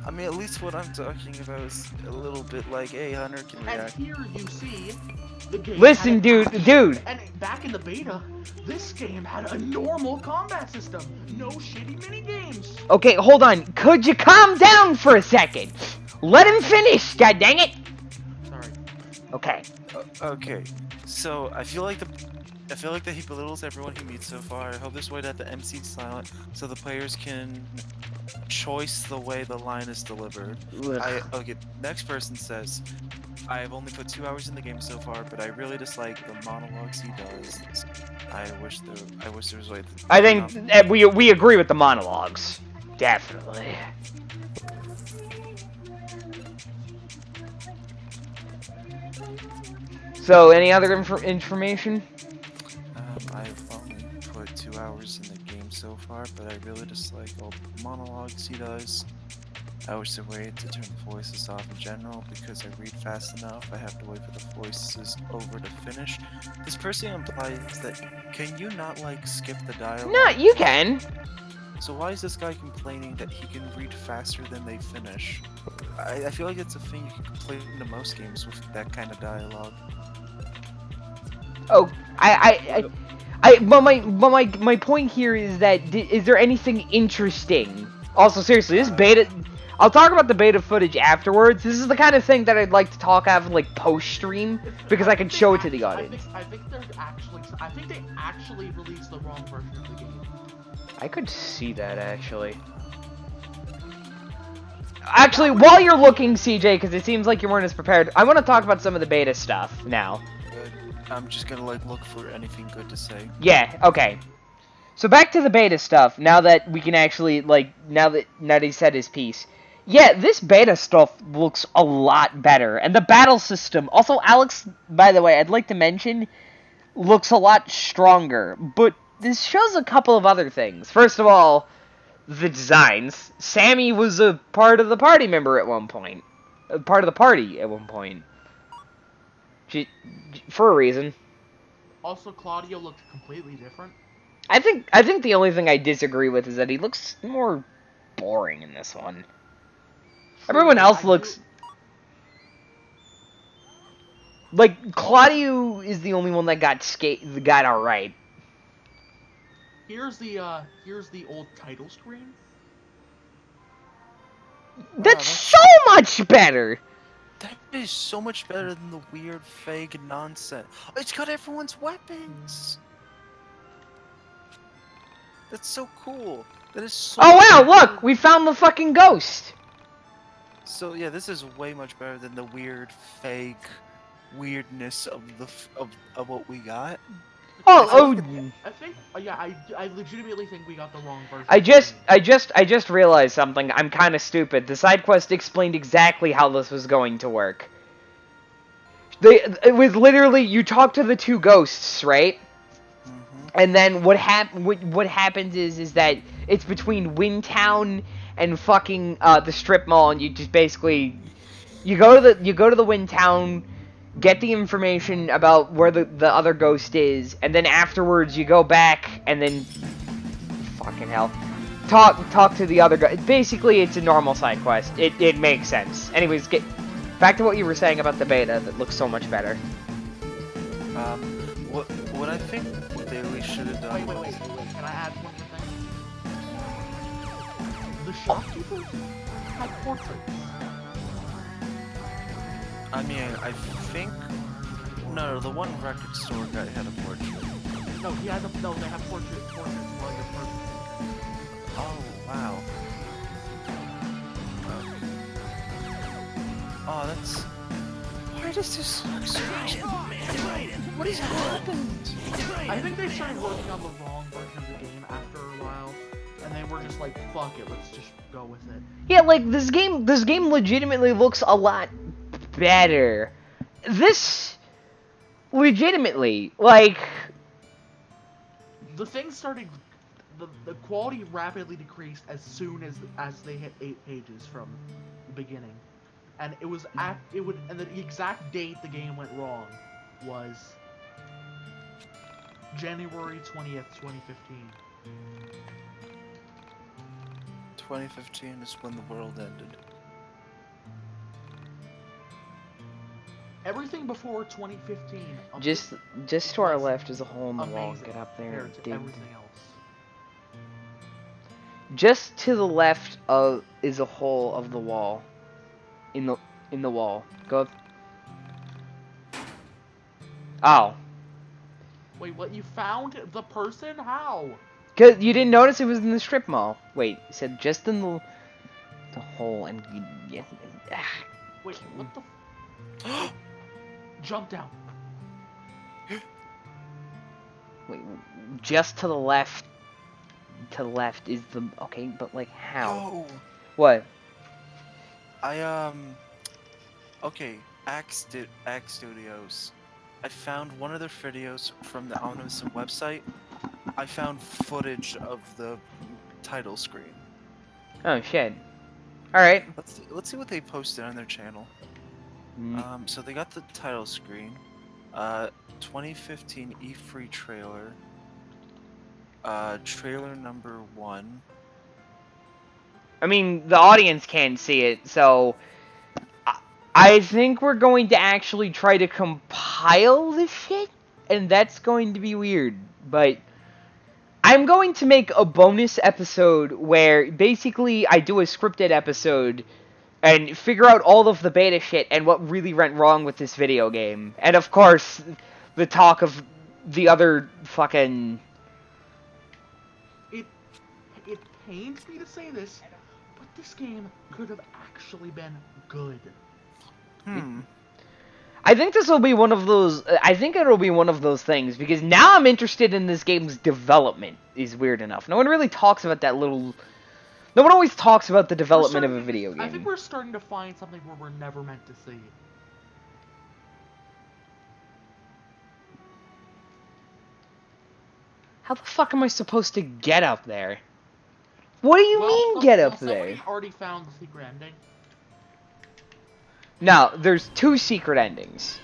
A: I mean, at least what I'm talking about is a little bit like, hey, Hunter can
B: And
A: react.
B: here you see the game.
C: Listen, dude.
B: And back in the beta, this game had a normal combat system. No shitty mini games.
C: Okay, hold on. Could you calm down for a second? Let him finish, god dang it!
B: Sorry.
C: Okay.
A: Okay, so I feel like that he belittles everyone he meets so far. I hope there's a way that the MC's silent so the players can choice the way the line is delivered. Okay, next person says, I have only put 2 hours in the game so far, but I really dislike the monologues he does. I wish there was a way to...
C: I think we agree with the monologues. Definitely. So, any other information?
A: I've only put 2 hours in the game so far, but I really dislike all the monologues he does. I wish there was a way to turn the voices off in general, because I read fast enough, I have to wait for the voices over to finish. This person implies that, can you not, like, skip the dialogue?
C: No, you can.
A: So why is this guy complaining that he can read faster than they finish? I feel like it's a thing you can complain to most games with that kind of dialogue.
C: Oh, but my point here is that is there anything interesting Also, seriously, this beta... I'll talk about the beta footage afterwards. This is the kind of thing that I'd like to talk of, like, post-stream, because I can show it to the audience.
B: I think they actually released the wrong version of the game.
C: I could see that, actually. Actually, while you're looking, CJ, because it seems like you weren't as prepared, I want to talk about some of the beta stuff now.
A: I'm just gonna, like, look for anything good to say.
C: Yeah, okay. So back to the beta stuff, now that we can actually, like, now that he said his piece. Yeah, this beta stuff looks a lot better. And the battle system, also Alex, by the way, I'd like to mention, looks a lot stronger. But this shows a couple of other things. First of all, the designs. Sammy was a part of the party member at one point. A part of the party at one point. For a reason.
B: Also, Claudio looked completely different.
C: I think the only thing I disagree with is that he looks more boring in this one. Everyone else looks... Like, Claudio is the only one that got alright.
B: Here's the old title screen.
C: That's so much better!
A: That is so much better than the weird, fake nonsense. It's got everyone's weapons! That's so cool. That is so
C: Oh wow, look! We found the fucking ghost!
A: So yeah, this is way much better than the weird, fake weirdness of what we got.
C: I
B: think yeah, I legitimately think we got the wrong version.
C: I just realized something. I'm kind of stupid. The side quest explained exactly how this was going to work. It was literally you talk to the two ghosts, right? And then what happens is that it's between Windtown and fucking the strip mall, and you just basically you go to the Windtown, get the information about where the other ghost is, and then afterwards you go back and then fucking hell talk to the other guy. Basically, it's a normal side quest. It makes sense. Anyways, get back to what you were saying about the beta that looks so much better.
A: What I think they really should have done.
B: Wait. Can I add one more thing? The shopkeepers had portraits.
A: I mean, I think no, the one record store guy had a portrait.
B: No, they had portraits for the person.
A: Oh wow. Oh, that's. Why does this look so What has happened?
B: I think they started working on the wrong version of the game after a while, and they were just like, "Fuck it, let's just go with it."
C: Yeah, like this game legitimately looks a lot better. This legitimately, like,
B: the thing started. The quality rapidly decreased as soon as they hit 8 pages from the beginning, and it was and the exact date the game went wrong was January 20th, 2015.
A: 2015 is when the world ended.
B: Everything before 2015.
C: Just to our left is a hole in the wall. Get up there.
B: Everything else.
C: Just to the left of is a hole of the wall. In the wall. Go up. Oh.
B: Wait, what? You found the person? How?
C: Cause you didn't notice it was in the strip mall. Wait, it said just in the hole and you,
B: Wait, what the? Jump down.
C: Wait, just to the left. To the left is the okay, but like how?
A: Oh.
C: What?
A: Okay, Axe Studios. I found one of their videos from the Omnium website. I found footage of the title screen.
C: Oh shit! All right.
A: Let's see what they posted on their channel. So they got the title screen. 2015 E3 trailer. Trailer number 1.
C: I mean, the audience can't see it, so I think we're going to actually try to compile this shit, and that's going to be weird, but I'm going to make a bonus episode where basically I do a scripted episode and figure out all of the beta shit and what really went wrong with this video game. And of course, the talk of the other fucking...
B: It pains me to say this, but this game could have actually been good.
C: I think this will be one of those... I think it'll be one of those things, because now I'm interested in this game's development, is weird enough. No one really talks about that little... No one always talks about the development of a video game.
B: I think we're starting to find something where we're never meant to see.
C: How the fuck am I supposed to get up there? What do you mean, get up there?
B: Somebody already found the secret ending.
C: No, there's 2 secret endings.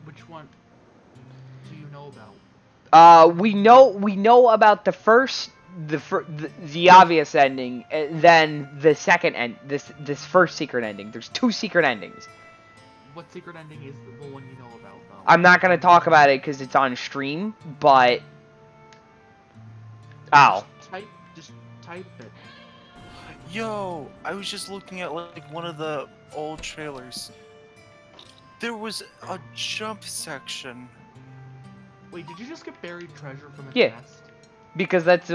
B: Which one do you know about?
C: We know about the first, the obvious ending, and then the second end, this first secret ending. There's 2 secret endings.
B: What secret ending is the one you know about, though?
C: I'm not gonna talk about it because it's on stream, but... Ow.
B: Just type it.
A: Yo, I was just looking at like one of the old trailers. There was a jump section.
B: Wait, did you just get buried treasure from the
C: Yeah.
B: nest?
C: Because that's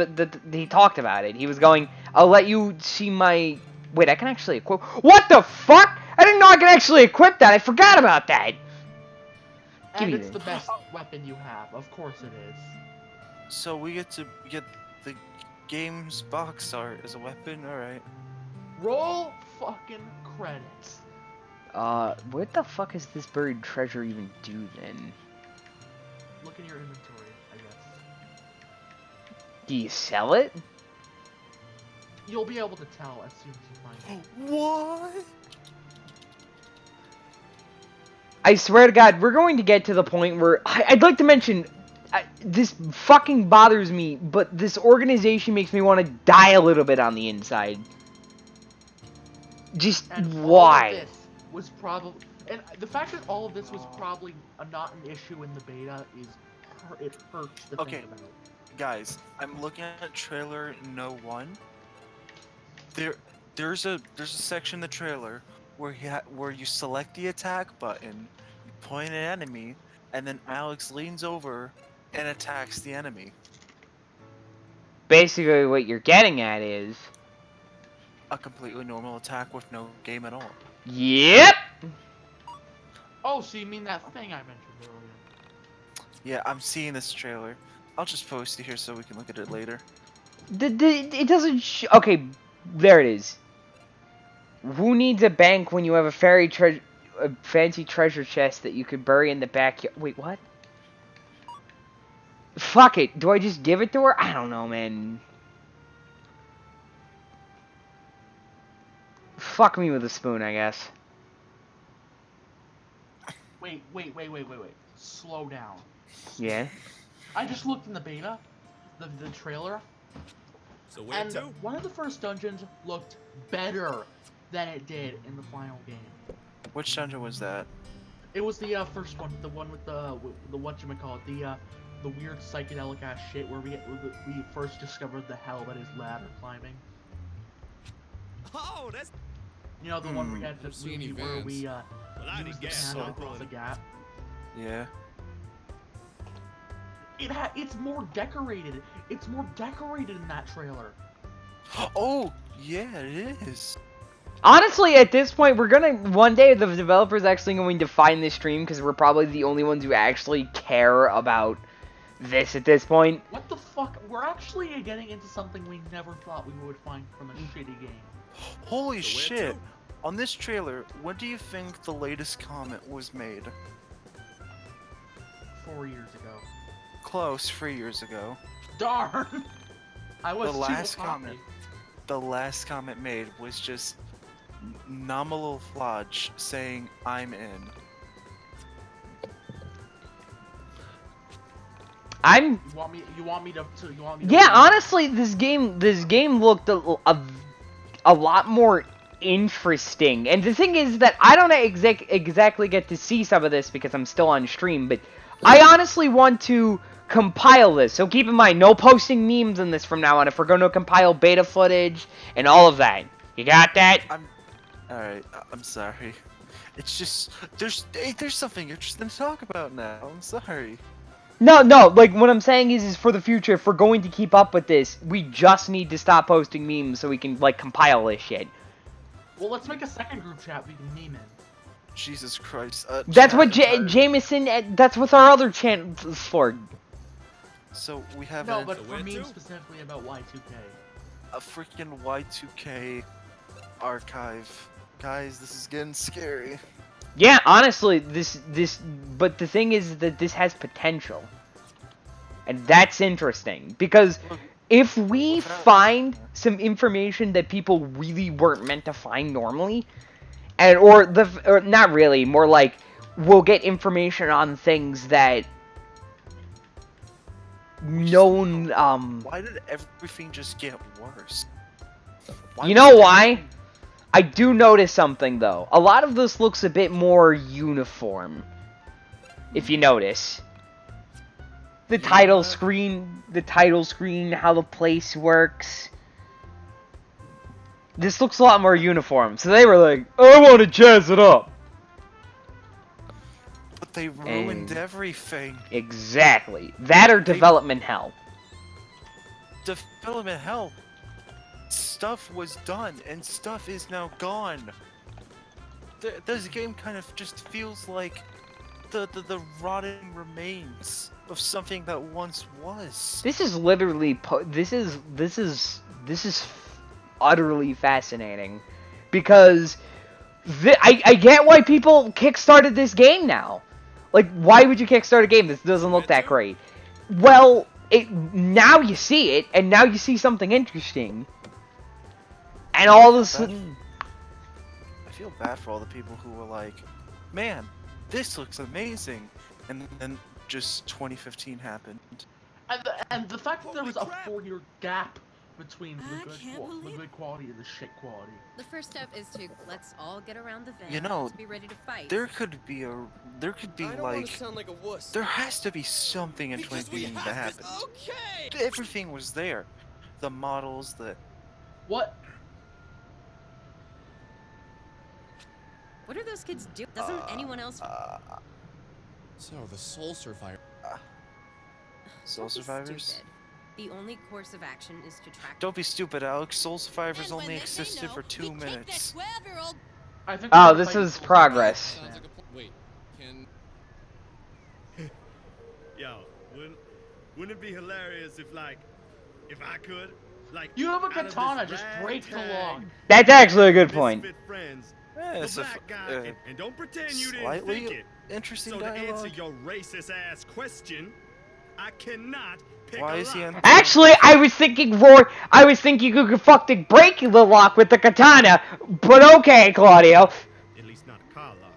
C: he talked about it. He was going, I'll let you see my... Wait, I can actually equip... What the fuck? I didn't know I could actually equip that. I forgot about that.
B: And it's the best weapon you have. Of course it is.
A: So we get to get the game's box art as a weapon? Alright.
B: Roll fucking credits.
C: What the fuck is this buried treasure even do then?
B: Look in your inventory, I guess.
C: Do you sell it?
B: You'll be able to tell as soon as you find it.
A: What?
C: I swear to God, we're going to get to the point where... I'd like to mention... this fucking bothers me, but this organization makes me want to die a little bit on the inside. Just
B: And
C: why?
B: All of this was probably... And the fact that all of this was probably not an issue in the beta is... It hurts to
A: Okay.
B: think about.
A: Guys, I'm looking at trailer no 1. There's a section in the trailer where you select the attack button, you point an enemy, and then Alex leans over and attacks the enemy.
C: Basically, what you're getting at is...
A: A completely normal attack with no game at all.
C: Yep!
B: Oh, so you mean that thing I mentioned earlier?
A: Yeah, I'm seeing this trailer. I'll just post it here so we can look at it later.
C: It doesn't okay, there it is. Who needs a bank when you have a fancy treasure chest that you could bury in the backyard? Wait, what? Fuck it. Do I just give it to her? I don't know, man. Fuck me with a spoon, I guess.
B: Wait. Slow down.
C: Yeah?
B: I just looked in the beta, the trailer,
J: So where
B: and
J: to?
B: one of the first dungeons looked better than it did in the final game.
A: Which dungeon was that?
B: It was the first one, the one with the whatchamacallit, the weird psychedelic ass shit where we first discovered the hell that is ladder climbing.
J: Oh, that's...
B: You know, the one we had
E: Don't see any
B: where
E: vans.
B: we
J: Well, I
B: used
J: didn't
B: the
J: guess
B: panel
J: so.
B: across the gap.
A: Yeah.
B: It's more decorated. It's more decorated in that trailer.
A: Oh, yeah, it is.
C: Honestly, at this point, we're gonna... One day, the developer's actually going to find this stream, because we're probably the only ones who actually care about this at this point.
B: What the fuck? We're actually getting into something we never thought we would find from a shitty game.
A: Holy
J: So where
A: shit.
J: to?
A: On this trailer, when do you think the latest comment was made?
B: 4 years ago.
A: Close, 3 years ago.
B: Darn! I was
A: The
B: too
A: last
B: happy.
A: comment. The last comment made was just nominal flodge saying, I'm in.
C: I'm...
B: You want me to
C: Yeah, honestly, this game looked a lot more interesting. And the thing is that I don't exactly get to see some of this because I'm still on stream, but I honestly want to compile this. So keep in mind, no posting memes in this from now on. If we're going to compile beta footage and all of that, you got that?
A: Alright, I'm sorry. It's just there's something interesting to talk about now. I'm sorry.
C: No, like, what I'm saying is for the future, if we're going to keep up with this, we just need to stop posting memes so we can, like, compile this shit.
B: Well, let's make a second group chat we can meme in.
A: Jesus Christ.
C: That's what
A: entirely-
C: Jameson, that's what our other channel is for.
A: So we have
B: No,
A: a
B: but for memes specifically about Y2K.
A: freaking Y2K archive. Guys, this is getting scary.
C: Yeah, honestly, but the thing is that this has potential. And that's interesting, because if we find some information that people really weren't meant to find normally, or not really, more like, we'll get information on things that known,
A: Why did everything just get worse?
C: You know why? I do notice something, though. A lot of this looks a bit more uniform. If you notice. The title screen, how the place works. This looks a lot more uniform. So they were like, I want to jazz it up.
A: But they ruined everything.
C: Exactly. That or development hell.
A: Development hell. Stuff was done, and stuff is now gone. This game kind of just feels like the rotting remains of something that once was.
C: This is literally this is utterly fascinating, because I get why people kickstarted this game now. Like, why would you kickstart a game that doesn't look that great? Well, now you see it, and now you see something interesting. And all of a sudden...
A: I feel bad for all the people who were like, man, this looks amazing. And then just 2015 happened.
B: And the fact that there was a 4-year gap between the good quality and the shit quality.
G: The first step is to let's all get around the van.
A: You know,
G: to be ready to fight.
A: there could be there has to be something in 2015 that happened.
F: Okay.
A: Everything was there. The models,
B: What?
G: What are those kids doing? Doesn't anyone else?
E: So, the soul survivor.
A: Soul
G: Don't be
A: survivors?
G: stupid. The only course of action is to track.
A: Don't be stupid, Alex. Soul survivors
K: And when
A: only
K: they say
A: existed
K: no,
A: for 2
K: we kick that
A: minutes.
K: 12-year-old.
B: I think
C: Oh,
B: we're
C: this
B: fighting
C: is
B: for
C: progress.
E: Sounds like a wait, can...
J: Yo, wouldn't it be hilarious if I could,
B: You have a
J: out of this
B: katana, just break the
J: ragtag
B: law.
C: That's actually a good point.
J: misfit friends,
A: Yeah,
J: the
A: it's a
J: black guy, and don't pretend you didn't
A: slightly
J: think it.
A: interesting
J: So to answer
A: dialogue.
J: your racist ass question, I cannot pick
A: Why
J: a
A: is he
J: lock.
A: on?
C: Actually, I was thinking you could fucking break the lock with the katana, but okay, Claudio.
J: At least not a car lock.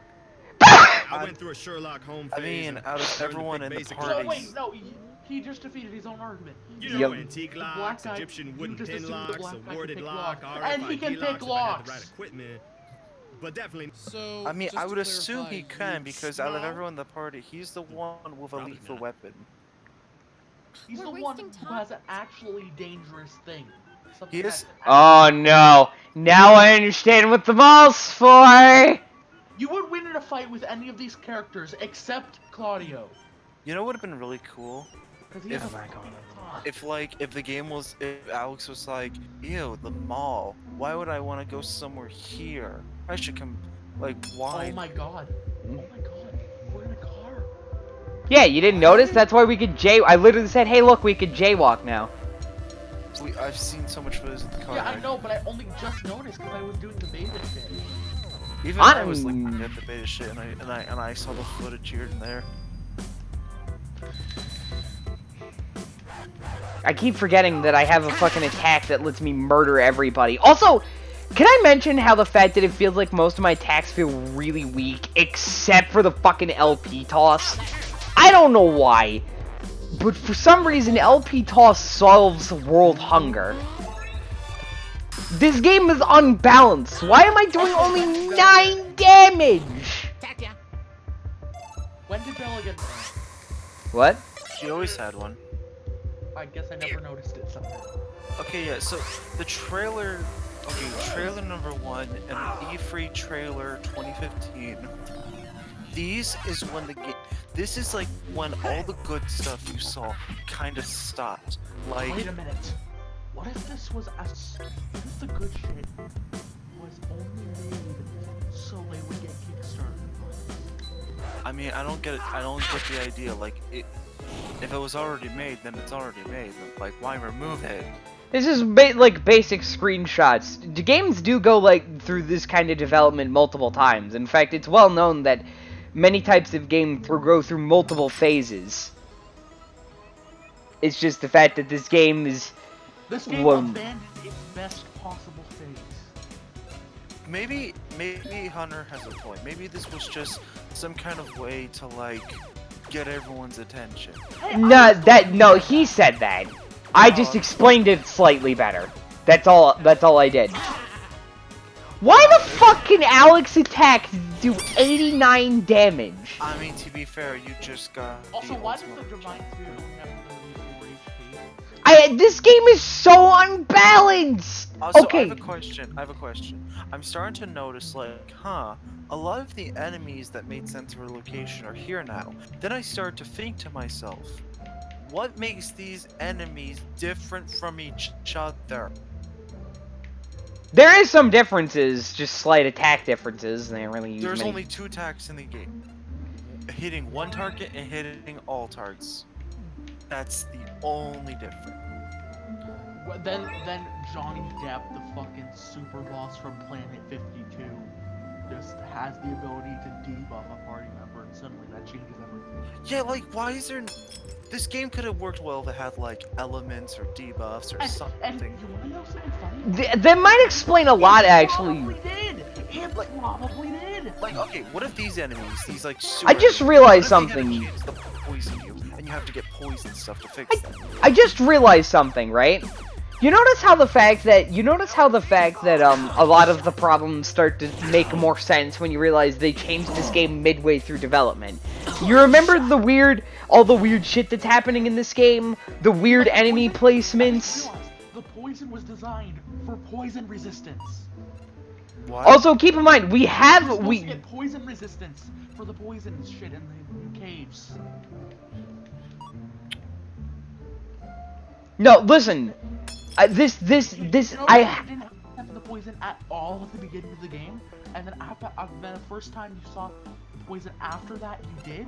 J: I went through a Sherlock Holmes phase.
A: I mean,
J: and
A: out of
J: learned
A: everyone
J: big
A: in the
J: basic
A: party.
B: No, wait, no, he just defeated his own argument.
J: You know,
C: Yep.
J: antique
B: The black
J: locks,
B: guy-
J: Egyptian
B: you
J: wooden
B: just
J: pin
B: assumed the
J: locks,
B: black
J: a
B: guy can
J: worded
B: pick
J: lock,
B: locks.
J: RFID
B: And he can
J: locks
B: pick
J: if I had the
B: locks.
J: right equipment. But definitely.
E: So,
A: I mean,
E: just
A: I
E: to
A: would assume he
E: clarify,
A: can, because out of
J: No.
A: everyone in the party, he's the one with a
J: Probably
A: lethal
J: not.
A: weapon.
B: He's
G: We're
B: the one
G: wasting
B: who
G: time.
B: has an actually dangerous thing. Something
A: He is-
B: that-
C: Oh no. Now I understand what the mall's for.
B: You would win in a fight with any of these characters except Claudio.
A: You know what would have been really cool?
B: Because he has
A: If-
B: a fucking katana.
A: If Alex was like, ew, the mall, why would I want to go somewhere here? I should come, why?
B: Oh my god. Oh my god. We're in a car.
C: Yeah, you didn't notice? That's why we could I literally said, hey look, we could jaywalk now.
A: I've seen so much footage of the car.
B: Yeah, I
A: right?
B: know, but I only just noticed because I was doing the beta shit.
A: Even I was looking at the beta shit, and I saw the footage here and there.
C: I keep forgetting that I have a fucking attack that lets me murder everybody. Also, can I mention how the fact that it feels like most of my attacks feel really weak, except for the fucking LP toss? I don't know why, but for some reason LP toss solves world hunger. This game is unbalanced. Why am I doing only 9 damage?
B: When did Bella get
C: What?
A: She always had one.
B: I guess I never noticed it somehow.
A: Okay, yeah, so the trailer, okay, trailer number 1 and the E3 trailer 2015. These is when this is like when all the good stuff you saw kind of stopped. Like,
B: Wait a minute. What if this was what if the good shit was only made so they would get Kickstarter funds?
A: I mean, I don't get the idea. Like, if it was already made, then it's already made. Like, why remove it?
C: This is like basic screenshots. The games do go like through this kind of development multiple times. In fact, it's well known that many types of game go through multiple phases. It's just the fact that this game is
B: abandoned its best possible phase.
A: Maybe Hunter has a point. Maybe this was just some kind of way to like get everyone's attention.
C: No, he said that. I just explained it slightly better. That's all I did. Why the fuck can Alex attack do 89 damage?
A: I mean, to be fair, you just got.
B: Also, why does the Divine Spirit only have 34 HP?
C: This game is so unbalanced!
A: Also,
C: okay.
A: I have a question. I'm starting to notice, like, a lot of the enemies that made sense for location are here now. Then I start to think to myself, what makes these enemies different from each other?
C: There is some differences, just slight attack differences. They don't really use
A: There's
C: many.
A: only 2 attacks in the game. Hitting one target and hitting all targets. That's the only difference.
B: Then Johnny Depp, the fucking super boss from Planet 52, just has the ability to debuff a party member, and suddenly that changes everything.
A: Yeah, like, why is there... This game could have worked well if it had, like, elements or debuffs or something.
B: And you wanna know something funny?
C: That might explain a lot, actually.
B: It probably did!
A: Like, okay, what if these enemies, these, like,
C: I just realized something.
A: They had a chance to poison you, and you have to get poison stuff to fix them.
C: I just realized something, right? You notice how the fact that a lot of the problems start to make more sense when you realize they changed this game midway through development. You remember all the weird shit that's happening in this game? The weird enemy placements?
B: The poison was designed for poison resistance.
A: What?
C: Also, keep in mind, we
B: get poison resistance for the poison shit in the caves.
C: No, listen. I
B: didn't have the poison at all at the beginning of the game, and then the first time you saw the poison after that you did?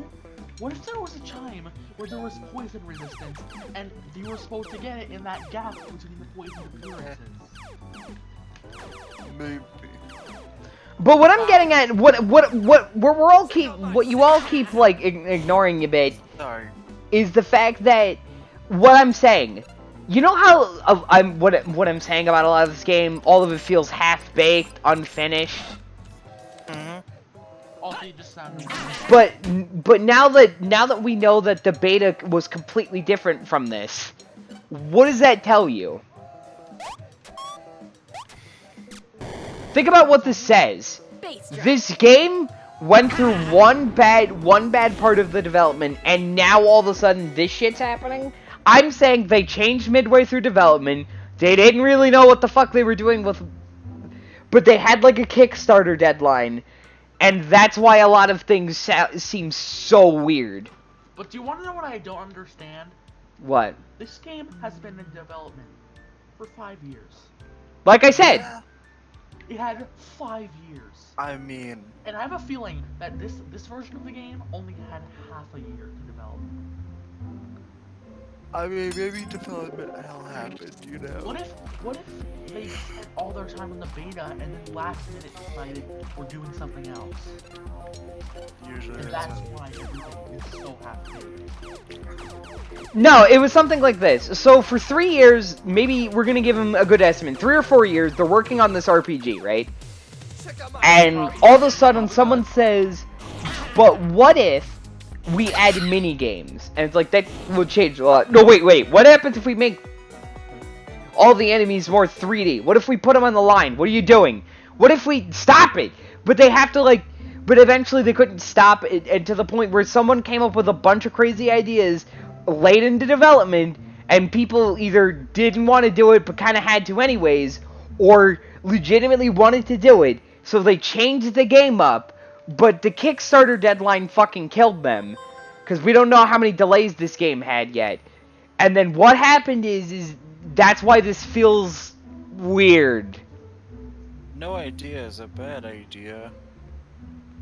B: What if there was a time where there was poison resistance, and you were supposed to get it in that gap between the poison appearances?
A: Maybe.
C: But what I'm getting at, what you all keep like ignoring a bit, is the fact that what I'm saying. You know how what I'm saying about a lot of this game, all of it feels half-baked, unfinished.
B: Also, you just sound.
C: But now that we know that the beta was completely different from this, what does that tell you? Think about what this says. This game went through one bad part of the development, and now all of a sudden this shit's happening. I'm saying they changed midway through development. They didn't really know what the fuck they were doing but they had like a Kickstarter deadline, and that's why a lot of things seem so weird.
B: But do you want to know what I don't understand?
C: What?
B: This game has been in development for 5 years.
C: Like I said.
B: Yeah. It had 5 years.
A: I mean...
B: And I have a feeling that this version of the game only had half a year to develop.
A: I mean, maybe development hell happened, you know?
B: What if they spent all their time in the beta and then last minute decided we're doing something else?
A: Usually
B: and that's why everything is so happy.
C: No, it was something like this. So for 3 years, maybe we're gonna give them a good estimate. 3 or 4 years, they're working on this RPG, right? And all of a sudden someone says, but what if we add mini games? And it's like, that would change a lot. No, wait, what happens if we make all the enemies more 3D? What if we put them on the line? What are you doing? What if we stop it? But they have to like, but eventually they couldn't stop it, and to the point where someone came up with a bunch of crazy ideas late into development, and people either didn't want to do it but kind of had to anyways, or legitimately wanted to do it, so they changed the game up, but the Kickstarter deadline fucking killed them, because we don't know how many delays this game had yet. And then what happened is that's why this feels weird.
A: No idea is a bad idea,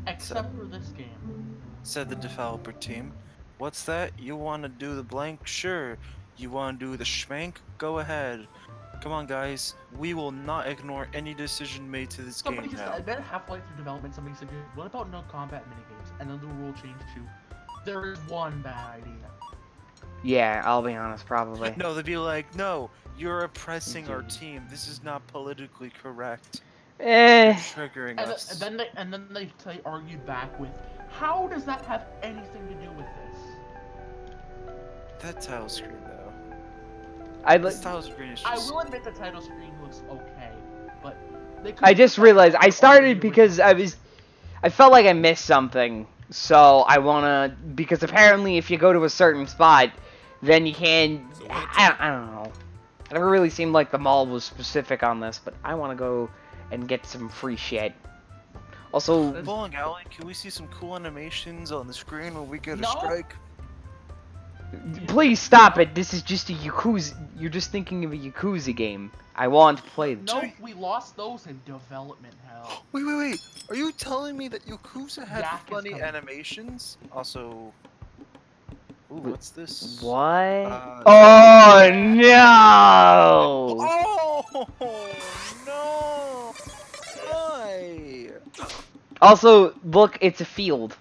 B: Except for this game.
A: said the developer team. What's that? You want to do the blank? Sure. You want to do the schmank? Go ahead. Come on, guys. We will not ignore any decision made to this
B: Somebody
A: game
B: just,
A: now.
B: about halfway through development, somebody said, what about no combat minigames? And then the rule changed to, there is one bad idea.
C: Yeah, I'll be honest, probably.
A: No, they'd be like, no, you're oppressing our team. This is not politically correct. You're triggering us.
B: And then they argued back with, how does that have anything to do with this?
A: That title screen, though.
C: This
A: title screen is
B: I
A: just...
B: will admit the title screen looks okay, but they could.
C: I just realized I started because I felt like I missed something. So I wanna, because apparently if you go to a certain spot, then you can. I don't know. It never really seemed like the mall was specific on this, but I want to go and get some free shit. Also,
A: Bowling Alley, can we see some cool animations on the screen when we get a
B: No.
A: strike?
C: please stop it. This is just a Yakuza. You're just thinking of a Yakuza game. I want to play this.
B: No, we lost those in development hell.
A: Wait. Are you telling me that Yakuza had
B: Yak is
A: funny
B: coming.
A: animations? Also... Ooh, what's this?
C: What?
A: Uh,
C: Oh no!
A: Oh no! Why?
C: Also, look, it's a field.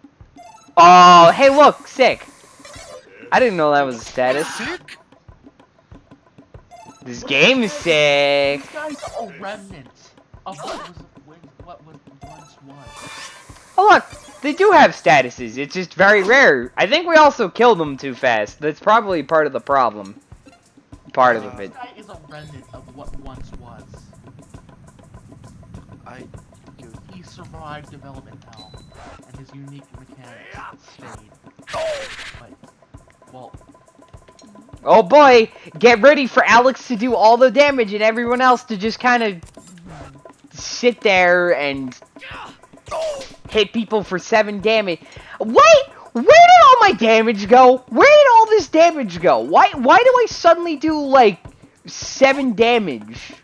C: Oh, hey, look, sick. I didn't know that was a status.
A: Sick?
C: This game is sick.
B: These guys are remnants of what was once was.
C: Oh look, they do have statuses. It's just very rare. I think we also killed them too fast. That's probably part of the problem. Part of it.
B: This guy is a remnant of what once was. He survived development hell, and his unique mechanics stayed. But, well,
C: Oh boy, get ready for Alex to do all the damage and everyone else to just kind of sit there and hit people for 7 damage. Wait, where did all my damage go? Where did all this damage go? Why do I suddenly do like 7 damage?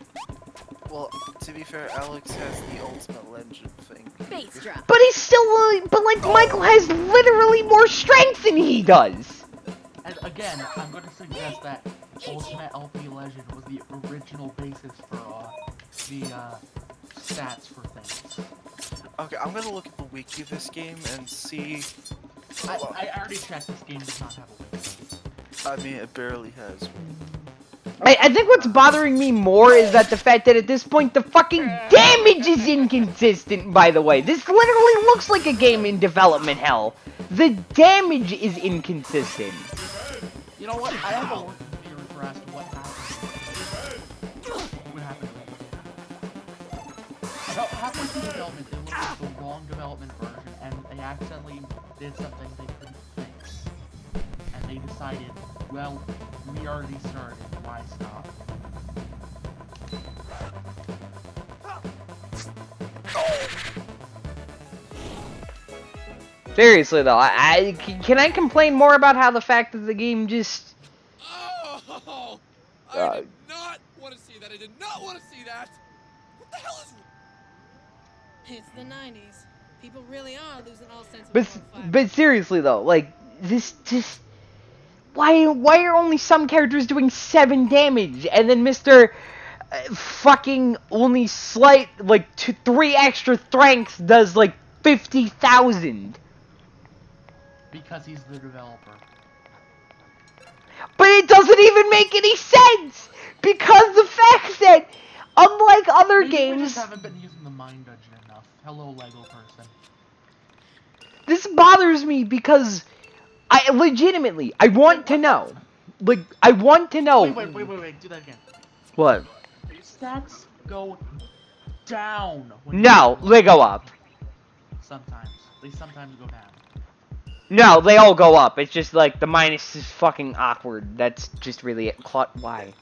A: Well, to be fair, Alex has the ultimate legend thing.
G: Base drop.
C: But he's still, but like Michael has literally more strength than he does.
B: and again, I'm going to suggest that Ultimate LP Legend was the original basis for the stats for things.
A: Okay, I'm gonna look at the wiki of this game and see...
B: I already checked, this game does not have a wiki.
A: I mean, it barely has.
C: I think what's bothering me more is that the fact that at this point the fucking damage is inconsistent, by the way. This literally looks like a game in development hell. The damage is inconsistent.
B: You know what? I have a working theory for as to what happened. What happened? About halfway through development, they looked at the wrong development version, and they accidentally did something they couldn't fix. And they decided, well, we already started, why stop?
C: Seriously though, can I complain more about how the fact that the game just...
E: Oh! I did not want to see that. I did not want to see that. What the hell is...
K: It's the 90s. People really are losing all sense of
C: But seriously though, like, this just... Why are only some characters doing 7 damage, and then Mr. Fucking only slight, like, 3 extra strength does, like, 50,000?
B: Because he's the developer.
C: But it doesn't even make any sense! Because the fact that, unlike other
B: Maybe
C: games...
B: we just haven't been using the Mind Dungeon enough. Hello, Lego person.
C: This bothers me because I legitimately, I want to know. Like, I want to know.
B: Wait, do that again.
C: What?
B: Stats go down.
C: No, they go up.
B: Sometimes. They sometimes go down.
C: No, they all go up. It's just like the minus is fucking awkward. That's just really it. Why?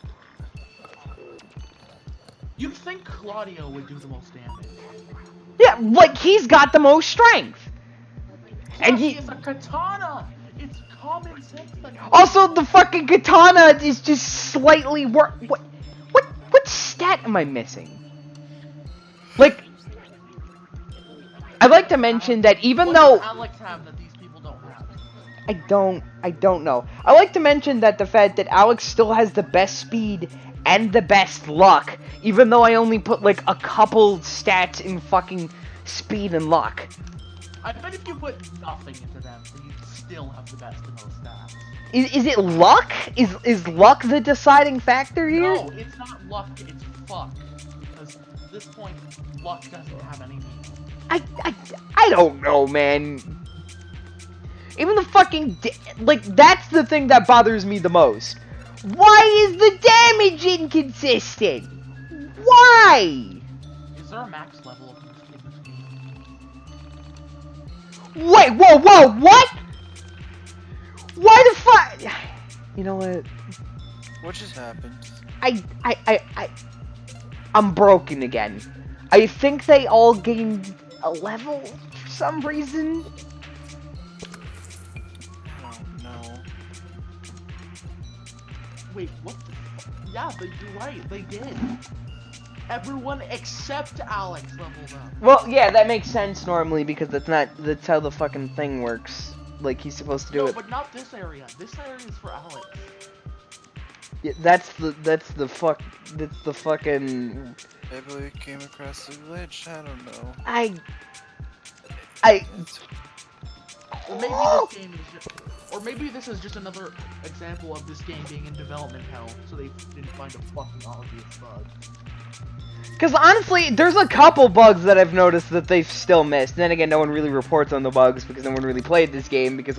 B: You'd think Claudio would do the most damage.
C: Yeah, like he's got the most strength. And
B: Plus,
C: he
B: he has a katana. It's common sense. That
C: also the fucking katana is just slightly worse. What stat am I missing? Like, I'd like to mention that even
B: what
C: though
B: does Alex have that these people don't have?
C: I don't know. I like to mention that the fact that Alex still has the best speed and the best luck, even though I only put like a couple stats in fucking speed and luck.
B: I bet if you put nothing into them, then you'd still have the best and most stats.
C: Is it luck? Is luck the deciding factor here?
B: No, it's not luck, it's fuck. Because at this point, luck doesn't have any meaning.
C: I don't know, man. Even the fucking like that's the thing that bothers me the most. Why is the damage inconsistent? Why?
B: Is there a max level of this game?
C: Wait, whoa, what? Why the fuck? You know what?
A: What just happened?
C: I'm broken again. I think they all gained a level for some reason.
A: I don't know.
B: Wait, what the yeah, you're right, they did. Everyone except Alex leveled up.
C: Well, yeah, that makes sense normally because that's how the fucking thing works. Like he's supposed to do
B: No,
C: it.
B: but not this area. This area is for Alex.
C: Yeah, that's the fucking.
A: Maybe we came across the glitch. I don't know.
B: Or maybe this game is just, or maybe this is just another example of this game being in development hell, so they didn't find a fucking obvious bug.
C: Because honestly, there's a couple bugs that I've noticed that they've still missed. Then again, no one really reports on the bugs because no one really played this game because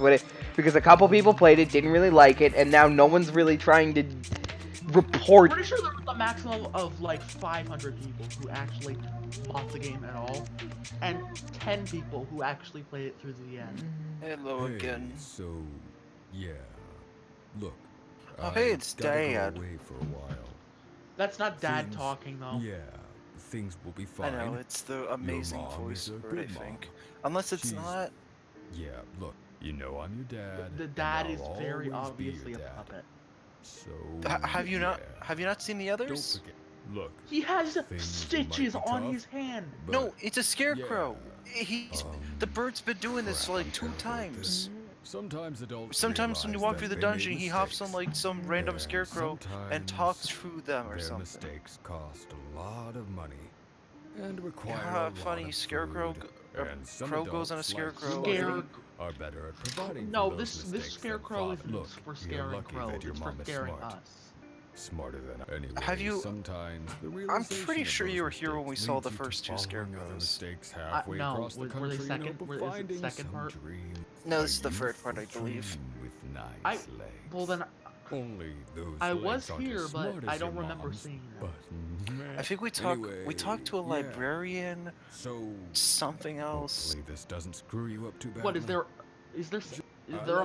C: because a couple people played it, didn't really like it, and now no one's really trying to report.
B: I'm pretty sure there was a maximum of like 500 people who actually bought the game at all, and 10 people who actually played it through to the end.
A: Hello again.
L: So, yeah. Look.
A: Oh, hey, it's
L: gotta
A: Dad.
L: Go away for a while.
B: That's not Dad talking though.
L: Yeah, things will be fine.
A: I know, it's the amazing
L: Your mom is a
A: voice, I
L: good
A: think.
L: mom.
A: Unless it's
L: She's-
A: not.
L: Yeah, look, you know I'm your dad.
B: The
L: and
B: dad
L: I'll
B: is very
L: always be your
B: obviously a
L: dad.
B: puppet.
L: So,
A: Have you not?
L: yeah.
A: Have you not seen the
L: Don't
A: others?
L: forget. Look.
B: He has
L: things
B: stitches
L: might be
B: on
L: tough,
B: his hand.
L: but
A: No, it's a scarecrow.
L: yeah,
A: The bird's been doing this
L: crap,
A: like
L: I'm
A: 2
L: terrible at
A: times.
L: this. Sometimes adults
A: Sometimes when you
L: realize
A: walk
L: that
A: through the
L: they
A: dungeon,
L: made
A: he hops on
L: mistakes.
A: like some random
L: And
A: scarecrow and talks through them or
L: their
A: something.
L: mistakes cost a lot of money and require
A: You know
L: a
A: how
L: lot
A: funny
L: of
A: scarecrow
L: food,
A: or
L: and some
A: crow goes on a
L: adults, like
A: scarecrow.
L: you, are better at providing
B: No,
L: for those
B: this
L: mistakes than
B: scarecrow
L: father.
B: isn't
L: Look,
B: for
L: you're
B: scaring
L: lucky
B: crows,
L: that your
B: it's for
L: mom is
B: scaring
L: smart.
B: us.
L: Smarter than anyway.
A: Have you-
L: Sometimes the
A: I'm
L: realization
A: pretty
L: of
A: sure
L: those
A: you were here when we
L: mistakes
A: saw
L: leads
A: the
L: you to
A: first 2
L: following other
A: scarecrows.
L: mistakes halfway
B: No,
L: across the
B: were they
L: country in
B: second?
L: hope of
B: Is it
L: finding
B: second
L: some
B: part?
L: dream.
A: No,
L: A
A: this is the third part, I
L: youthful
A: believe.
L: dream with nice
B: I-
L: legs.
B: Well then,
L: Only those
B: I
L: legs
B: was
L: aren't
B: here,
L: as
B: but
L: smart
B: I
L: as
B: don't
L: your
B: remember
L: mom's,
B: seeing that.
L: But,
A: I think we talked to a
L: yeah.
A: librarian,
L: So
A: something else.
L: hopefully this doesn't screw you up too bad.
B: What is there? Is there?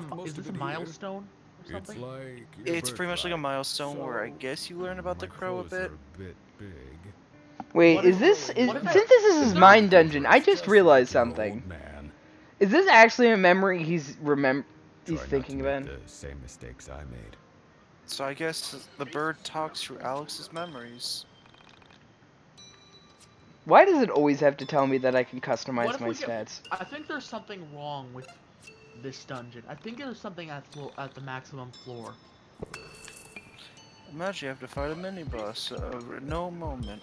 L: most
B: Is this
L: of
B: a
L: it here.
B: milestone or
L: It's
B: something?
L: like your
A: It's pretty much like a
L: birthright.
A: milestone where I
L: So,
A: guess you learn about the
L: my
A: crow a
L: clothes
A: bit.
L: are a bit big.
C: Wait,
B: What
C: is
B: if-
C: this
B: what if
C: since this is
B: is
C: his
B: there-
C: mind dungeon? I just
L: Just
C: realized
L: like your
C: something.
L: old man.
C: Is this actually a memory he's
L: Try
C: thinking
L: not to
C: about?
L: make the same mistakes I made.
A: So I guess the bird talks through Alex's memories.
C: Why does it always have to tell me that I can
B: What
C: customize
B: if
C: my
B: we get-
C: stats?
B: I think there's something wrong with this dungeon. I think there's something at the maximum floor.
A: Imagine you have to fight a mini boss. No moment.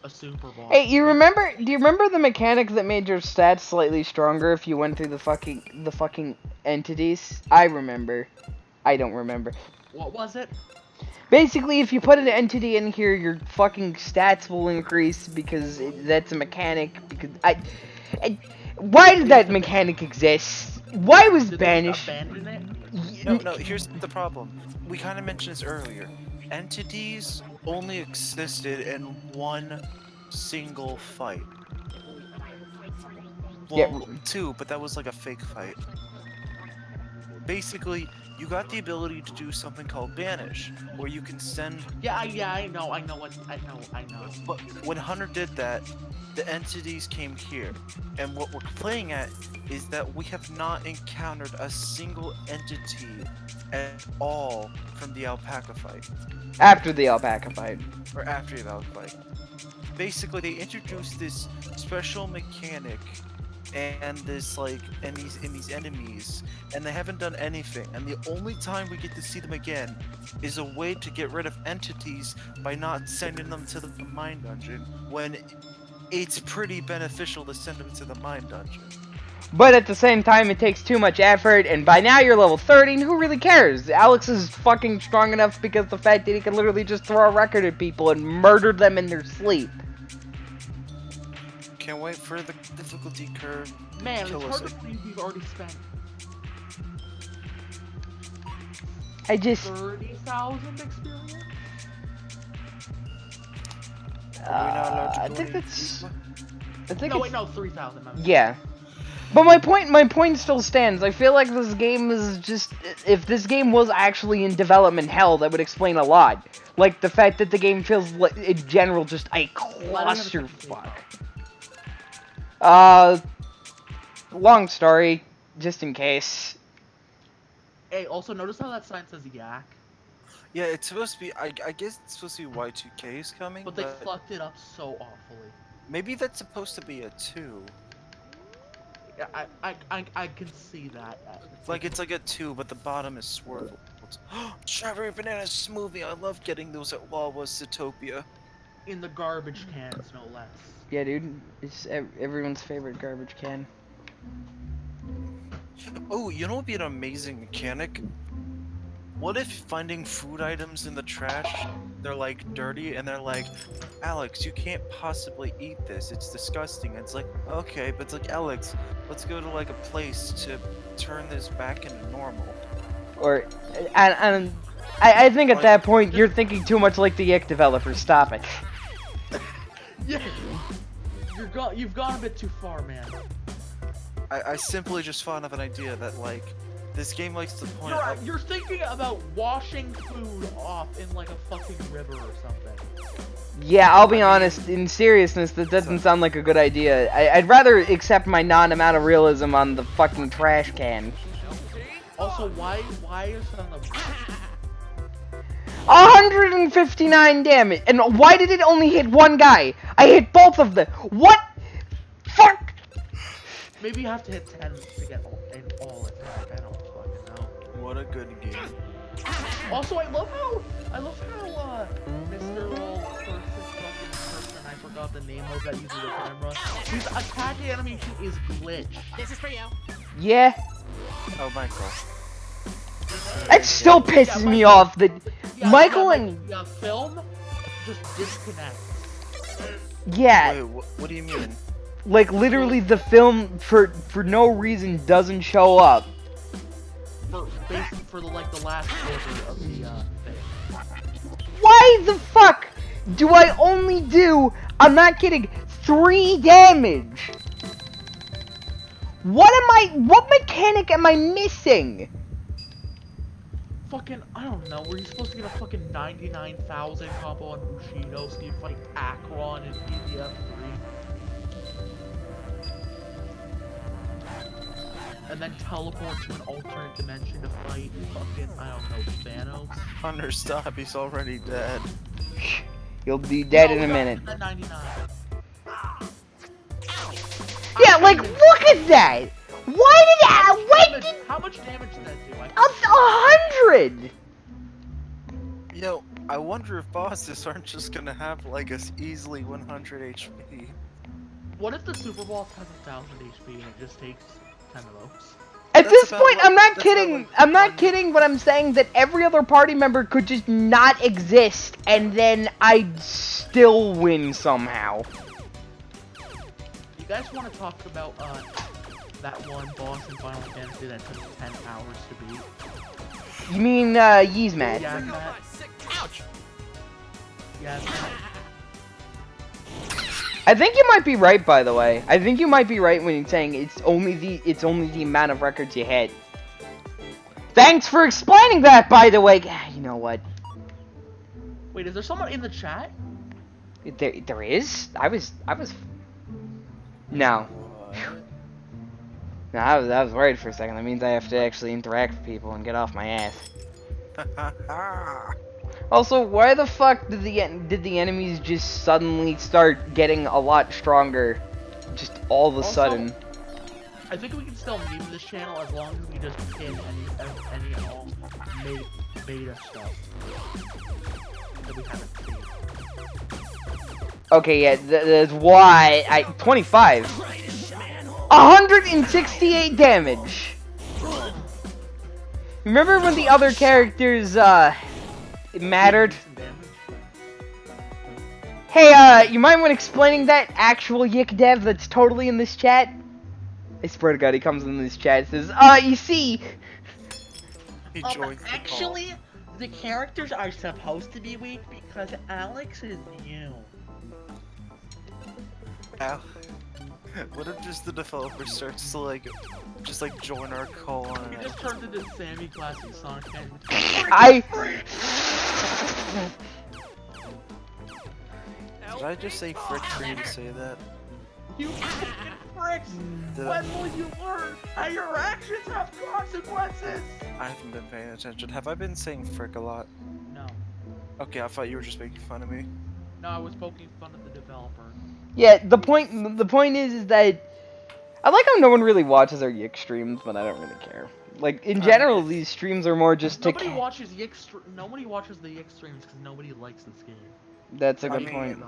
B: A super boss.
C: Hey, you remember? Do you remember the mechanic that made your stats slightly stronger if you went through the fucking entities? I remember. I don't remember.
B: What was it?
C: Basically, if you put an entity in here, your fucking stats will increase because that's a mechanic. Because why did that mechanic exist? Why was
B: Did they
C: banished?
B: abandon it?
A: No, here's the problem. We kind of mentioned this earlier. Entities only existed in one single fight. Well,
C: Yeah.
A: 2, but that was like a fake fight. Basically, you got the ability to do something called banish, where you can send.
B: Yeah, I know.
A: But when Hunter did that, the entities came here, and what we're playing at is that we have not encountered a single entity at all from the alpaca fight,
C: After the alpaca fight.
A: or after the alpaca fight. Basically, they introduced this special mechanic and this and these enemies, and they haven't done anything. And the only time we get to see them again is a way to get rid of entities by not sending them to the mine dungeon, when it's pretty beneficial to send them to the mine dungeon.
C: But at the same time, it takes too much effort, and by now you're level 30, and who really cares? Alex is fucking strong enough because the fact that he can literally just throw a record at people and murder them in their sleep.
A: Can't wait for the difficulty curve.
B: Man, it's
A: kill
B: hard
A: us.
B: to believe we've already spent
C: I just...
B: 30,000 experience?
C: I think that's... I think
B: No,
C: it's...
B: wait, no, 3,000.
C: Yeah. But my point still stands. I feel like this game is just... If this game was actually in development hell, that would explain a lot. Like, the fact that the game feels, like, in general, just a clusterfuck. Long story, just in case.
B: Hey, also notice how that sign says Yak?
A: Yeah, it's supposed to be. I guess it's supposed to be Y2K is coming,
B: But they fucked it up so awfully.
A: maybe that's supposed to be a 2.
B: Yeah, I can see that.
A: It's like a 2, but the bottom is swerved. Strawberry banana smoothie. I love getting those at Wawa Zootopia.
B: In the garbage cans, no less.
C: Yeah, dude. It's everyone's favorite garbage can.
A: Oh, you know what would be an amazing mechanic? What if finding food items in the trash, they're like dirty, and they're like, Alex, you can't possibly eat this, it's disgusting. And it's like, okay, but it's like, Alex, let's go to like a place to turn this back into normal.
C: Or, and I think at that point, you're thinking too much like the Yiik developers. Stop it.
B: Yeah, you've gone a bit too far, man.
A: I simply just thought of an idea that, like, this game likes to point out...
B: You're thinking about washing food off in, like, a fucking river or something.
C: Yeah, I'll be honest, in seriousness, that doesn't sound like a good idea. I'd rather accept my non-amount of realism on the fucking trash can.
B: Also, why are some of them...
C: 159 damage! And why did it only hit one guy? I hit both of them! What? Fuck!
B: Maybe you have to hit 10 to get all attack. I don't fucking know.
A: What a good game.
B: Also, I love how Mr. Person, I forgot the name of that uses the camera. His attack animation is glitched.
K: This is for you.
C: Yeah.
A: Oh, Michael.
C: It still pisses me off that Michael and...
B: film just disconnects.
C: Yeah.
A: Wait, what do you mean?
C: Like, literally the film, for no reason, doesn't show up.
B: For the last quarter of the thing.
C: Why the fuck do I only do, I'm not kidding, 3 damage? What mechanic am I missing?
B: Fucking, I don't know, were you supposed to get a fucking 99,000 combo on Bushido so you fight Akron in PDF 3? And then teleport to an alternate dimension to fight fucking, I don't know, Thanos?
A: Hunter, stop, he's already dead.
C: You'll be dead in a minute.
B: 99.
C: Yeah, like, look at that! Why did that?
B: How much damage did that do?
C: 100!
A: You know, I wonder if bosses aren't just gonna have, like, a easily 100 HP.
B: What if the Super Boss has 1,000 HP and it just takes 10 of those?
C: At this point, I'm not kidding. I'm not kidding when I'm saying that every other party member could just not exist, and then I'd still win somehow.
B: You guys want to talk about that one boss in Final Fantasy that took 10 hours to beat?
C: You mean Yzmat?
B: Yeah, Ouch! Yeah,
C: I think you might be right, by the way. I think you might be right when you're saying it's only the amount of records you hit. Thanks for explaining that, by the way. You know what?
B: Wait, is there someone in the chat?
C: There is. I was. No. No, I was worried for a second. That means I have to actually interact with people and get off my ass. Also, why the fuck did the enemies just suddenly start getting a lot stronger? Just all of a sudden.
B: I think we can still meme this channel as long as we just pin any and all beta stuff that we haven't seen.
C: Okay, yeah, that's why 25. 168 damage. Remember when the other characters mattered? Hey, you might want explaining that actual Yiik dev that's totally in this chat? I swear to God, he comes in this chat and says, you see...
A: He joins the
B: actually, the characters are supposed to be weak because Alex is new.
A: Ow. What if just the developer starts to just join our call on
B: He
A: it?
B: just turns into Sammy classic Sonic.
A: Did I just say frick for you to say that?
B: You fricks! When will you learn how your actions have consequences?
A: I haven't been paying attention. Have I been saying frick a lot?
B: No.
A: Okay, I thought you were just making fun of me.
B: No, I was poking fun at the developer.
C: Yeah, the point is that I like how no one really watches our Yiik streams, but I don't really care. Like in general, these streams are more just to.
B: Nobody watches the Yiik streams because nobody likes this game.
C: That's a good point.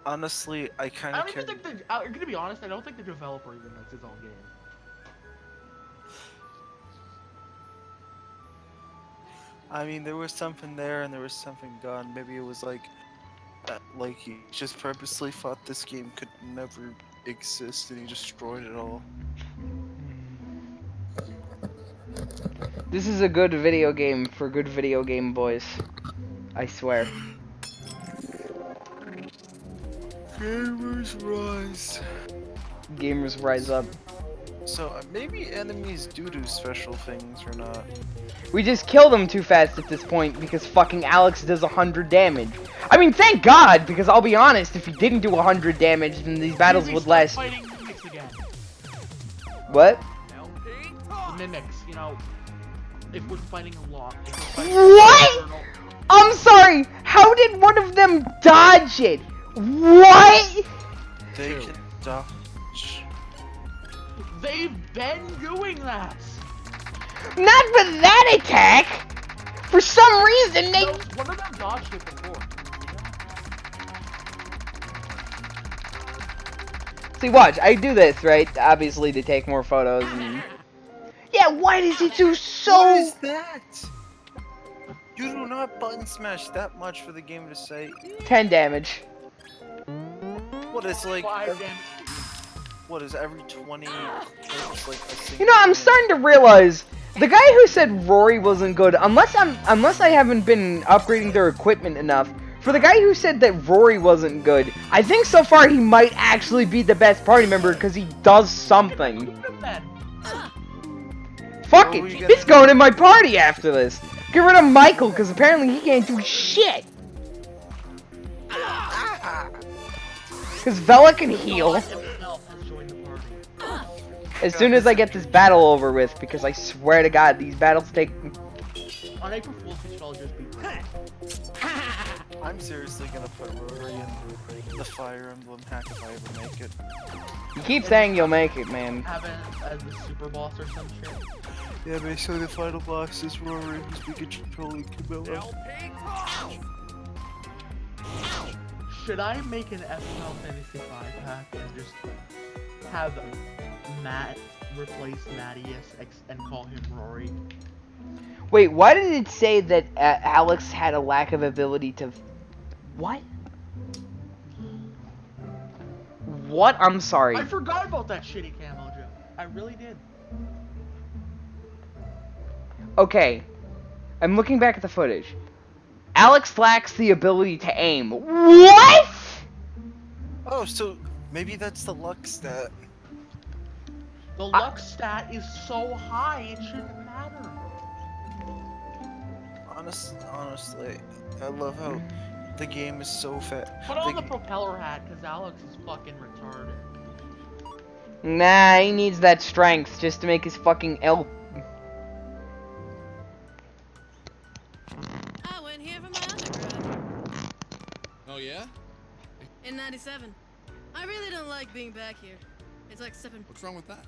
A: Honestly, I kind of care.
B: I'm gonna be honest. I don't think the developer even likes his own game.
A: I mean, there was something there and there was something gone. Maybe it was like he just purposely thought this game could never exist and he destroyed it all.
C: This is a good video game for good video game boys. I swear.
A: Gamers rise.
C: Gamers rise up.
A: So maybe enemies do special things or not.
C: We just killed him too fast at this point because fucking Alex does 100 damage. I mean, thank God, because I'll be honest, if he didn't do 100 damage, then these battles would last.
B: Fighting mimics again.
C: What?
B: The mimics, you know, if we're fighting a lot.
C: What? I'm sorry. How did one of them dodge it? What?
A: They can dodge.
B: They've been doing that.
C: Not with that attack! For some reason, they...
B: No, one of them dodged it before.
C: See, watch, I do this, right? Obviously to take more photos and... Yeah, why does he do so...
A: What is that? You do not button smash that much for the game to say...
C: 10 damage.
A: What is like...
B: 5 damage.
A: What is every 20...
C: You know, I'm starting to realize... The guy who said Rory wasn't good, unless I haven't been upgrading their equipment enough, for the guy who said that Rory wasn't good, I think so far he might actually be the best party member because he does something. Fuck it, he's going in my party after this. Get rid of Michael because apparently he can't do shit. Because Vela can heal. As soon as I get this battle over with, because I swear to God, these battles take...
B: On April Fool's, we should all just be...
A: I'm seriously gonna put Rory in the Fire Emblem hack if I ever make it.
C: You keep saying you'll make it, man.
B: Have it as the super boss or some shit.
A: Yeah, but so the final boss is Rory, because we can control Camilla.
B: Should I make an FML Fantasy 5 pack and just have Matt replace Mattias and call him Rory?
C: Wait, why did it say that Alex had a lack of ability to... What? What? I'm sorry.
B: I forgot about that shitty camo joke. I really did.
C: Okay. I'm looking back at the footage. Alex lacks the ability to aim. What?!
A: Oh, so maybe that's the luck stat.
B: The luck stat is so high, it shouldn't matter.
A: Honestly, I love how the game is so fat.
B: Put on the propeller hat, because Alex is fucking retarded.
C: Nah, he needs that strength just to make his fucking elk.
K: I went here for my undergrad.
E: Oh yeah?
K: In 97. I really don't like being back here. It's like stepping...
E: What's wrong with that?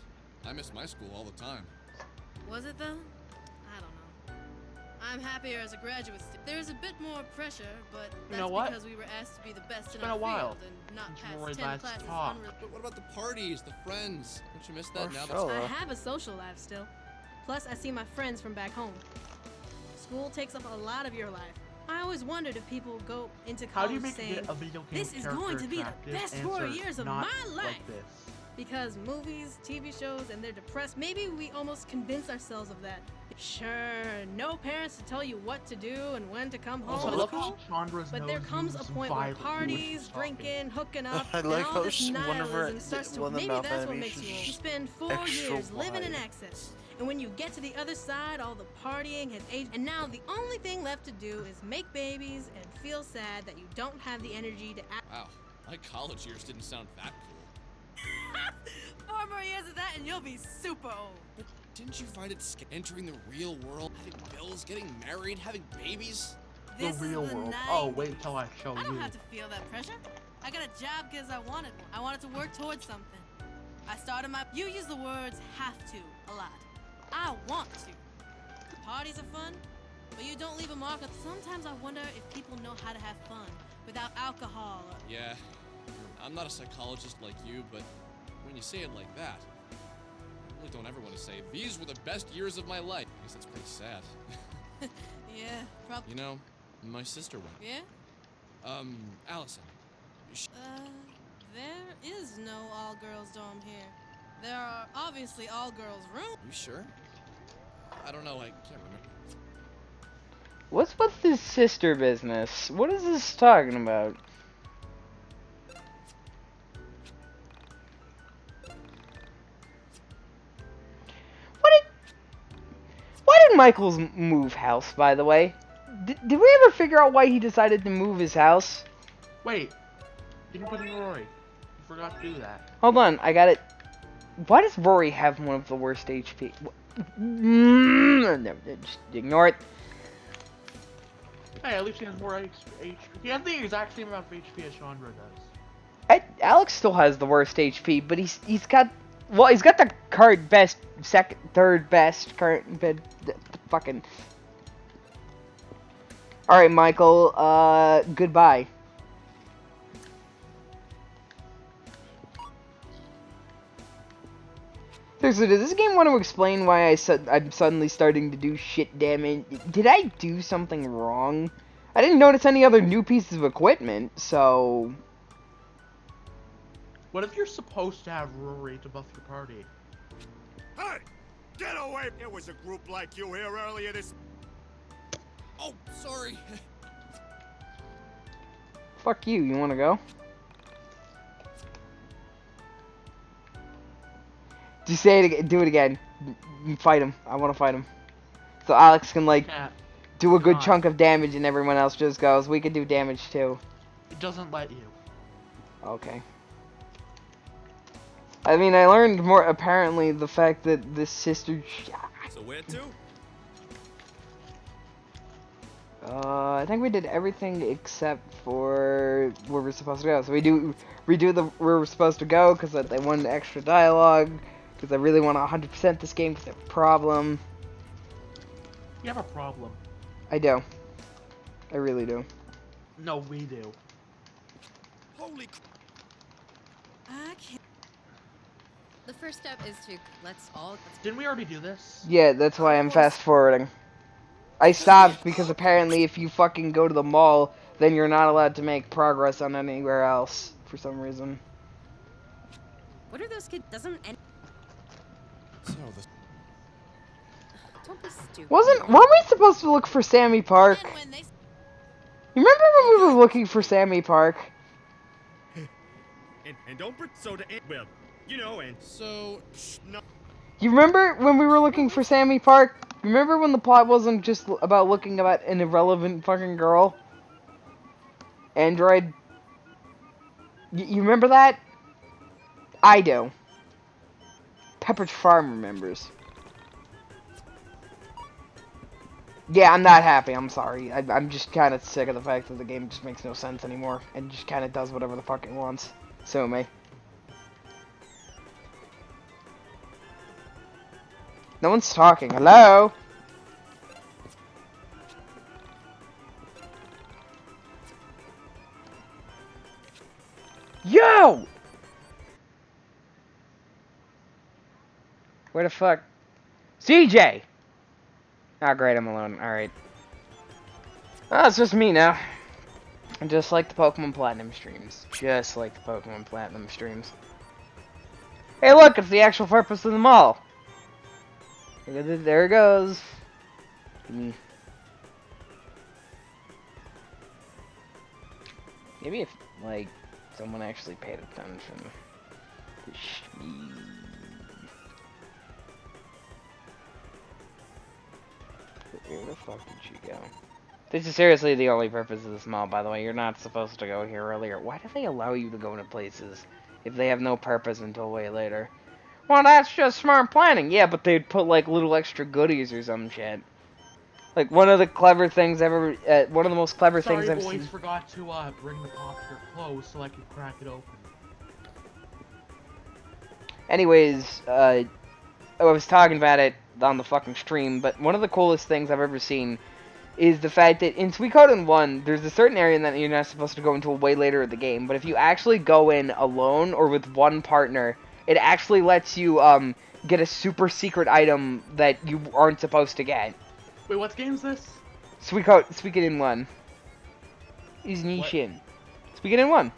E: I miss my school all the time.
K: Was it though? I don't know. I'm happier as a graduate student. There's a bit more pressure, but that's because we were asked to be the best in our field and not pass 10 classes
E: But what about the parties, the friends? Don't you miss that now?
K: I have a social life still. Plus, I see my friends from back home. School takes up a lot of your life. I always wondered if people go into college saying, this is going to be the best 4 years of my life. Because movies, TV shows, and they're depressed. Maybe we almost convince ourselves of that. Sure, no parents to tell you what to do and when to come home. But there comes a point where parties, drinking, hooking up, and all this nihilism starts to... Maybe that's what makes you old. You spend 4 years living in excess. And when you get to the other side, all the partying has aged, and now the only thing left to do is make babies and feel sad that you don't have the energy to act.
E: Wow, my college years didn't sound that cool.
K: 4 more years of that and you'll be super old.
E: But didn't you find it entering the real world, having bills, getting married, having babies?
B: The real world. Oh, wait till I show you.
K: I don't have to feel that pressure. I got a job because I wanted one. I wanted to work towards something. I started my... You use the words have to a lot. I want to. Parties are fun, but you don't leave a mark. Sometimes I wonder if people know how to have fun without alcohol.
E: Yeah, I'm not a psychologist like you, but when you say it like that, I really don't ever want to say, these were the best years of my life. I guess that's pretty sad.
K: Yeah, probably.
E: You know, my sister went.
K: Yeah?
E: Allison.
K: There is no all-girls dorm here. There are obviously all-girls rooms.
E: You sure? I don't know, I can't remember.
C: What's with this sister business? What is this talking about? Why did Michael's move house, by the way? Did we ever figure out why he decided to move his house?
B: Wait. Didn't put in Rory. You forgot to do that.
C: Hold on, I got it. Why does Rory have one of the worst HP? No, just ignore it.
B: Hey, at least he has more HP. He has the exact same amount of HP as Chandra does.
C: Alex still has the worst HP, but he's got... Well, he's got the current best, third best, current bed, fucking... Alright, Michael, goodbye. Seriously, does this game want to explain why I'm suddenly starting to do shit damage? Did I do something wrong? I didn't notice any other new pieces of equipment, so...
B: What if you're supposed to have Rory to buff your party?
J: Hey! Get away! There was a group like you here earlier this...
E: Oh, sorry.
C: Fuck you, you wanna go? Just say it again, do it again. Fight him. I wanna fight him. So Alex can, like, do a good chunk of damage and everyone else just goes, we can do damage too.
B: It doesn't let you.
C: Okay. I mean, I learned more, apparently, the fact that this sister...
J: So where to?
C: I think we did everything except for where we're supposed to go. So we redo the where we're supposed to go because they wanted extra dialogue. Because I really want to 100% this game because I have a problem.
B: You have a problem.
C: I do. I really do.
B: No, we do.
J: Holy
K: I can't.
G: The first step is to let's all...
B: Didn't we already do this?
C: Yeah, that's why I'm fast forwarding. I stopped because apparently if you fucking go to the mall, then you're not allowed to make progress on anywhere else for some reason.
G: What are those kids? Doesn't any...
E: So the...
G: Don't be stupid.
C: Weren't we supposed to look for Sammy Park? You remember when we were looking for Sammy Park?
J: And don't so to well, you know, and
E: So,
J: no.
C: You remember when we were looking for Sammy Park? Remember when the plot wasn't just about looking about an irrelevant fucking girl? Android? You remember that? I do. Pepperidge Farm remembers. Yeah, I'm not happy. I'm sorry. I'm just kind of sick of the fact that the game just makes no sense anymore. And just kind of does whatever the fuck it wants. So me. No one's talking. Hello? Yo! Where the fuck? CJ! Oh, great, I'm alone. Alright. Oh, it's just me now. Just like the Pokemon Platinum streams. Just like the Pokemon Platinum streams. Hey, look! It's the actual purpose of the mall! Look at it, there it goes. Maybe if, like, someone actually paid attention. Where the fuck did she go? This is seriously the only purpose of this mall, by the way. You're not supposed to go here earlier. Why do they allow you to go into places if they have no purpose until way later? Well, that's just smart planning. Yeah, but they'd put, like, little extra goodies or some shit. Like, one of the clever things ever... one of the most clever things I've seen...
B: Sorry, boys, forgot to, bring the pop here close so I could crack it open.
C: Anyways, I was talking about it on the fucking stream, but one of the coolest things I've ever seen is the fact that in Suikoden 1, there's a certain area that you're not supposed to go until way later in the game, but if you actually go in alone or with one partner, it actually lets you get a super secret item that you aren't supposed to get.
B: Wait, what game is this?
C: Suikoden 1. Is Nishin. Suikoden 1.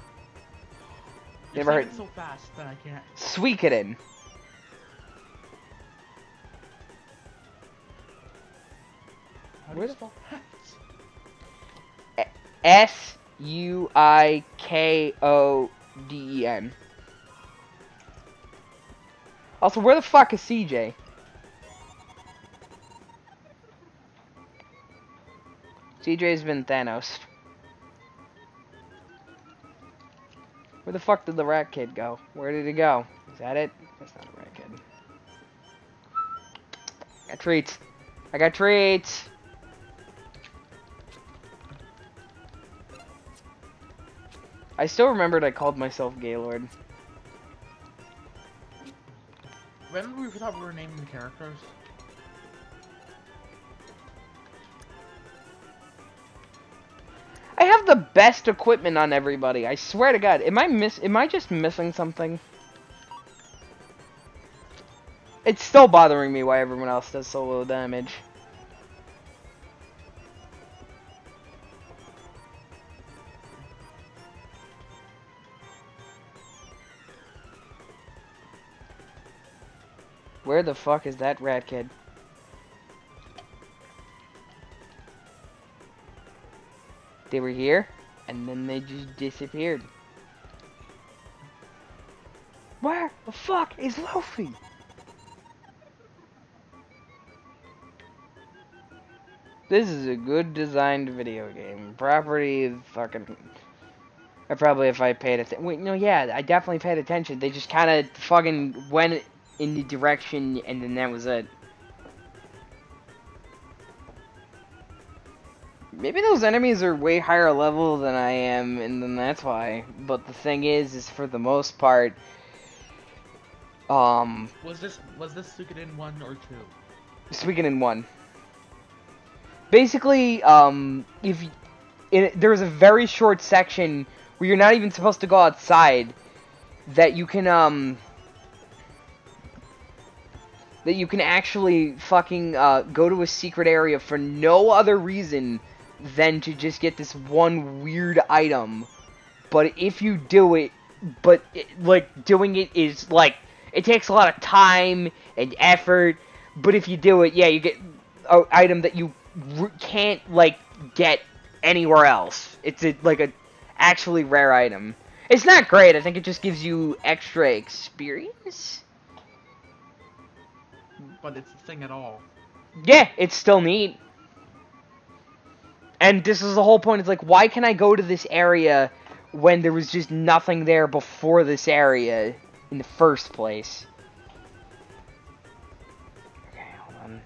B: You're
C: Never heard
B: it so fast that I can't.
C: Suikoden.
B: How do you spell that?
C: S-U-I-K-O-D-E-N. Also, where the fuck is CJ? CJ's been Thanos. Where the fuck did the rat kid go? Where did he go? Is that it? That's not a rat kid. I got treats. I got treats! I still remembered I called myself Gaylord.
B: Remember we thought we were naming the characters?
C: I have the best equipment on everybody. I swear to God. Am I just missing something? It's still bothering me why everyone else does so low damage. Where the fuck is that rat kid? They were here, and then they just disappeared. Where the fuck is Luffy? This is a good designed video game. Property is fucking... I probably, if I paid attention... Wait, no, yeah, I definitely paid attention. They just kind of fucking went in the direction, and then that was it. Maybe those enemies are way higher level than I am, and then that's why. But the thing is for the most part,
B: Was this Suikoden 1 or 2?
C: Suikoden 1. Basically, there's a very short section where you're not even supposed to go outside that you can actually fucking go to a secret area for no other reason than to just get this one weird item. But if you do it, doing it is, like, it takes a lot of time and effort, but if you do it, yeah, you get an item that you can't, like, get anywhere else. It's like a actually rare item. It's not great. I think it just gives you extra experience.
B: But it's a thing at all.
C: Yeah, it's still neat. And this is the whole point. It's like, why can I go to this area when there was just nothing there before this area in the first place? Okay, hold on.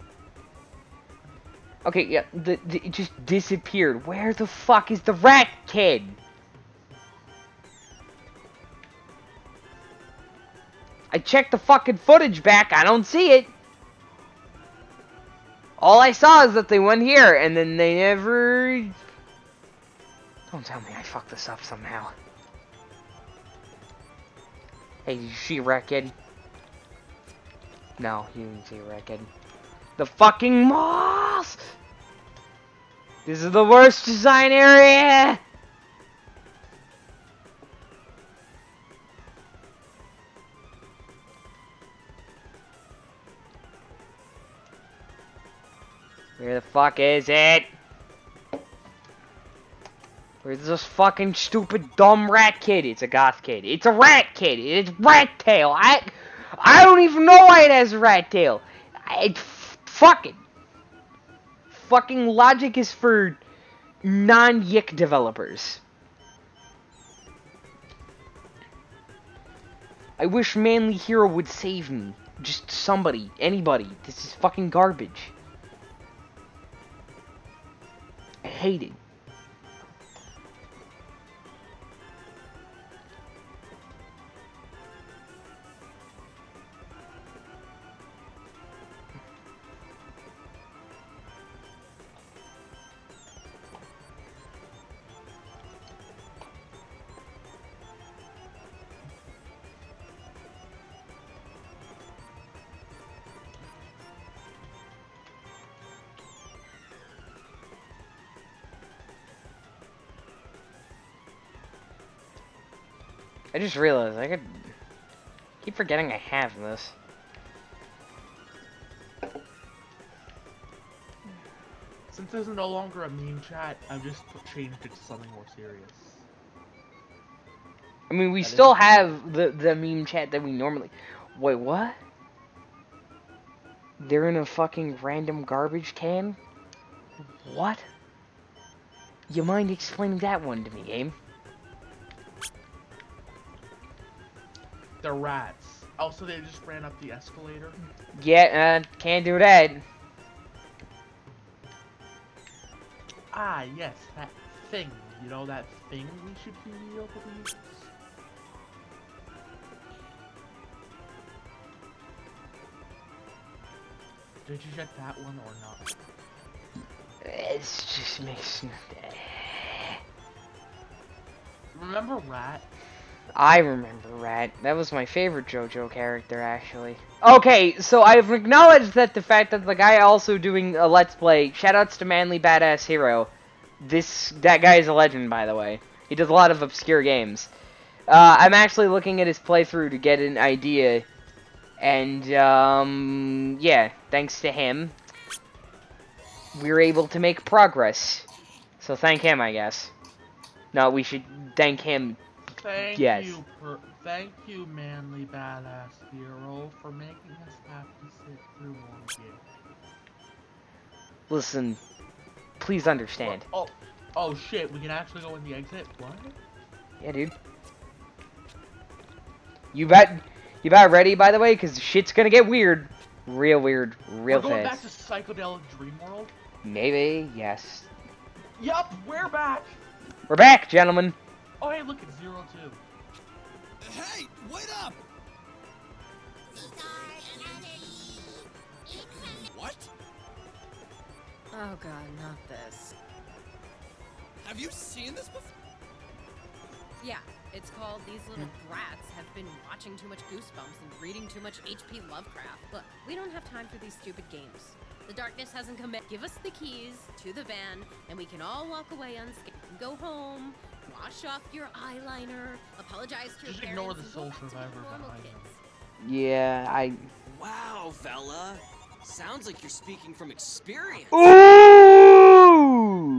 C: Okay, yeah, it just disappeared. Where the fuck is the rat kid? I checked the fucking footage back. I don't see it. All I saw is that they went here, and then they never... Don't tell me I fucked this up somehow. Hey, did you see Rat Kid? No, you didn't see Rat Kid. The fucking moss! This is the worst design area! Where the fuck is it? Where's this fucking stupid dumb rat kid? It's a goth kid. It's a rat kid. It's rat tail. I don't even know why it has a rat tail. Fucking logic is for non-Yiik developers. I wish Manly Hero would save me. Just somebody, anybody. This is fucking garbage. I hate it. I just realized I could keep forgetting I have this.
B: Since there's no longer a meme chat, I've just changed it to something more serious.
C: I mean, we still have the meme chat that we normally... Wait, what? They're in a fucking random garbage can? What? You mind explaining that one to me, game?
B: They're rats. Also, they just ran up the escalator.
C: Yeah, can't do that.
B: Ah, yes, that thing. You know that thing we should be able to use? Did you get that one or not?
C: It just makes no...
B: Remember Rat?
C: I remember Rat. That was my favorite JoJo character, actually. Okay, so I've acknowledged that the fact that the guy also doing a Let's Play, shoutouts to Manly Badass Hero. That guy is a legend, by the way. He does a lot of obscure games. I'm actually looking at his playthrough to get an idea. And, yeah, thanks to him, we were able to make progress. So thank him, I guess. No, we should thank him.
B: Thank you, Manly Badass Hero, for making us have to sit through one game.
C: Listen, please understand.
B: Oh shit, we can actually go in the exit? What?
C: Yeah, dude. You bet ready, by the way, because shit's gonna get weird. Real weird, real fast.
B: We're going back to Psychedelic Dream World?
C: Maybe, yes.
B: Yup, we're back!
C: We're back, gentlemen.
B: Oh, hey, look, it's 02.
J: Hey, wait up! What?
G: Oh god, not this.
E: Have you seen this before?
G: Yeah, it's called These Little Brats Have Been Watching Too Much Goosebumps and Reading Too Much H.P. Lovecraft. Look, we don't have time for these stupid games. The darkness hasn't come back. Give us the keys to the van, and we can all walk away unscathed. Go home, wash off your eyeliner, apologize to your parents,
B: ignore the
G: and
B: Soul
G: go back to
B: Survivor
G: being normal
B: behind
G: kids.
C: Yeah,
F: Wow, Vela. Sounds like you're speaking from experience.
G: I'll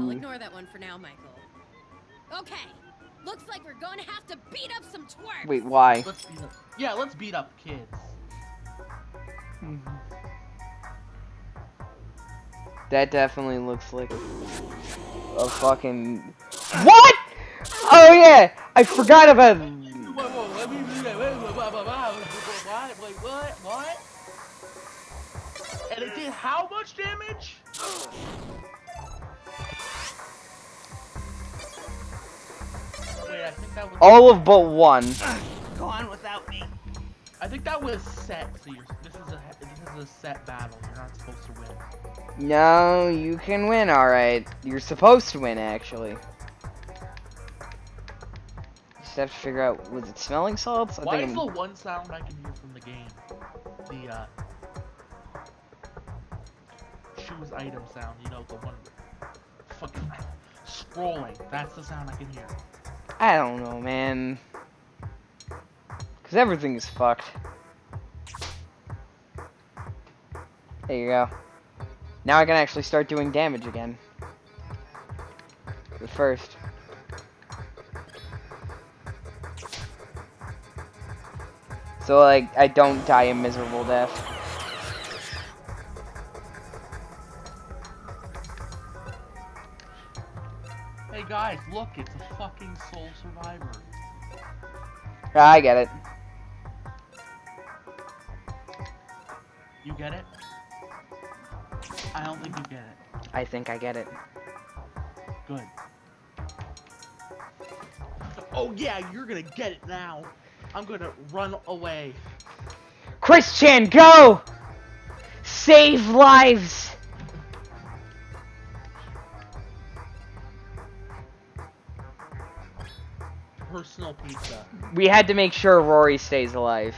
C: Ooh!
G: ignore that one for now, Michael. Okay, Looks like we're gonna have to beat up some twerps.
C: Wait, why?
B: Let's beat up kids.
C: That definitely looks like a fucking... What? Oh yeah, I forgot about...
B: What? And it did how much damage? Wait, I think that was...
C: All of but one.
H: Go on without me.
B: I think that was set, so this is a set battle. You're not supposed to win.
C: No, you can win, alright. You're supposed to win, actually. Just have to figure out, was it smelling salts?
B: Why is the one sound I can hear from the game the choose item sound? You know, the one fucking scrolling. That's the sound I can hear.
C: I don't know, man. Because everything is fucked. There you go. Now I can actually start doing damage again. But first. So, like, I don't die a miserable death.
B: Hey guys, look, it's a fucking Soul Survivor.
C: I get it.
B: You get it? I don't think you get it.
C: I think I get it.
B: Good. Oh yeah, you're gonna get it now. I'm gonna run away.
C: Christian, go! Save lives!
B: Personal pizza.
C: We had to make sure Rory stays alive.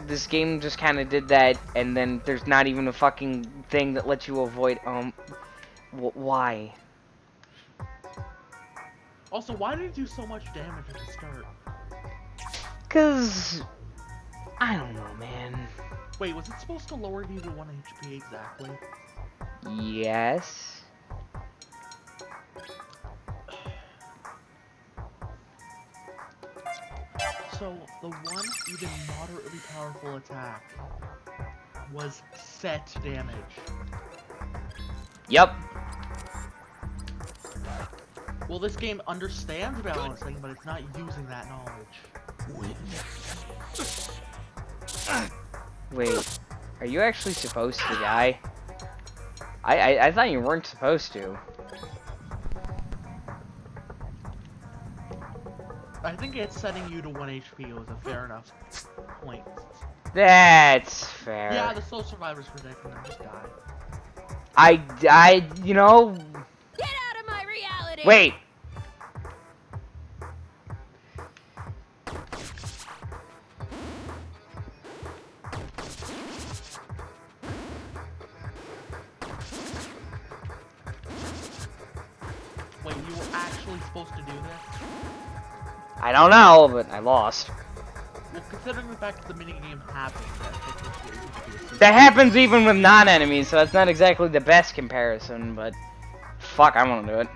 C: This game just kind of did that, and then there's not even a fucking thing that lets you avoid, why?
B: Also, why did it do so much damage at the start?
C: 'Cause... I don't know, man.
B: Wait, was it supposed to lower you to 1 HP exactly?
C: Yes.
B: So, the one even moderately powerful attack was set damage.
C: Yep.
B: Well, this game understands balancing, but it's not using that knowledge.
C: Wait, are you actually supposed to die? I thought you weren't supposed to.
B: I think it's setting you to 1 HP was a fair enough point.
C: That's fair.
B: Yeah, the Soul Survivor's predicament, just die.
C: you know...
G: Get out of my reality!
C: Wait!
B: Wait, you were actually supposed to do this?
C: I don't know, but I lost.
B: Well, considering the fact that the minigame happens,
C: That happens even with non-enemies, so that's not exactly the best comparison, but... Fuck, I wanna do it.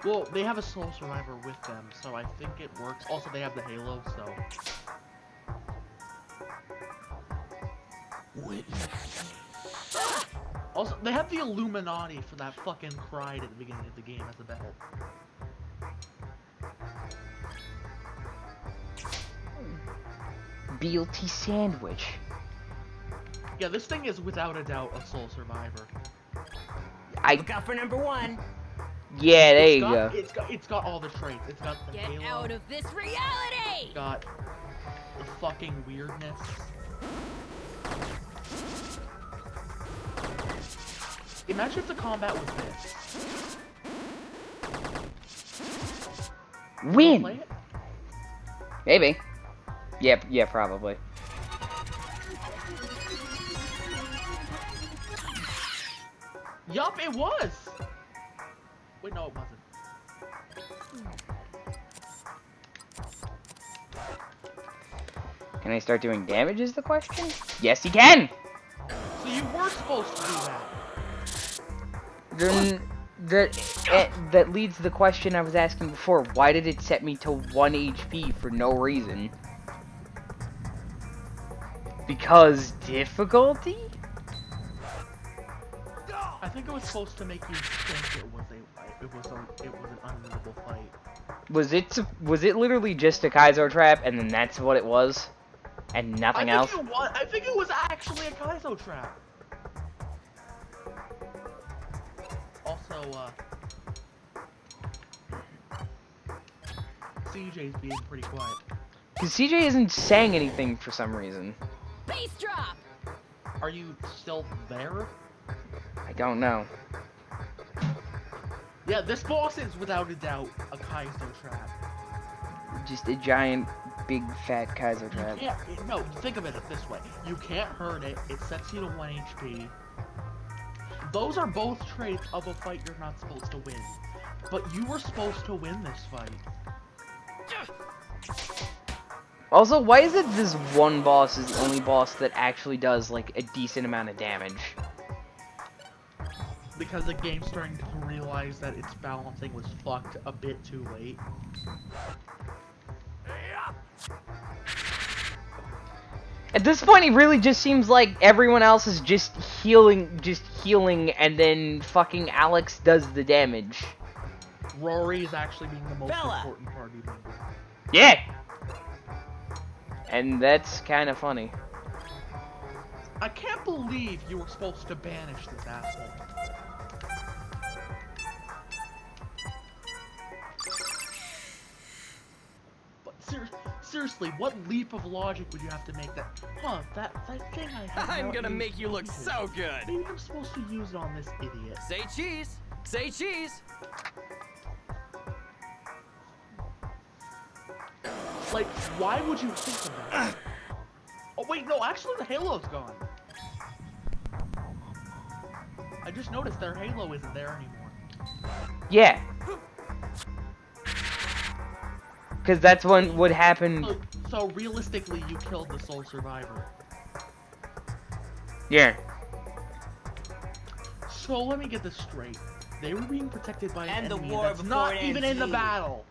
B: Well, they have a Soul Survivor with them, so I think it works. Also, they have the Halo, so... Also, they have the Illuminati for that fucking cry at the beginning of the game as a belt.
C: BLT sandwich.
B: Yeah, this thing is without a doubt a Soul Survivor.
H: Look out for number 1.
C: Yeah, there you go.
B: It's got all the traits. It's got the
G: Get
B: Halo.
G: out of this reality!
B: It's got the fucking weirdness. Imagine if the combat was this.
C: Win!
B: Play it?
C: Maybe. Yeah, probably.
B: Yup, it was! Wait, no, it wasn't.
C: Can I start doing damage is the question? Yes, you can!
B: So you were supposed to do that.
C: Then that leads to the question I was asking before. Why did it set me to 1 HP for no reason? Because difficulty?
B: I think it was supposed to make you think it was an unwinnable fight.
C: Was it literally just a Kaizo trap and then that's what it was? And nothing else?
B: I think it was actually a Kaizo trap. Also, CJ's being pretty quiet.
C: Because CJ isn't saying anything for some reason.
G: Base drop!
B: Are you still there?
C: I don't know.
B: Yeah, this boss is without a doubt a Kaizo trap.
C: Just a giant, big, fat Kaizo trap.
B: No, think of it this way. You can't hurt it, it sets you to 1 HP. Those are both traits of a fight you're not supposed to win. But you were supposed to win this fight.
C: Also, why is it this one boss is the only boss that actually does, like, a decent amount of damage?
B: Because the game's starting to realize that its balancing was fucked a bit too late.
C: At this point, it really just seems like everyone else is just healing, and then fucking Alex does the damage.
B: Rory is actually being the most important party member.
C: Yeah! And that's kind of funny.
B: I can't believe you were supposed to banish this asshole. But seriously, what leap of logic would you have to make that? Huh, that thing I have.
F: I'm gonna make you look so good.
B: Maybe I'm supposed to use it on this idiot.
F: Say cheese. Say cheese.
B: Like, why would you think of that? Oh wait, no, actually the halo's gone. I just noticed their halo isn't there anymore.
C: Yeah. Because that's what would happen.
B: So realistically, you killed the sole survivor.
C: Yeah.
B: So let me get this straight. They were being protected by an enemy
H: war
B: that's not even in the battle.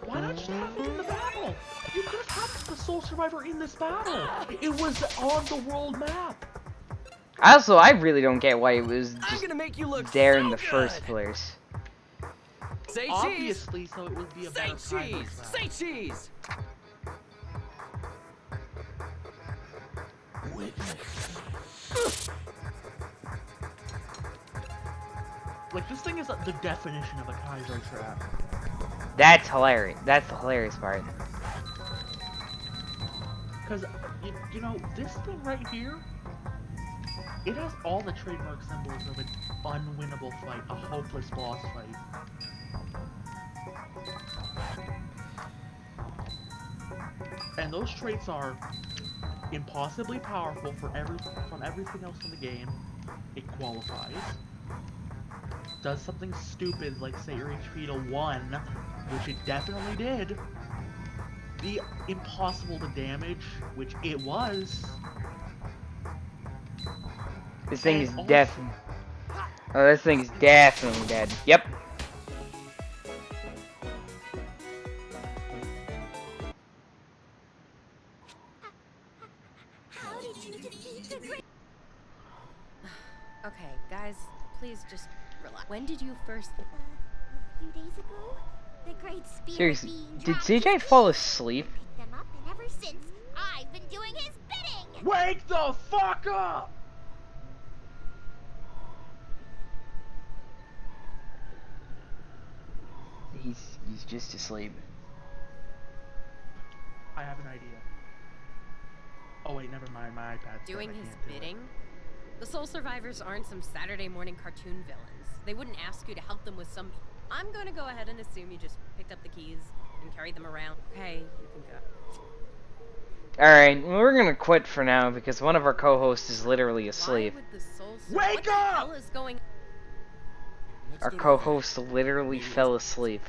B: Why not just have them in the battle? You could have had the sole survivor in this battle. It was on the world map.
C: Also, I really don't get why it was just
F: gonna make you look
C: there
F: so
C: in the
F: good.
C: first place.
F: Say cheese.
B: Obviously, so it would be a better
F: Say cheese. Say cheese.
B: Like, this thing is the definition of a Kaizo trap.
C: That's hilarious. That's the hilarious part.
B: Because, you know, this thing right here, it has all the trademark symbols of an unwinnable fight, a hopeless boss fight. And those traits are impossibly powerful from everything else in the game. It qualifies. Does something stupid like set your HP to 1, which it definitely did. Be impossible to damage, which it was.
C: This thing is definitely. Oh, this thing is definitely dead. Yep.
G: Okay, guys, please just relax. When did you first...
M: a few days ago, the great spirit
C: Seriously,
M: being
C: did
M: dropped
C: CJ fall asleep?
M: picked them up, and ever since, I've been doing his bidding!
B: Wake the fuck up!
C: He's just asleep.
B: I have an idea. Oh wait, never mind, my iPad's
G: Doing
B: dead, I
G: his
B: can't do it.
G: bidding? The Soul Survivors aren't some Saturday morning cartoon villains. They wouldn't ask you to help them with some... I'm going to go ahead and assume you just picked up the keys and carried them around. Okay, you can go.
C: Alright, well, we're gonna quit for now because one of our co-hosts is literally asleep.
G: Why would the Soul
B: Wake
G: what the
B: up!
G: hell is going...
C: Our co-host literally fell asleep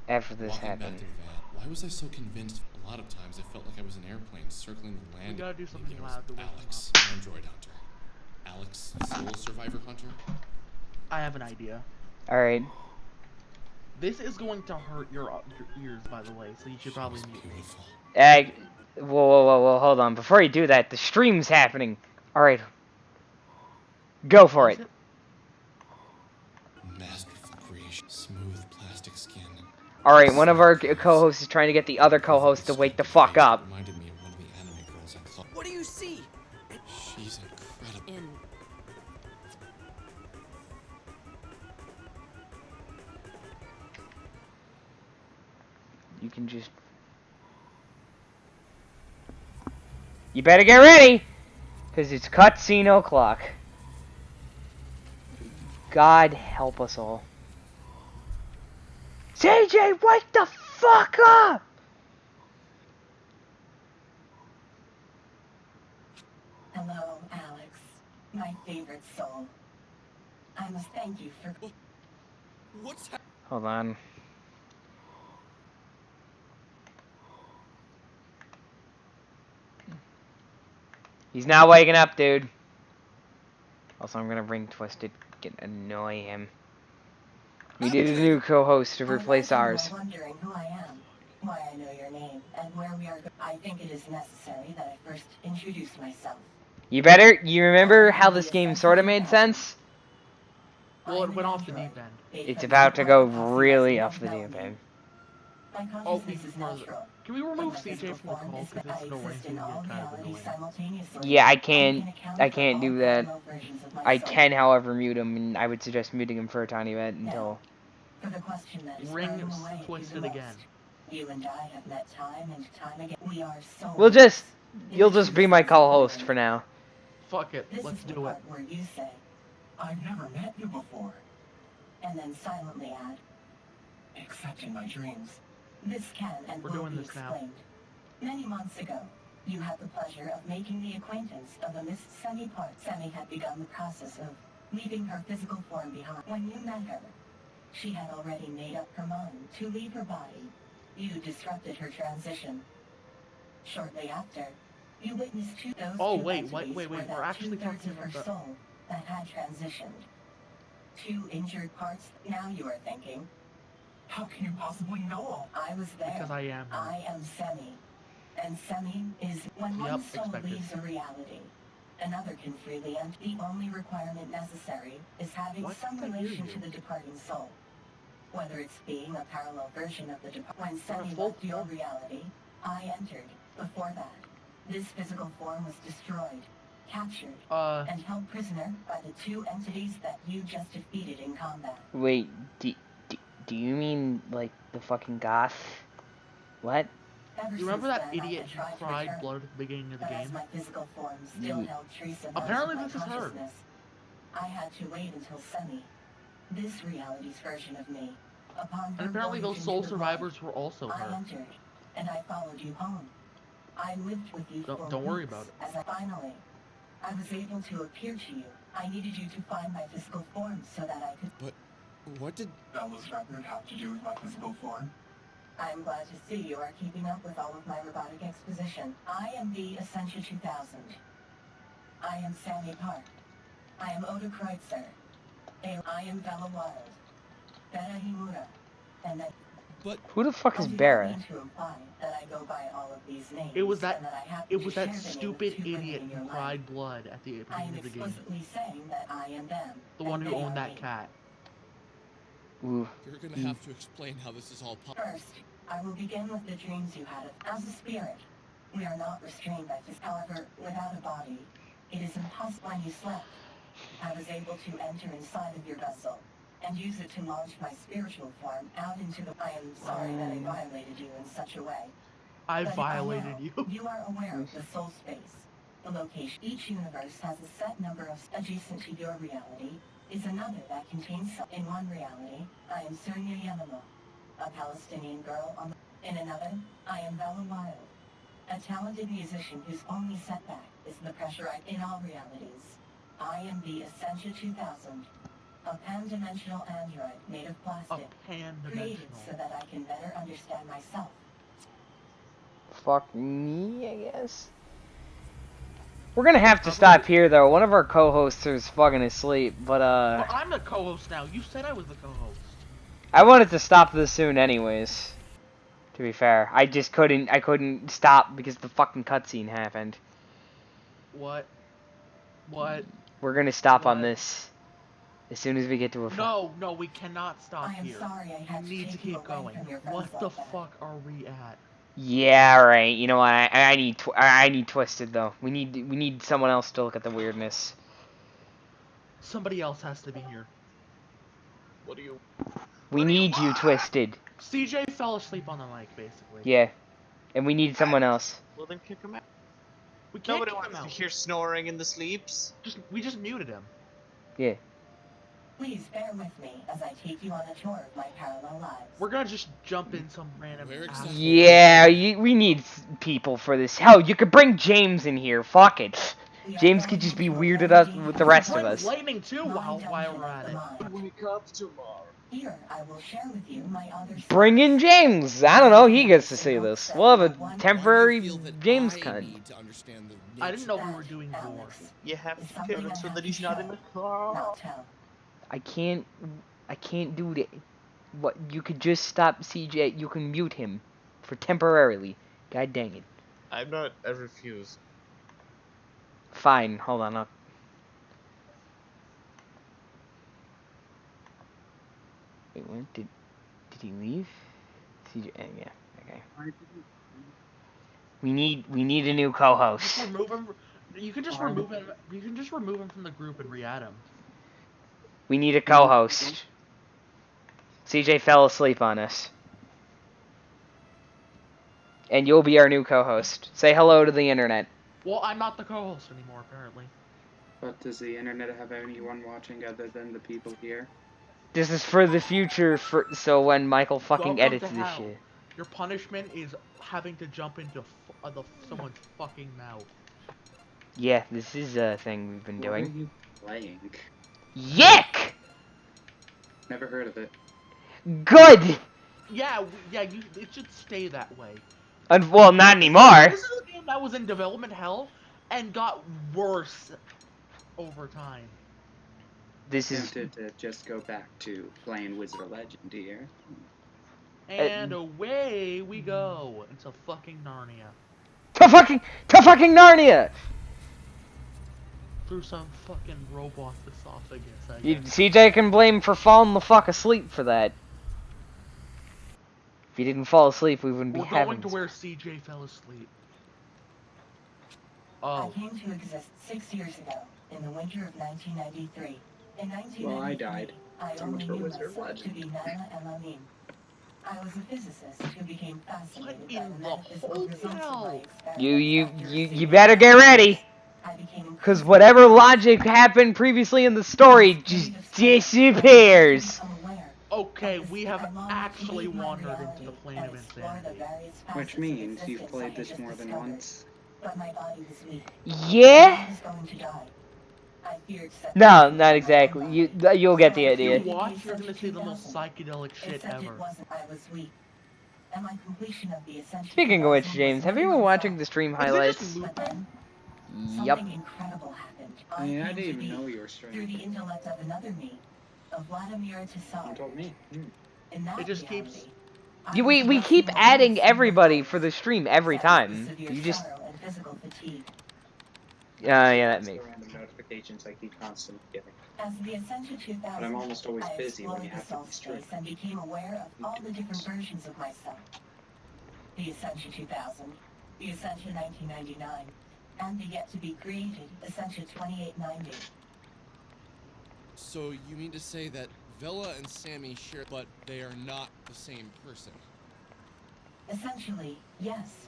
C: after this
E: Walking back
C: happened.
E: to the van, why was I so convinced? A lot of times I felt like I was an airplane circling the land.
B: We gotta do something
E: Maybe I was
B: loud to wake him
E: Alex, android hunter. Alex, soul survivor hunter.
B: I have an idea.
C: Alright.
B: This is going to hurt your ears, by the way, so you should probably mute me.
C: Whoa, hold on. Before you do that, the stream's happening. Alright. Go for it.
E: Masterful creation. Smooth plastic skin.
C: Alright, one of our co-hosts is trying to get the other co-host to wake the fuck up.
E: Reminded me of one of the anime girls I saw.
F: What do you see?
E: She's incredible.
C: You can just... You better get ready! Because it's cutscene o'clock. God help us all. CJ, wake the fuck up!
N: Hello, Alex. My favorite soul. I must thank you for...
F: What's happening?
C: Hold on. He's not waking up, dude. Also, I'm gonna bring Twisted, annoy him. We need a new co-host to replace ours.
N: Wondering who I am, why I know your name, and where we are going. I think it is necessary that I first introduce myself.
C: You remember how this game sorta made sense?
B: Well, it went off the deep end.
C: It's about to go really off the deep end.
B: Oh, can we remove CJ from the call? Because there's no way he's gonna get kind of annoying.
C: Yeah, I can't do that. I can, however, mute him, and I would suggest muting him for a tiny bit until...
B: Ring Twisted again.
N: You and I have met time and time again. We are so...
C: You'll just be my co-host for now.
B: Fuck it, let's do it.
N: Where you say, I've never met you before. And then silently add, except in my dreams. This can and will be explained. Many months ago, you had the pleasure of making the acquaintance of a Miss Semi Park. Semi had begun the process of leaving her physical form behind. When you met her, she had already made up her mind to leave her body. You disrupted her transition. Shortly after, you witnessed those
B: wait, we're actually talking
N: about her soul that had transitioned. 2 injured parts. Now you are thinking, how can you possibly know? I was there.
B: Because I am.
N: I am Semi. And Semi is when one soul leaves a reality. Another can freely enter. The only requirement necessary is having some relation to the departing soul. Whether it's being a parallel version of the departed. When Semi left your reality, I entered. Before that, this physical form was destroyed, captured, and held prisoner by the 2 entities that you just defeated in combat.
C: Wait, do you mean, like, the fucking goth? What?
B: You remember that idiot who cried blood at the beginning of the game?
N: My physical form still held trace of
B: apparently this is her.
N: I had to wait until Semi, this reality's version of me. Upon
B: and apparently those soul survivors were also her.
N: I entered, and I followed you home. I lived with you for
B: don't worry about it.
N: As I was able to appear to you. I needed you to find my physical form so that I could...
E: But what did
N: Bella's record have to do with my physical form? I am glad to see you are keeping up with all of my robotic exposition. I am the Essentia 2000. I am Sammy Park. I am Oda Kreutzer. I am Bella Wild. Beta Himura. And then...
E: But
C: who the fuck is Bera?
B: It was that stupid idiot who cried blood at the beginning of the game. The one who owned that cat.
C: Ooh.
E: You're gonna have to explain how this is all possible.
N: First, I will begin with the dreams you had. As a spirit, we are not restrained by this. However, without a body, it is impossible. When you slept, I was able to enter inside of your vessel and use it to launch my spiritual form out into the... I am sorry that I violated you in such a way.
B: I violated you.
N: You are aware of the soul space, the location. Each universe has a set number of adjacent to your reality is another that contains some. In one reality, I am Surya Yamama, a Palestinian girl on the... In another, I am Bella Wild, a talented musician whose only setback is the pressure in all realities. I am the Essentia 2000, a pan-dimensional android made of plastic, created so that I can better understand myself.
C: Fuck me, I guess. We're gonna have to stop here, though. One of our co-hosts is fucking asleep, but
B: Well, I'm the co-host now. You said I was the co-host.
C: I wanted to stop this soon, anyways. To be fair, I just couldn't. I couldn't stop because the fucking cutscene happened.
B: What? What?
C: We're gonna stop on this as soon as we get to a.
B: No, we cannot stop here.
N: Sorry I had
B: you need to keep going. What the fuck are we at?
C: Yeah, right. You know what? I need Twisted though. We need someone else to look at the weirdness.
B: Somebody else has to be here.
I: What do you?
C: We need you, Twisted.
B: CJ fell asleep on the mic, basically.
C: Yeah, and we need someone else.
I: Well, then kick him out.
B: We can't
I: Nobody
B: kick
I: wants
B: him
I: to
B: out.
I: hear snoring in the sleeps.
B: We just muted him.
C: Yeah.
N: Please bear with me as I take you on a tour of my parallel lives.
B: We're gonna just jump in some random.
C: Yeah, we need people for this. Hell, you could bring James in here. Fuck it. James could just be weirded out with the rest of us.
B: Lightning too while we're at it.
I: Wake up tomorrow.
N: Here, I will share with you my other.
C: Bring in James. I don't know. He gets to see this. We'll have a temporary James cunt.
B: I didn't know we were doing more.
I: You have to kill him so that he's not in the car.
C: I can't do that. What? You could just stop CJ. You can mute him for temporarily. God dang it.
I: I'm not. I refuse.
C: Fine. Hold on. Wait, what? Did he leave? CJ. Yeah. Okay. We need a new co-host.
B: Just remove him. You can just remove him. You can just remove him from the group and re-add him.
C: We need a co-host. CJ fell asleep on us. And you'll be our new co-host. Say hello to the internet.
B: Well, I'm not the co-host anymore, apparently.
O: But does the internet have anyone watching other than the people here?
C: This is for the future, so when Michael fucking edits this shit.
B: Your punishment is having to jump into someone's fucking mouth.
C: Yeah, this is a thing we've been doing.
O: What are you playing?
C: Yiik!
O: Never heard of it.
C: Good!
B: Yeah, it should stay that way.
C: Well, not anymore.
B: This is a game that was in development hell and got worse over time.
C: This is
O: tempted to just go back to playing Wizard of Legend here.
B: And away we go into fucking Narnia.
C: To fucking Narnia!
B: Through some fucking robot esophagus, I guess.
C: CJ can blame for falling the fuck asleep for that. If he didn't fall asleep, we wouldn't be having.
B: We're going to where CJ fell asleep.
N: I came to exist 6 years ago, in the winter of 1993. In 1993,
O: well, I died.
N: I only knew myself to be Nana and Amin. I was a physicist who became fascinated by the metaphysical results of my experiments.
C: You better get ready. Because whatever logic happened previously in the story just disappears.
B: Okay, we have actually wandered into the plane of insanity.
O: Which means you've played this more than once.
C: Yeah? No, not exactly. You'll get the idea.
B: If you watch, you're gonna see the most psychedelic shit ever.
C: Speaking of which, James, have you been watching the stream highlights? Yup.
O: I mean, I didn't even know you were
N: streaming. Through the intellect of another me, of Vladimir Tisar.
O: You told me.
B: It just keeps.
C: We keep adding everybody for the stream every time. You just. Yeah, that makes.
O: Random notifications I keep constantly getting.
N: As the Essentia 2000,
O: but I'm almost always busy when you have to
N: be streaming. And became aware of all the different versions of myself. The Essentia 2000, the Essentia 1999, and the yet-to-be-created Essentia 2890.
E: So you mean to say that Vela and Sammy share, but they are not the same person?
N: Essentially, yes.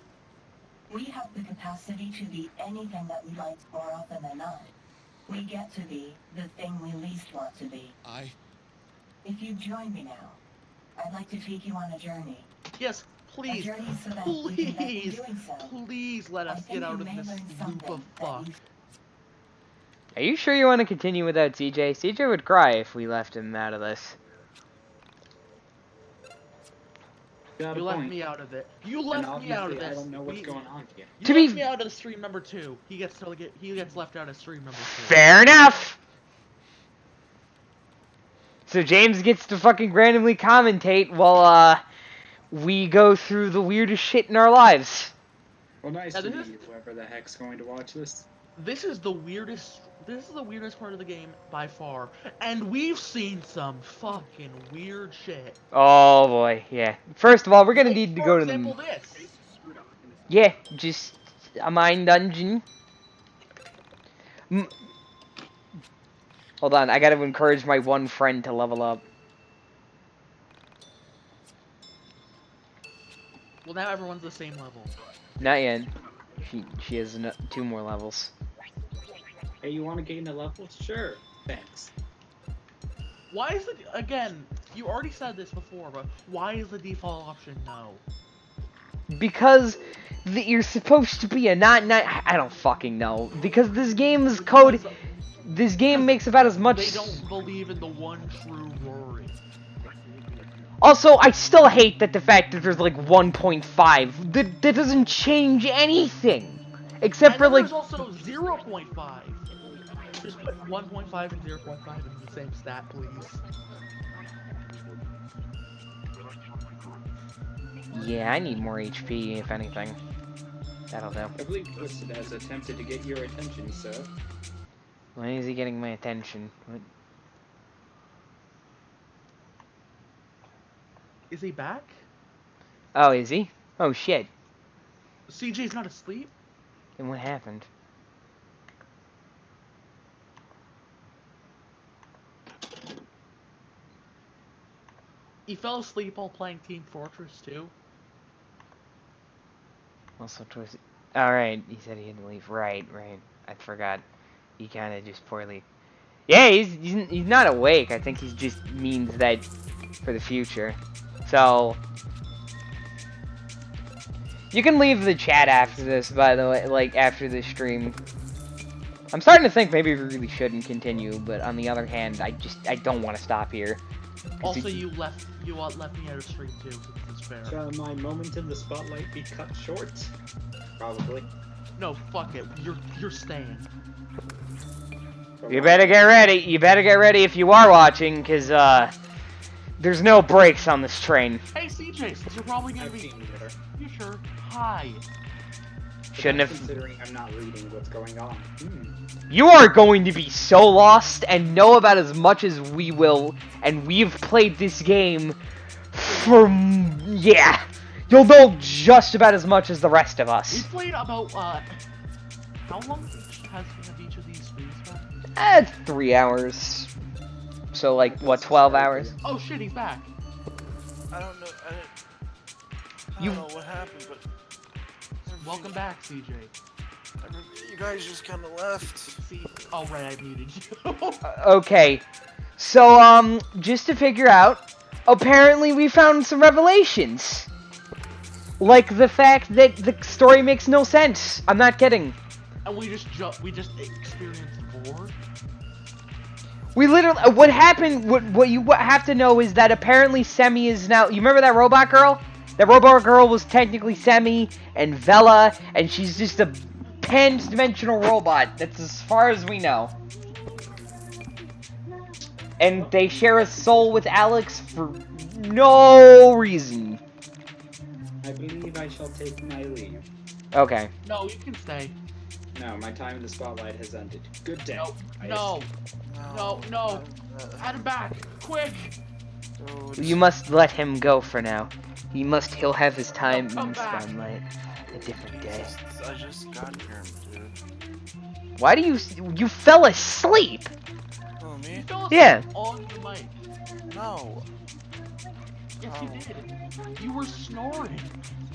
N: We have the capacity to be anything that we like more often than not. We get to be the thing we least want to be. If you join me now, I'd like to take you on a journey.
B: Yes, please, please let us get out of this loop of fuck.
C: Are you sure you want to continue without CJ? CJ would cry if we left him out of this.
B: You left me out of it. You left me out of this.
O: I don't know what's going on here.
B: You left me out of stream number 2. He gets left out of stream number 2.
C: Fair enough. So James gets to fucking randomly commentate while we go through the weirdest shit in our lives.
O: Well, nice to meet you, whoever the heck's going to watch this.
B: This is the weirdest part of the game by far, and we've seen some fucking weird shit.
C: Oh boy, yeah. First of all, we're gonna need to go to
B: the. This.
C: Yeah, just a mine dungeon. Hold on, I gotta encourage my one friend to level up.
B: Well, now everyone's the same level.
C: Not yet. She has 2 more levels.
O: Hey, you want to gain a level? Sure. Thanks.
B: Why is it, again, you already said this before, but why is the default option no?
C: Because you're supposed to be a I don't fucking know. Because this game's code... This game makes about as much...
B: They don't believe in the one true Rory.
C: Also, I still hate that the fact that there's like 1.5. That doesn't change anything. Except for like...
B: there's also 0.5. Just put 1.5 and 0.5 in the same stat, please.
C: Yeah, I need more HP, if anything. That'll do.
O: I believe Twisted has attempted to get your attention, sir.
C: Why is he getting my attention? What?
B: Is he back?
C: Oh, is he? Oh, shit.
B: CJ's not asleep?
C: Then what happened?
B: He fell asleep while playing Team Fortress 2.
C: Also, Twisted... Alright, he said he had to leave. Right. I forgot. He kind of just poorly... Yeah, he's not awake. I think he just means that for the future. So... You can leave the chat after this, by the way, like, after this stream. I'm starting to think maybe we really shouldn't continue, but on the other hand, I don't want to stop here.
B: Also, you left me out of stream too, so this is fair.
O: Shall my moment in the spotlight be cut short? Probably.
B: No, fuck it. You're staying.
C: You better get ready. You better get ready if you are watching, because, there's no brakes on this train.
B: Hey, CJ, since you're probably gonna be... You sure? Hi.
C: Shouldn't have...
O: Considering I'm not reading what's going on.
C: You are going to be so lost and know about as much as we will, and we've played this game for... Yeah. You'll know just about as much as the rest of us.
B: We played about, how long have each of these streams been?
C: 3 hours. So, like, what, 12 hours?
B: Oh shit, he's back.
A: I don't know. I don't know what happened, but...
B: Welcome back, CJ.
A: You guys just kind of left.
B: See? Oh, right, I muted you.
C: Okay. So, just to figure out, apparently we found some revelations. Like the fact that the story makes no sense. I'm not kidding.
B: And we just experienced war?
C: We literally, what happened, what you have to know is that apparently Semi is now, you remember that robot girl? That robot girl was technically Semi and Vela, and she's just a pan-dimensional robot. That's as far as we know. And they share a soul with Alex for no reason.
O: I believe I shall take my leave.
C: Okay.
B: No, you can stay.
O: No, my time in the spotlight has ended. Good day.
B: No. Add him back, quick.
C: You must let him go for now. He'll have his time in the spotlight a different day.
A: I just got here, dude.
C: Why do you fell asleep?
A: Oh, me?
C: Yeah.
B: On the mic.
A: No.
B: Yes, you did. You were snoring.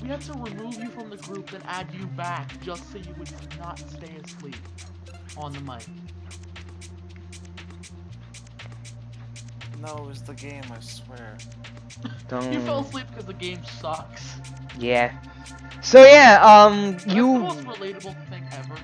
B: We had to remove you from the group and add you back just so you would not stay asleep on the mic.
A: No, it was the game, I swear.
B: You fell asleep because the game sucks.
C: Yeah. So yeah,
B: That's the most relatable thing ever.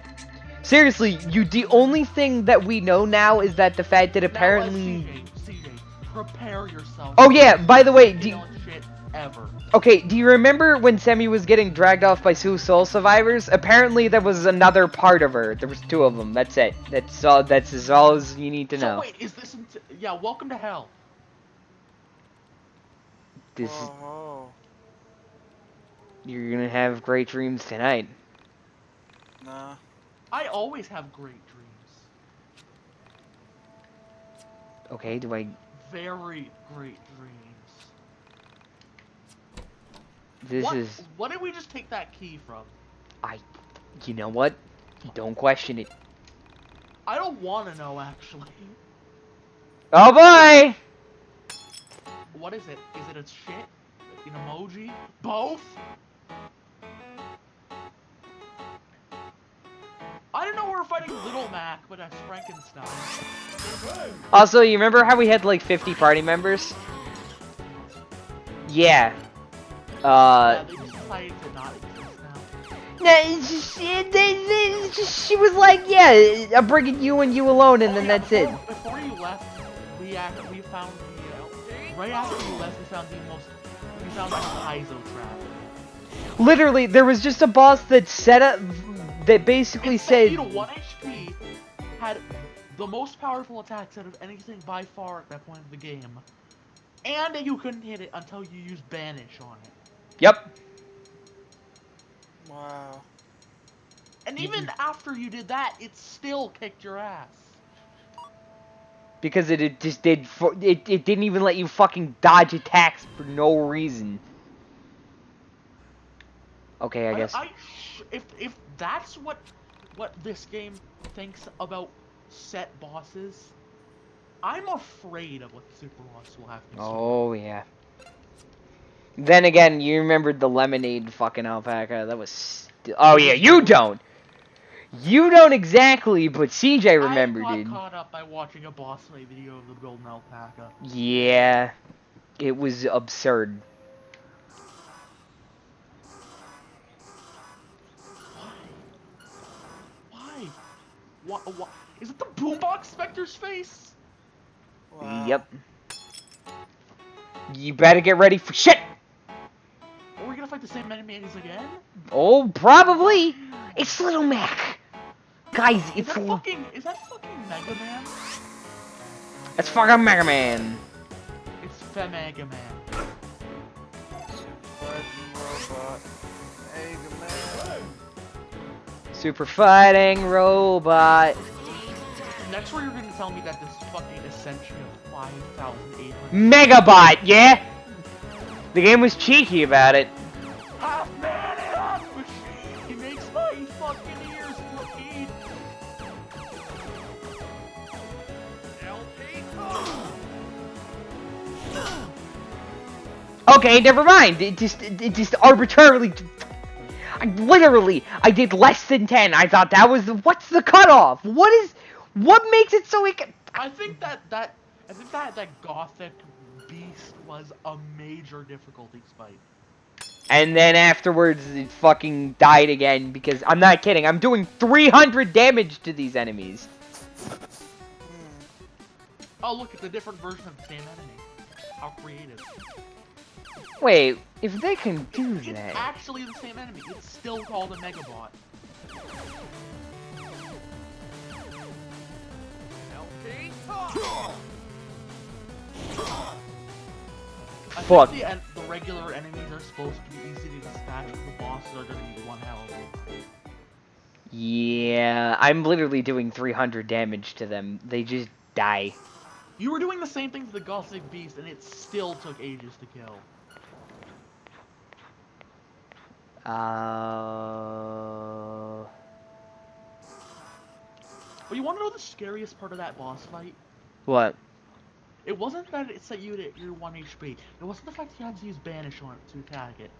C: Seriously, the only thing that we know now is that the fact that apparently.
B: Now, CJ, prepare yourself.
C: Oh yeah, by the way,
B: Shit ever.
C: Okay, do you remember when Semi was getting dragged off by two soul survivors? Apparently there was another part of her. There was two of them. That's it. That's all as you need to know.
B: So wait, is this yeah, welcome to hell.
C: This is... You're gonna have great dreams tonight.
A: Nah.
B: I always have great dreams.
C: Okay, do I...
B: Very great dreams. What did we just take that key from?
C: You know what? Don't question it.
B: I don't want to know, actually.
C: Oh boy!
B: What is it? Is it a shit? An emoji? Both? I don't know we're fighting Little Mac, but that's Frankenstein.
C: Also, you remember how we had like 50 party members? Yeah.
B: Yeah, they just decided to not exist
C: now. She was like, yeah, I'm bringing you and you alone, and then that's it.
B: Before you left, we found right after you left, we found the Kaizo trap.
C: Literally, there was just a boss that set up, that basically said...
B: 1 HP, had the most powerful attacks out of anything by far at that point of the game. And you couldn't hit it until you used Banish on it.
C: Yep.
A: Wow.
B: And even after you did that, it still kicked your ass.
C: Because it just did... It didn't even let you fucking dodge attacks for no reason. Okay, I guess.
B: If that's what this game thinks about set bosses, I'm afraid of what the Super Boss will have to say.
C: Oh yeah. Then again, you remembered the lemonade fucking alpaca. That was. Oh yeah, you don't. You don't exactly, but CJ remembered it.
B: I got caught up by watching a boss fight video of the golden alpaca.
C: Yeah, it was absurd.
B: What? Is it the Boombox Spectre's face?
C: Wow. Yep. You better get ready for shit!
B: Are we gonna fight the same enemies again?
C: Oh, probably! It's Little Mac! Guys,
B: is that fucking Mega Man?
C: That's fucking Mega Man!
B: It's Mega Man.
C: Super fighting robot.
B: Next where you're gonna tell me that this fucking Ascension of 5,800
C: Megabot, yeah? The game was cheeky about it.
B: Half man and half machine! He makes my fucking ears bleed!
C: Okay, never mind. It just arbitrarily... I did less than 10. I thought that was what's the cutoff? What makes it so it can...
B: I think that Gothic beast was a major difficulty spike.
C: And then afterwards it fucking died again because I'm not kidding. I'm doing 300 damage to these enemies.
B: Oh, look at the different version of the same enemy. How creative.
C: Wait, if they can do that...
B: It's actually the same enemy. It's still called a Megabot.
C: Fuck.
B: I think the regular enemies are supposed to be easy to dispatch, but the bosses are gonna be one hell of a...
C: Yeah, I'm literally doing 300 damage to them. They just die.
B: You were doing the same thing to the Gothic Beast, and it still took ages to kill. But you want to know the scariest part of that boss fight?
C: What?
B: It wasn't that it set you at your 1 HP. It wasn't the fact that you had to use Banish on it to attack it.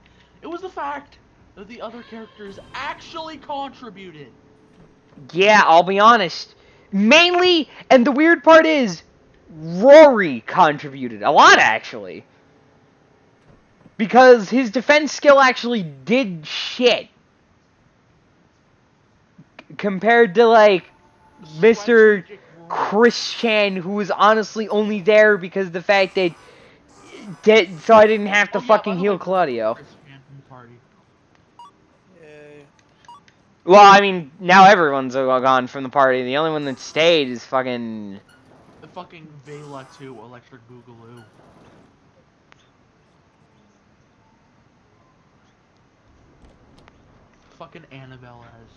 B: It was the fact that the other characters actually contributed.
C: Yeah, I'll be honest. Mainly, and the weird part is, Rory contributed. A lot, actually. Because his defense skill actually did shit. Compared to, like, Mr. Chris Chan, who was honestly only there because of the fact that so I didn't have to fucking heal Claudio.
A: Yay.
C: Well, I mean, now everyone's gone from the party. The only one that stayed is fucking...
B: The fucking Vela 2 Electric Boogaloo. Fucking Annabelle as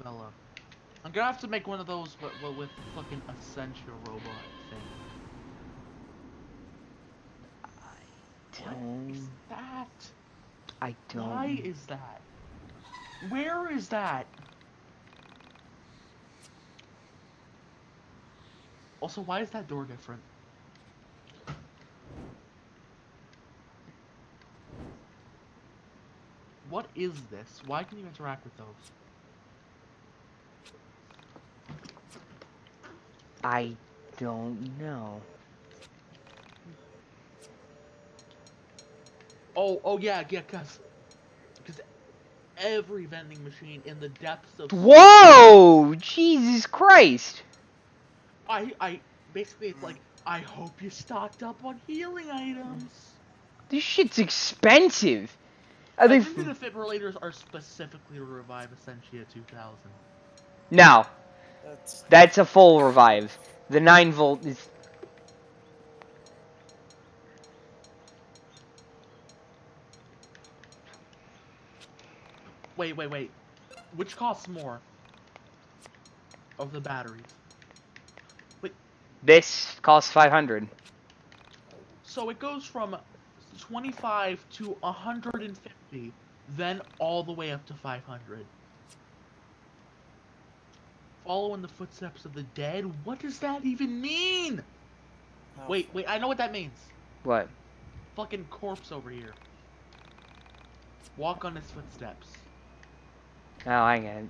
B: Vela. I'm gonna have to make one of those but with fucking Essentia robot thing. What is that?
C: I don't...
B: Why is that? Where is that? Also, why is that door different? What is this? Why can you interact with those?
C: I don't know.
B: Oh yeah, because every vending machine in the depths of...
C: Whoa! Jesus Christ!
B: Basically it's like, I hope you stocked up on healing items.
C: This shit's expensive.
B: I think the defibrillators are specifically to revive Essentia 2000.
C: No. That's a full revive. The 9-volt is...
B: Wait. Which costs more? Of the batteries? Wait.
C: This costs 500.
B: So it goes from 25 to 150, then all the way up to 500. Follow in the footsteps of the dead? What does that even mean?
A: Oh.
B: Wait, I know what that means.
C: What?
B: Fucking corpse over here. Walk on his footsteps.
C: Oh, I get it.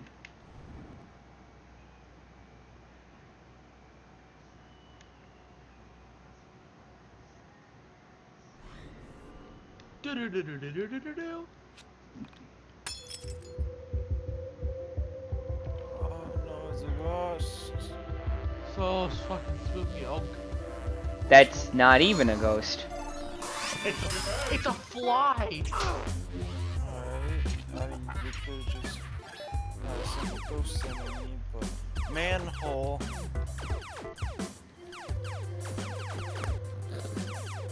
B: Do-do-do-do-do-do-do-do.
A: Oh no, it's a ghost.
B: So fucking spooky. Oh.
C: That's not even a ghost.
B: It's a fly!
A: Alright, I mean, we could just send a ghost enemy, but... Manhole.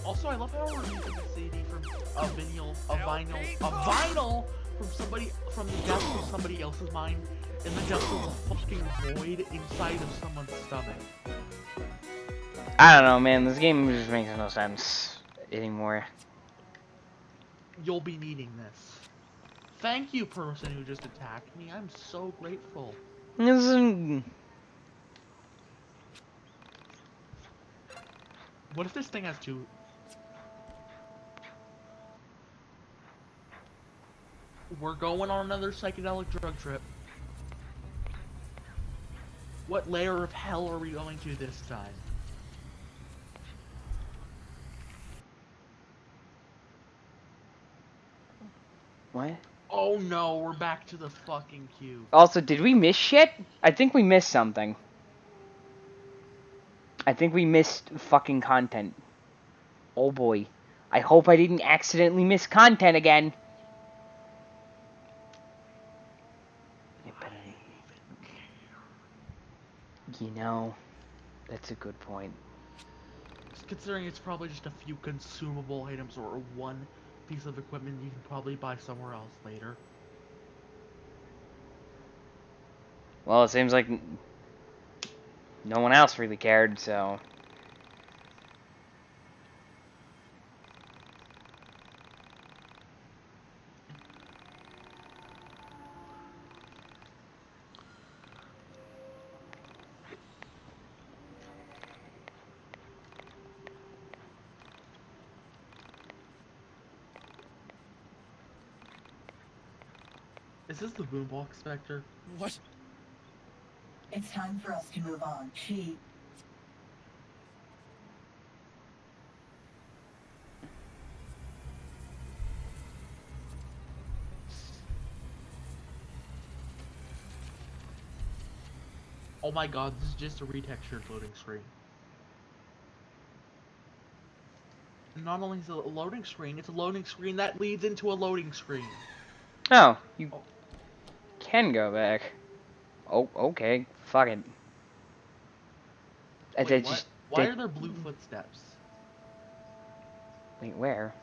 B: Also, I love how we're using a CD from a vinyl from somebody, from the depths of somebody else's mind, in the depths of a fucking void inside of someone's stomach.
C: I don't know, man. This game just makes no sense anymore.
B: You'll be needing this. Thank you, person who just attacked me. I'm so grateful. What if this thing has two? We're going on another psychedelic drug trip. What layer of hell are we going to this time?
C: What?
B: Oh no, we're back to the fucking queue.
C: Also, did we miss shit? I think we missed something. I think we missed fucking content. Oh boy. I hope I didn't accidentally miss content again. You know, that's a good point.
B: Considering it's probably just a few consumable items or one piece of equipment you can probably buy somewhere else later.
C: Well, it seems like no one else really cared, so...
B: Is this the boombox Spectre?
E: What?
N: It's time for us to move on.
B: Oh my god, this is just a retextured loading screen. Not only is it a loading screen, it's a loading screen that leads into a loading screen.
C: Oh, you can go back. Oh, okay. Fuck it.
B: Wait, what? Why are there blue footsteps?
C: Wait, where?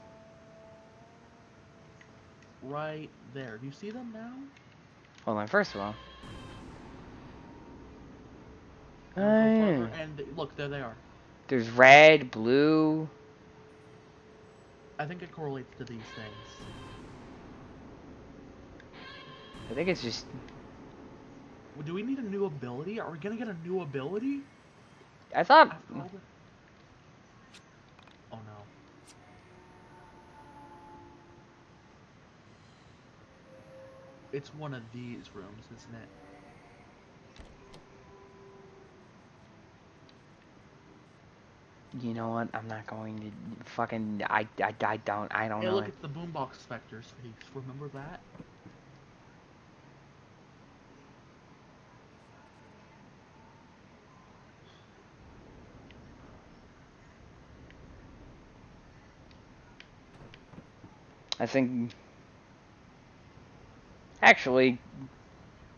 B: Right there. Do you see them now?
C: Hold on, first of all.
B: And look, there they are.
C: There's red, blue.
B: I think it correlates to these things.
C: I think it's just...
B: Do we need a new ability? Are we gonna get a new ability?
C: I thought...
B: Oh no. It's one of these rooms, isn't it?
C: You know what? I'm not going to fucking... I don't
B: Hey,
C: know.
B: look, it's the Boombox Spectre's face. Remember that?
C: I think... Actually,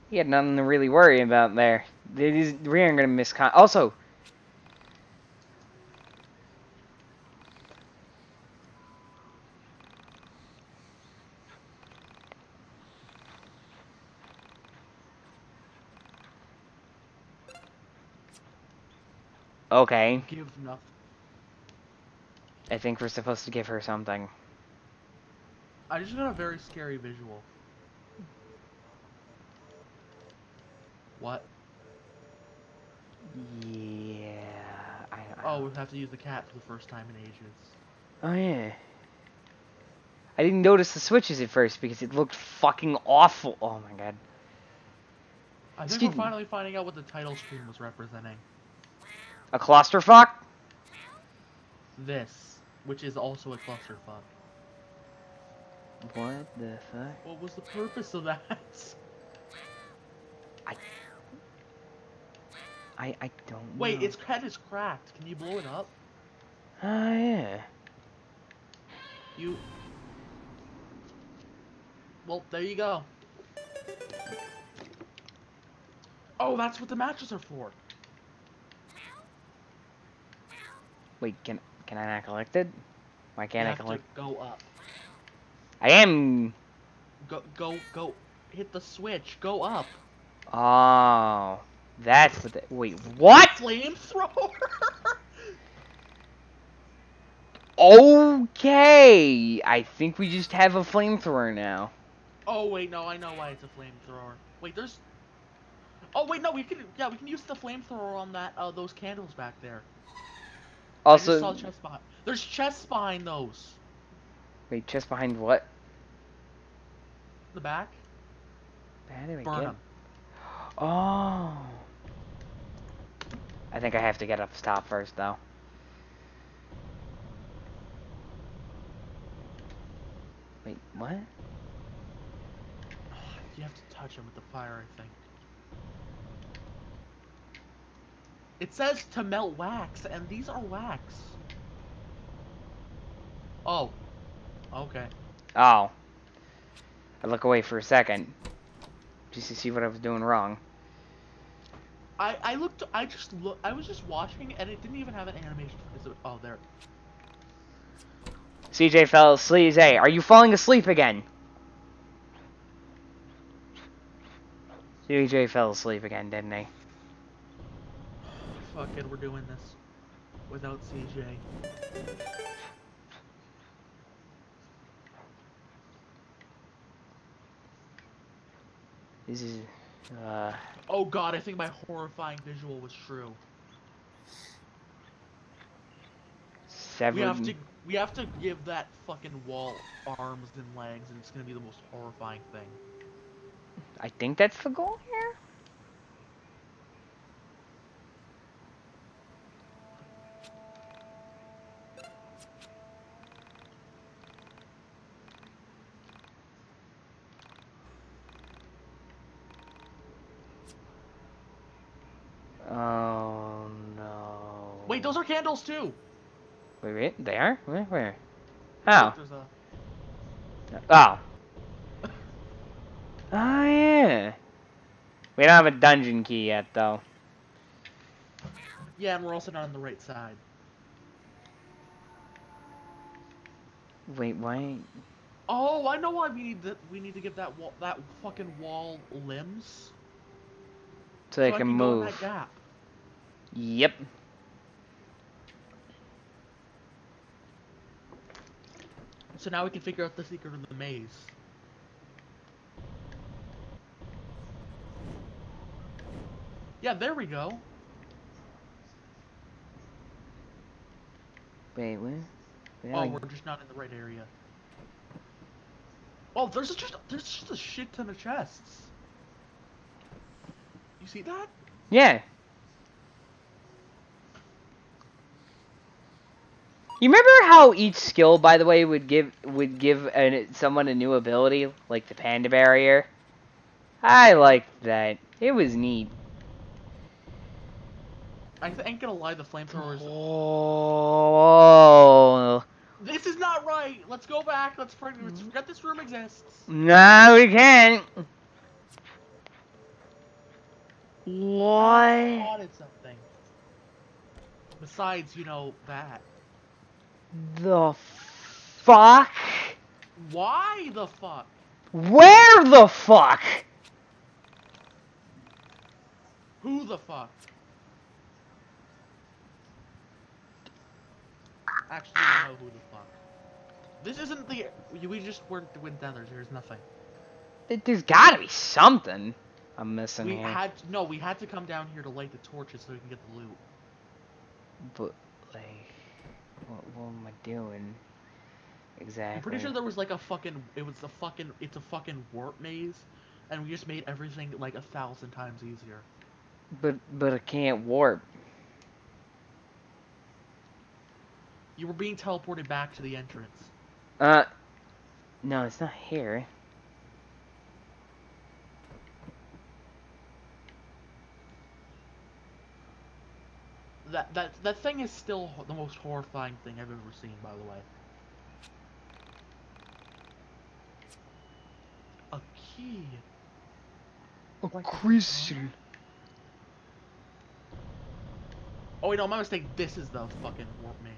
C: he had nothing to really worry about there. We aren't gonna miss Also... Okay.
B: Give nothing.
C: I think we're supposed to give her something.
B: I just got a very scary visual. What?
C: Yeah...
B: Oh, we have to use the cat for the first time in ages.
C: Oh, yeah. I didn't notice the switches at first because it looked fucking awful. Oh my god.
B: I think we're finally finding out what the title screen was representing.
C: A clusterfuck?
B: This, which is also a clusterfuck.
C: What the fuck?
B: What was the purpose of that?
C: I don't know.
B: Wait, its head is cracked. Can you blow it up?
C: Oh, yeah.
B: Well, there you go. Oh, that's what the matches are for.
C: Wait, can I not collect it? Why can't I collect?
B: You have to go up.
C: I am.
B: Go. Hit the switch. Go up.
C: Oh, that's what. Wait, what?
B: Flamethrower.
C: Okay, I think we just have a flamethrower now.
B: Oh wait, no, I know why it's a flamethrower. Wait, there's. Oh wait, no, we can use the flamethrower on that those candles back there.
C: Also,
B: I just saw chests behind. There's chests behind those.
C: Wait, chest behind what?
B: The back.
C: How do we
B: Burn
C: get?
B: them.
C: Oh. I think I have to get up top first, though. Wait, what?
B: You have to touch them with the fire, I think. It says to melt wax, and these are wax. Oh. Okay.
C: Oh. I look away for a second. Just to see what I was doing wrong.
B: I was just watching, and it didn't even have an animation. Oh, there.
C: CJ fell asleep. Hey, are you falling asleep again? CJ fell asleep again, didn't he?
B: Fuck it, we're doing this without CJ.
C: This is,
B: Oh god, I think my horrifying visual was true. We have to give that fucking wall arms and legs, and it's gonna be the most horrifying thing.
C: I think that's the goal here. Oh no.
B: Wait, those are candles too.
C: Wait, they are? Where? How?
B: Look, there's a...
C: Oh. Oh yeah. We don't have a dungeon key yet, though.
B: Yeah, and we're also not on the right side.
C: Wait, why?
B: Oh, I know why we need to give that fucking wall limbs.
C: So they
B: I
C: can
B: go in
C: move.
B: that gap.
C: Yep.
B: So now we can figure out the secret of the maze. Yeah, there we go.
C: Wait, what?
B: Oh, we're just not in the right area. Oh, there's just a shit ton of chests. You see that?
C: Yeah. You remember how each skill, by the way, would give someone a new ability, like the panda barrier? I liked that. It was neat.
B: I ain't gonna lie, the flamethrowers.
C: Oh.
B: This is not right. Let's go back. Let's forget this room exists.
C: No, we can't. What?
B: I spotted something. Besides, you know, that.
C: The fuck?
B: Why the fuck?
C: Where the fuck?
B: Who the fuck? Actually, we know who the fuck. This isn't the... We just went down there. There's nothing.
C: There's gotta be something I'm missing here.
B: We had to come down here to light the torches so we can get the loot.
C: But, like... What am I doing? Exactly.
B: I'm pretty sure there was like a fucking... It's a fucking warp maze. And we just made everything like 1,000 times easier.
C: But I can't warp.
B: You were being teleported back to the entrance.
C: No, it's not here.
B: That thing is still the most horrifying thing I've ever seen, by the way. A key.
C: A crystal.
B: Oh wait, no, my mistake. This is the fucking warp maze.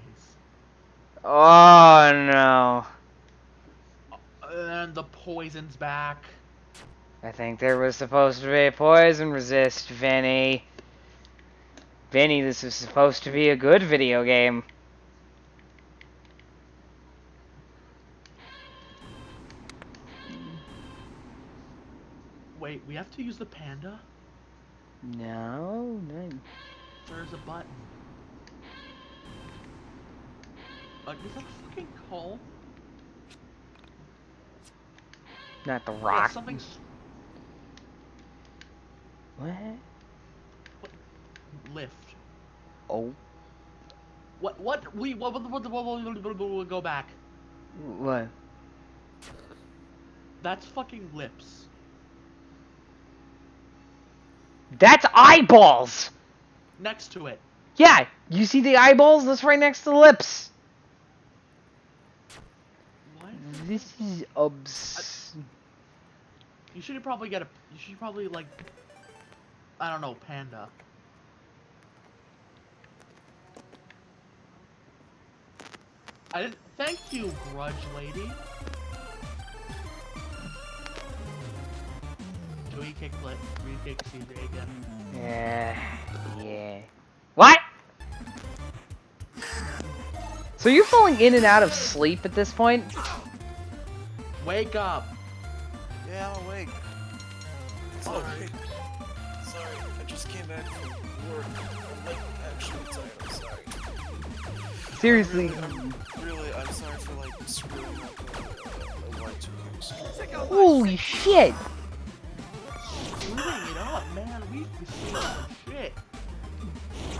C: Oh no.
B: And the poison's back.
C: I think there was supposed to be a poison resist, Vinny. Vinny, this is supposed to be a good video game.
B: Wait, we have to use the panda?
C: No.
B: There's a button. Is that a fucking call?
C: Not the rock.
B: Yeah, something's...
C: What?
B: Lift.
C: Oh.
B: What? We'll go back.
C: What?
B: That's fucking lips.
C: That's eyeballs!
B: Next to it.
C: Yeah, you see the eyeballs? That's right next to the lips.
B: What?
C: This is
B: You should probably get a... You should probably, like... I don't know, panda. I didn't... Thank you, grudge lady. Do we kick CJ again?
C: Yeah. What? So you're falling in and out of sleep at this point?
B: Wake up!
A: Yeah, I'm awake. Sorry. Sorry, I just came back from work. I'm like actually tired. I'm sorry.
C: Seriously.
A: I'm sorry for like screwing up a Y2K.
C: Holy shit!
B: Screwing it up, man. We've seen some shit.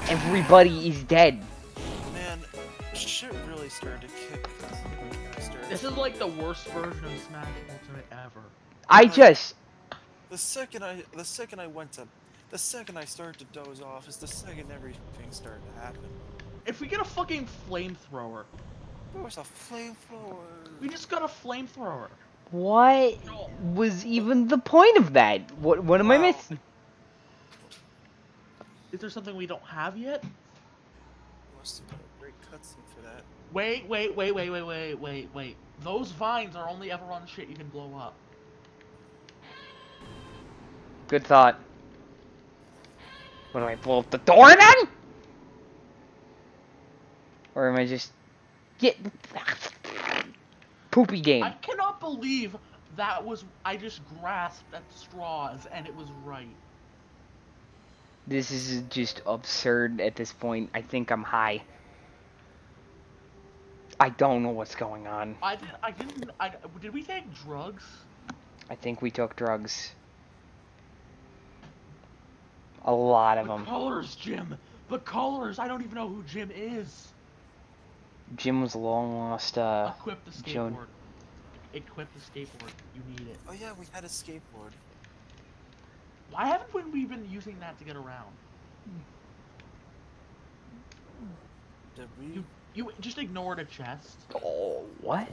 C: Everybody is dead.
A: Man, shit really started to kick.
B: This is like the worst version of Smash Ultimate ever.
C: I just...
A: The second I went to The second I started to doze off is the second everything started to happen.
B: If we get a fucking flamethrower.
A: There was a flamethrower.
B: We just got a flamethrower.
C: What was even the point of that? What am I missing?
B: Is there something we don't have yet?
A: Must have been a great cutscene for that.
B: Wait. Those vines are only ever on shit you can blow up.
C: Good thought. What do I blow up the door then? Or am I just poopy game?
B: I cannot believe that was I just grasped at straws and it was right.
C: This is just absurd at this point. I think I'm high. I don't know what's going on.
B: Did we take drugs?
C: I think we took drugs. A lot of them.
B: The colors, Jim. The colors. I don't even know who Jim is.
C: Jim was a long lost.
B: Equip the skateboard.
C: Joan.
B: Equip the skateboard. You need it.
A: Oh yeah, we had a skateboard.
B: Why haven't we been using that to get around?
A: Did we?
B: You just ignored a chest.
C: Oh, what?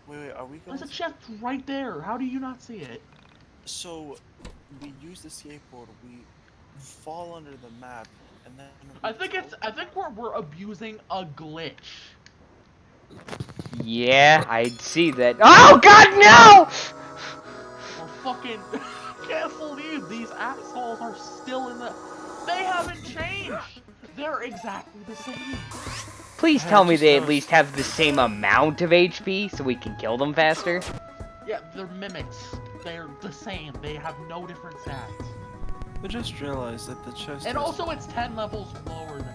A: Wait, are we going?
B: There's a chest right there. How do you not see it?
A: So, we use the skateboard. We fall under the map, and then.
B: I think we're abusing a glitch.
C: Yeah, I'd see that. Oh God, no!
B: We're fucking. Can't believe these assholes are still in the. They haven't changed. They're exactly the same.
C: Please tell me they at least have the same amount of HP so we can kill them faster.
B: Yeah, they're mimics. They're the same. They have no different stats.
A: I just realized that the chest.
B: And also, it's 10 levels lower than us.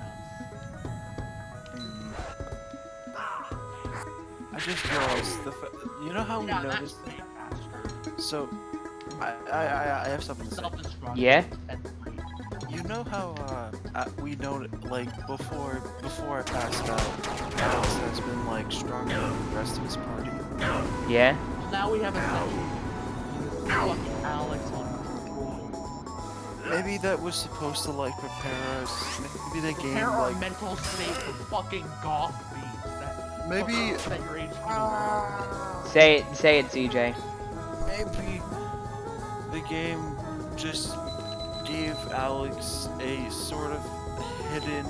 A: I just realized you know how we noticed. So, I have something to say.
C: Yeah.
A: You know how we know like before I passed out, Alex has been like stronger than the rest of his party.
C: Yeah.
B: Well, now we have a fucking Alex on.
A: Maybe that was supposed to like prepare us. Maybe the game
B: prepare our
A: like
B: mental state for fucking goth beats. That
A: maybe.
B: That your age
C: Say it, CJ.
A: Maybe the game just gave Alex a sort of hidden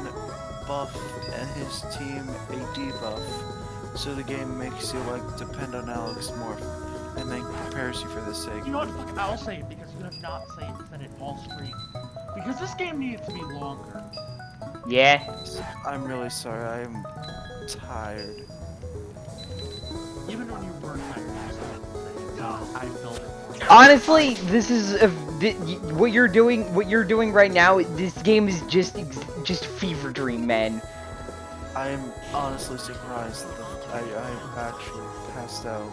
A: buff and his team a debuff, so the game makes you like depend on Alex more, and then prepares you for the sake.
B: You know what? Fuck, I'll say it because you have not said it all stream. Because this game needs to be longer.
C: Yeah.
A: I'm really sorry. I am tired.
B: Even when you were tired, I built it.
C: Honestly, this is what you're doing. What you're doing right now. This game is just fever dream, man.
A: I am honestly surprised that I actually passed out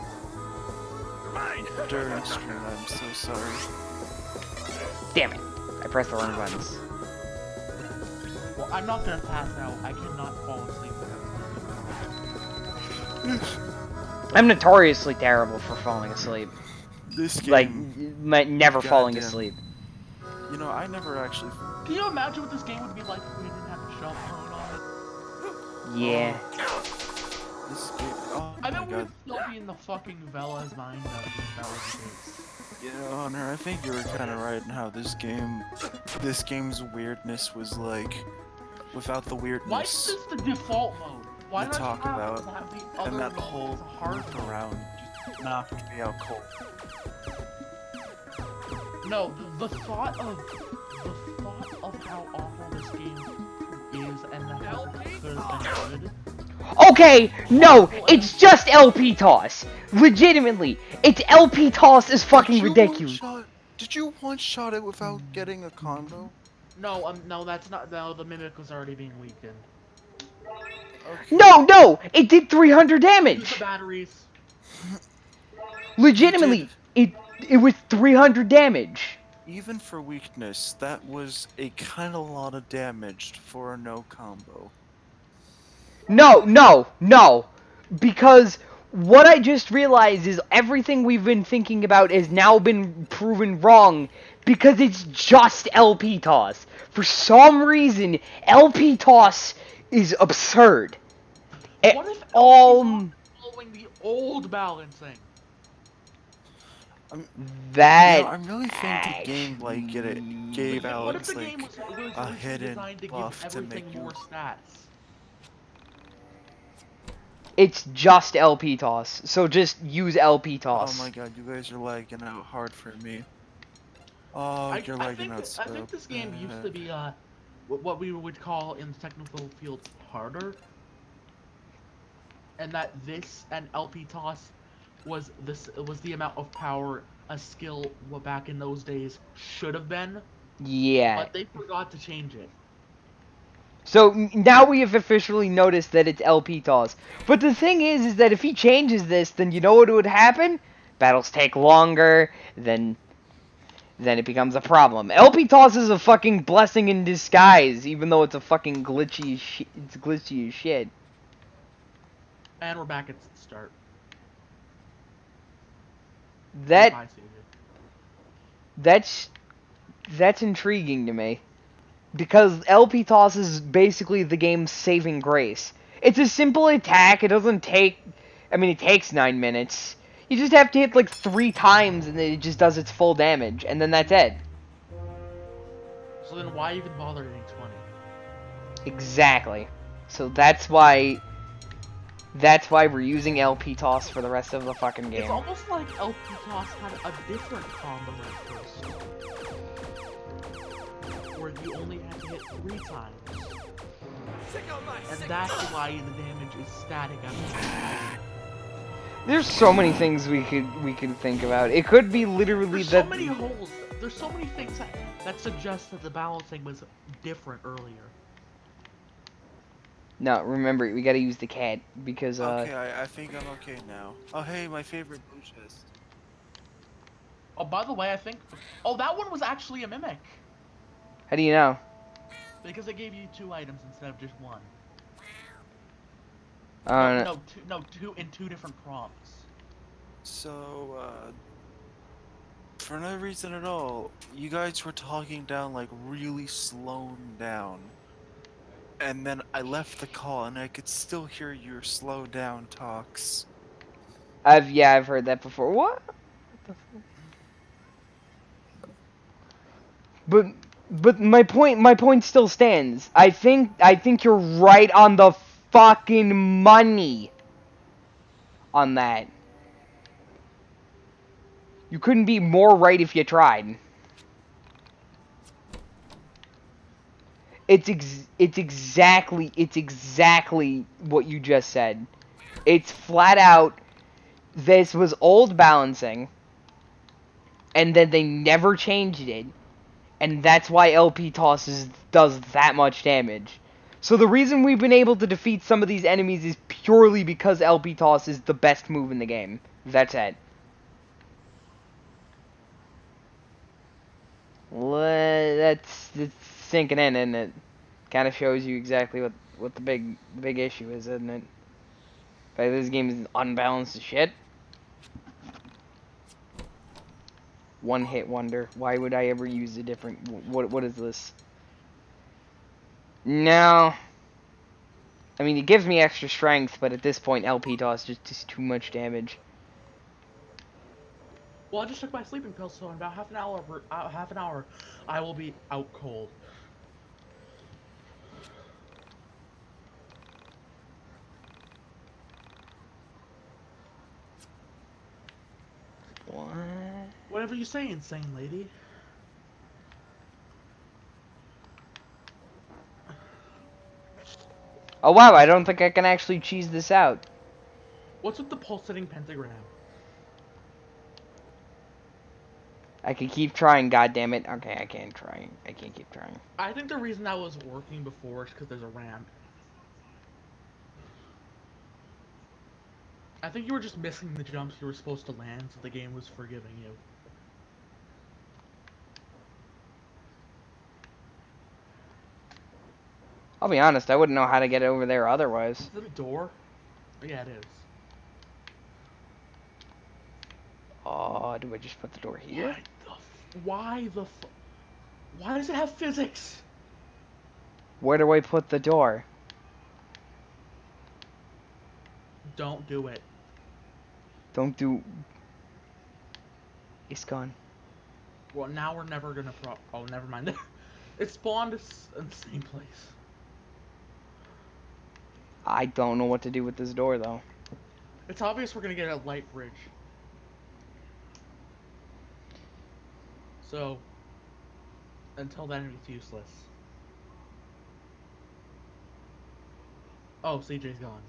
A: during stream. I'm so sorry.
C: Damn it! I pressed the wrong buttons.
B: Well, I'm not gonna pass out. I cannot fall asleep without.
C: I'm notoriously terrible for falling asleep.
A: This game,
C: like, never falling asleep.
A: You know, I never actually.
B: Can you imagine what this game would be like if we didn't have the jump mode on it?
C: Yeah.
A: This game. Oh
B: I
A: my
B: bet we
A: god.
B: would still be in the fucking Vella's mind though, if that was the case.
A: Yeah, Honor, I think you were kind of right in how this game's weirdness was like, without the weirdness.
B: Why is this the default mode? Why
A: you
B: not
A: talk
B: have
A: about
B: the other
A: and that whole
B: hard
A: loop around just knocked me out cold.
B: No, the thought of how awful this game is and how it could have been good.
C: Okay, no, it's just LP toss. Legitimately, it's LP toss is fucking ridiculous.
A: Did you one-shot it without getting a combo?
B: No, no, that's not. No, the mimic was already being weakened.
C: Okay. No, it did 300 damage.
B: Use the batteries.
C: Legitimately, it was 300 damage.
A: Even for weakness, that was a kind of lot of damage for a no combo.
C: No, because what I just realized is everything we've been thinking about has now been proven wrong, because it's just LP toss. For some reason, LP toss is absurd.
B: What if LP following the old balancing?
C: That
A: I really think the game gave
B: What if
A: Alex
B: the game was
A: a
B: originally
A: hidden
B: designed to give
A: buff to
B: everything
A: make you.
B: more stats?
C: It's just LP toss, so just use LP
A: Oh
C: toss.
A: my god, you guys are lagging out hard for me. Oh, you're lagging out so
B: I think this game used to be what we would call in the technical field harder, and that this and LP toss was the amount of power a skill back in those days should have been.
C: Yeah.
B: But they forgot to change it.
C: So now we have officially noticed that it's LP toss. But the thing is that if he changes this, then you know what would happen? Battles take longer, then it becomes a problem. LP toss is a fucking blessing in disguise, even though it's a fucking glitchy it's glitchy as shit.
B: And we're back at the start.
C: That's intriguing to me. Because LP toss is basically the game's saving grace. It's a simple attack, it doesn't take... I mean, it takes 9 minutes. You just have to hit like 3 times and then it just does its full damage, and then that's it.
B: So then why even bother hitting 20?
C: Exactly. So that's why we're using LP toss for the rest of the fucking game.
B: It's almost like LP toss had a different combo at first, where you only had to hit 3 times. And that's why the damage is static after.
C: There's so many things we could think about. It could be literally
B: There's
C: that.
B: So many holes. There's so many things that suggest that the balancing was different earlier.
C: No, remember, we gotta use the cat, because,
A: Okay, I think I'm okay now. Oh, hey, my favorite blue chest.
B: Oh, by the way, I think... Oh, that one was actually a mimic.
C: How do you know?
B: Because it gave you 2 items instead of just 1. No, two in 2 different prompts.
A: So, for no reason at all, you guys were talking down, like, really slowed down. And then I left the call, and I could still hear your slow down talks.
C: I've heard that before. What? But my point still stands. I think you're right on the fucking money on that. You couldn't be more right if you tried. It's exactly what you just said. It's flat out, this was old balancing, and then they never changed it, and that's why LP tosses does that much damage. So the reason we've been able to defeat some of these enemies is purely because LP toss is the best move in the game. That's it. That's sinking in, isn't it? Kind of shows you exactly what the big issue is, isn't it? Like, this game is unbalanced as shit. One hit wonder. Why would I ever use a different? What is this? No. I mean, it gives me extra strength, but at this point, LP toss just too much damage.
B: Well, I just took my sleeping pills, so in about half an hour, I will be out cold.
C: What?
B: Whatever you say, insane lady.
C: Oh wow, I don't think I can actually cheese this out.
B: What's with the pulsating pentagram?
C: I can keep trying, goddammit. Okay, I can't try. I can't keep trying.
B: I think the reason that was working before is because there's a ramp. I think you were just missing the jumps you were supposed to land, so the game was forgiving you.
C: I'll be honest, I wouldn't know how to get over there otherwise.
B: Is it a door? Yeah, it is.
C: Oh, do I just put the door here?
B: What the Why the why does it have physics?
C: Where do I put the door?
B: Don't do it.
C: Don't do... It's gone.
B: Well, now we're never gonna oh, never mind. It spawned in the same place.
C: I don't know what to do with this door, though.
B: It's obvious we're gonna get a light bridge. So, until then, it's useless. Oh, CJ's gone.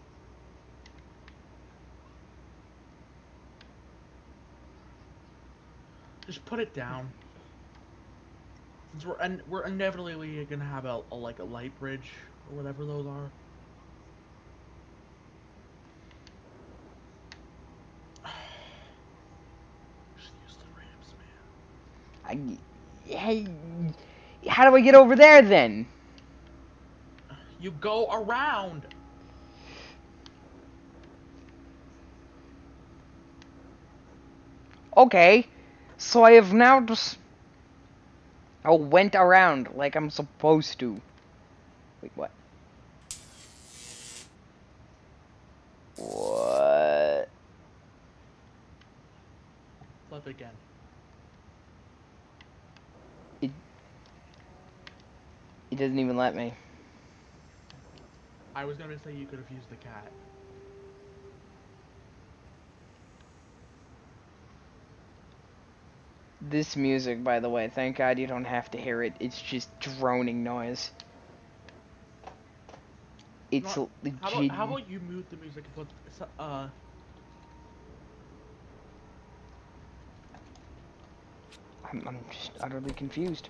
B: Just put it down. Since we're inevitably gonna have a like a light bridge or whatever those are. Just use the ramps, man.
C: Hey, how do I get over there then?
B: You go around.
C: Okay, so I have now just... I went around like I'm supposed to. Wait, what? What?
B: Flip again.
C: It doesn't even let me.
B: I was gonna say you could have used the cat.
C: This music, by the way, thank God you don't have to hear it. It's just droning noise. It's legit.
B: How about you mute the music and put
C: I'm just utterly confused.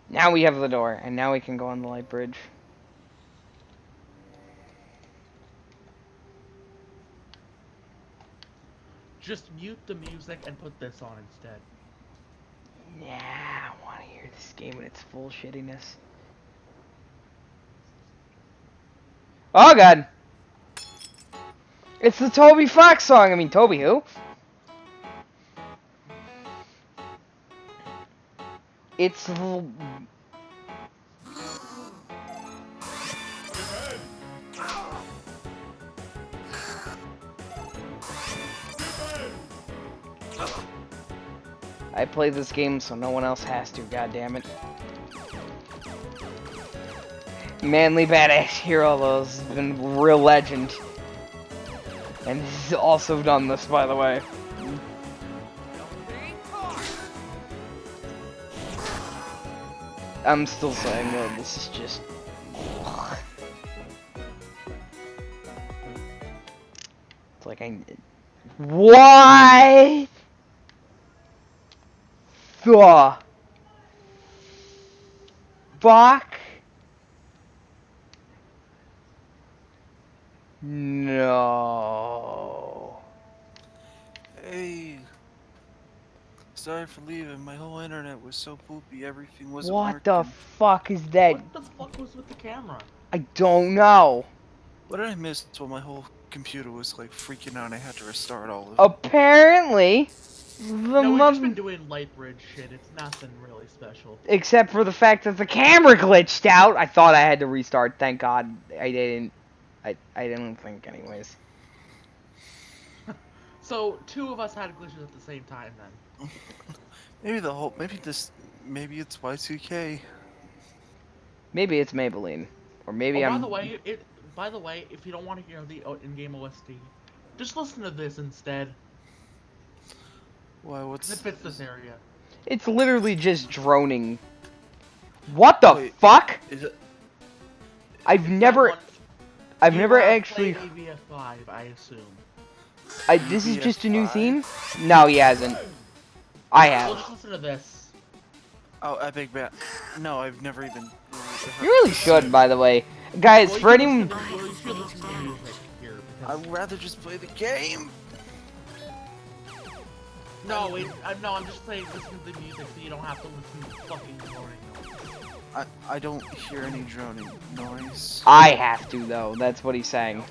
C: Now we have the door, and now we can go on the light bridge.
B: just mute the music and put this on instead.
C: Yeah, I want to hear this game in its full shittiness. Oh god! It's the Toby Fox song! I mean, Toby who? It's... I play this game so no one else has to, goddammit. Manly Badass Hero, those have been real legend. And he's also done this, by the way. I'm still saying though, this is just... It's like I... What? The fuck? No.
A: Hey. Sorry for leaving. My whole internet was so poopy, everything wasn't
C: What
A: working.
C: the fuck is that?
B: What the fuck was with the camera?
C: I don't know.
A: What did I miss? Well, my whole computer was like freaking out and I had to restart all of it.
C: Apparently,
B: No, we've just been doing light bridge shit. It's nothing really special.
C: Except for the fact that the camera glitched out. I thought I had to restart. Thank God I didn't. I didn't think anyways.
B: So, two of us had glitches at the same time then.
A: Maybe it's Y2K.
C: Maybe it's Maybelline. Or maybe
B: oh,
C: I'm...
B: By the way, if you don't want to hear the in-game OST, just listen to this instead.
A: Why, what's...
B: It fits this area.
C: It's literally just droning. What the fuck?
A: Is it...
C: I've never actually...
B: AVF5, I assume.
C: This is just a new theme? No, he hasn't. I have.
B: Well, just listen to this.
A: Oh, Epic Bat. No, I've never even...
C: You really should, by the way. Guys, for anyone...
A: I'd rather just play the game.
B: No, no, I'm just saying listen to the music so you don't have to listen to fucking droning.
A: I don't hear any droning noise.
C: I have to though. That's what he's saying.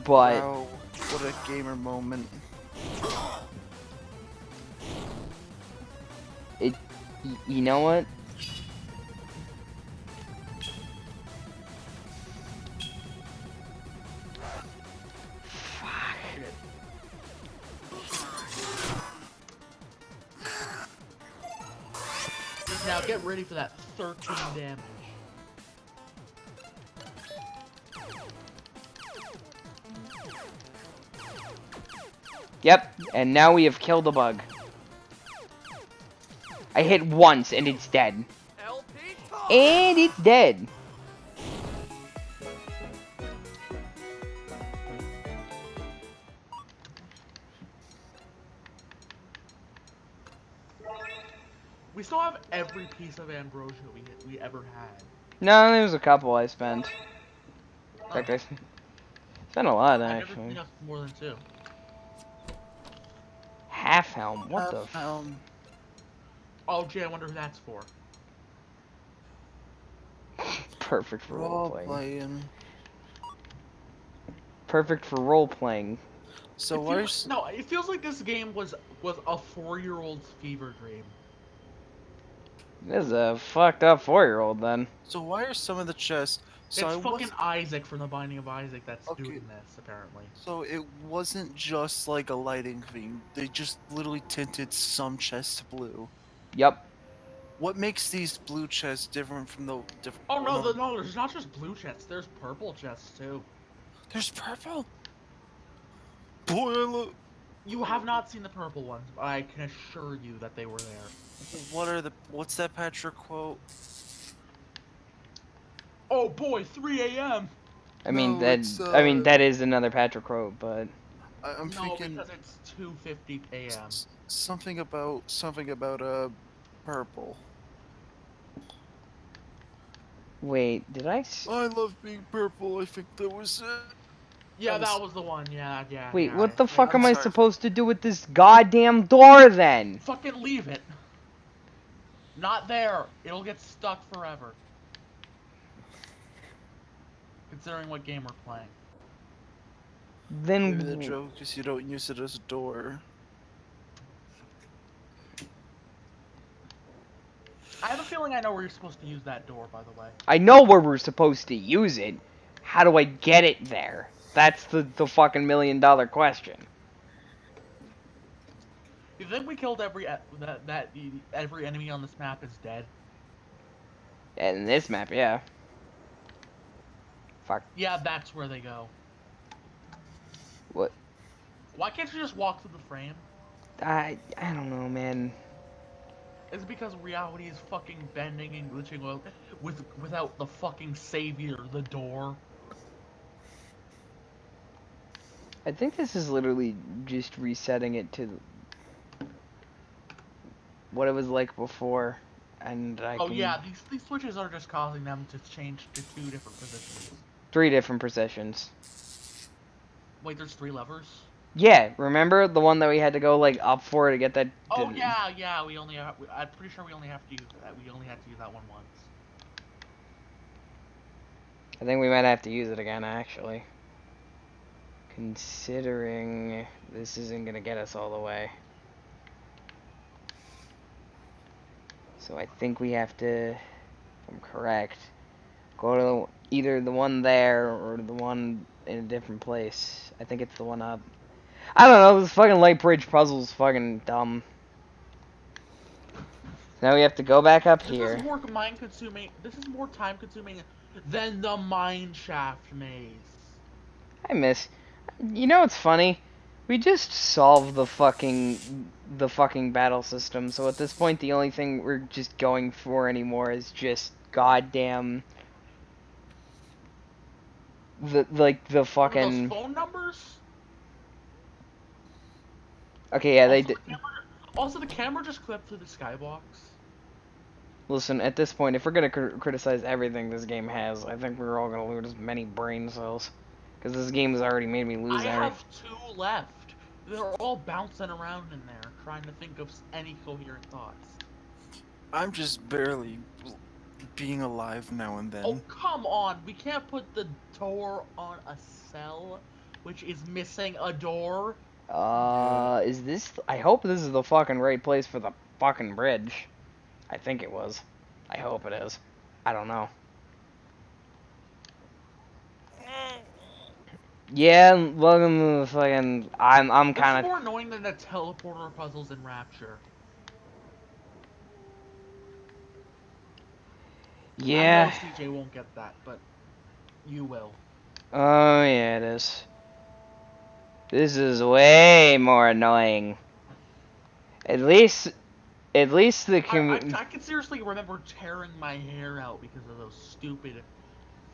C: But
A: wow, what a gamer moment.
C: You know what?
B: Now get ready for that 13 damage.
C: Yep, and now we have killed a bug. I hit once and it's dead. And it's dead.
B: We still have every piece of ambrosia we ever had.
C: No, there was a couple I spent. In fact, I spent a lot actually.
B: I've never seen more than 2.
C: Half helm. What the?
B: Oh, gee, I wonder who that's for.
C: Perfect for role playing.
A: Playing.
C: Perfect for role playing.
A: So
B: where's no? It feels like this game was a 4-year-old's fever dream.
C: This is a fucked up 4-year-old then.
A: So why are some of the chests? So
B: it's fucking Isaac from the Binding of Isaac that's doing this, apparently.
A: So it wasn't just like a lighting thing. They just literally tinted some chests blue.
C: Yep.
A: What makes these blue chests different from the different?
B: Oh no, no, there's not just blue chests. There's purple chests too.
A: There's purple. Boy, look.
B: You have not seen the purple ones, but I can assure you that they were there.
A: What's that Patrick quote?
B: Oh boy, 3 a.m.
C: I mean that is another Patrick quote, but
A: I'm thinking
B: because it's 2:50 a.m.
A: Something about purple.
C: Wait, did I?
A: I love being purple. I think that was it.
B: Yeah, that was the one. Yeah.
C: Wait,
B: yeah,
C: what the fuck am I supposed to do with this goddamn door then?
B: Fucking leave it. Not there. It'll get stuck forever. Considering what game we're playing.
C: Then
A: maybe the joke is you don't use it as a door.
B: I have a feeling I know where you're supposed to use that door, by the way.
C: I know where we're supposed to use it. How do I get it there? That's the fucking $1 million question.
B: You think we killed every enemy on this map is dead?
C: In this map, yeah. Fuck.
B: Yeah, that's where they go.
C: What?
B: Why can't you just walk through the frame?
C: I don't know, man.
B: Is it because reality is fucking bending and glitching without the fucking savior, the door?
C: I think this is literally just resetting it to what it was like before, and
B: yeah, these switches are just causing them to change to 2 different positions.
C: 3 different positions.
B: Wait, there's 3 levers?
C: Yeah, remember the one that we had to go like up for to get that?
B: Oh yeah. We only have. I'm pretty sure we only have to use that. We only had to use that one once.
C: I think we might have to use it again, actually. Considering this isn't gonna get us all the way. So I think we have to, if I'm correct, go to either the one there or the one in a different place. I think it's the one up. I don't know, this fucking Light Bridge puzzle's fucking dumb. Now we have to go back up here.
B: This is more mind-consuming. This is more time-consuming than the mine shaft maze.
C: I miss. You know what's funny? We just solved the fucking battle system. So at this point, the only thing we're just going for anymore is just goddamn the fucking.
B: Those phone numbers.
C: Okay, yeah, they did.
B: Also, the camera just clipped through the skybox.
C: Listen, at this point, if we're gonna criticize everything this game has, I think we're all gonna lose many brain cells. Because this game has already made me lose
B: I have 2 left. They're all bouncing around in there, trying to think of any coherent thoughts.
A: I'm just barely being alive now and then.
B: Oh, come on! We can't put the door on a cell, which is missing a door.
C: Is this... I hope this is the fucking right place for the fucking bridge. I think it was. I hope it is. I don't know. Yeah, welcome to the fucking... I'm kind of...
B: It's more annoying than the teleporter puzzles in Rapture.
C: Yeah.
B: I know CJ won't get that, but you will.
C: Oh, yeah, it is. This is way more annoying. At least the
B: I can seriously remember tearing my hair out because of those stupid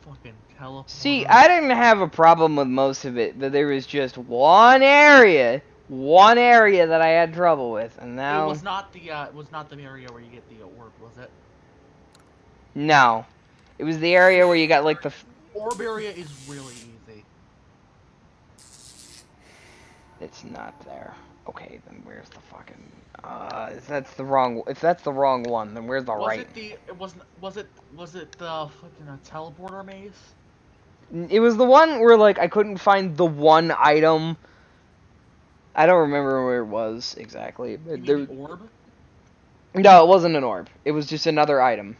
B: fucking teleporters.
C: See, I didn't have a problem with most of it, but there was just one area that I had trouble with, and now...
B: It was not the area where you get the orb, was it?
C: No. It was the area where you got, like, the...
B: Orb area is really easy.
C: It's not there. Okay, then where's the fucking... if that's the wrong one, then where's the right?
B: Was it the fucking teleporter maze?
C: It was the one where, like, I couldn't find the one item. I don't remember where it was exactly. But
B: you mean the orb?
C: No, it wasn't an orb. It was just another item.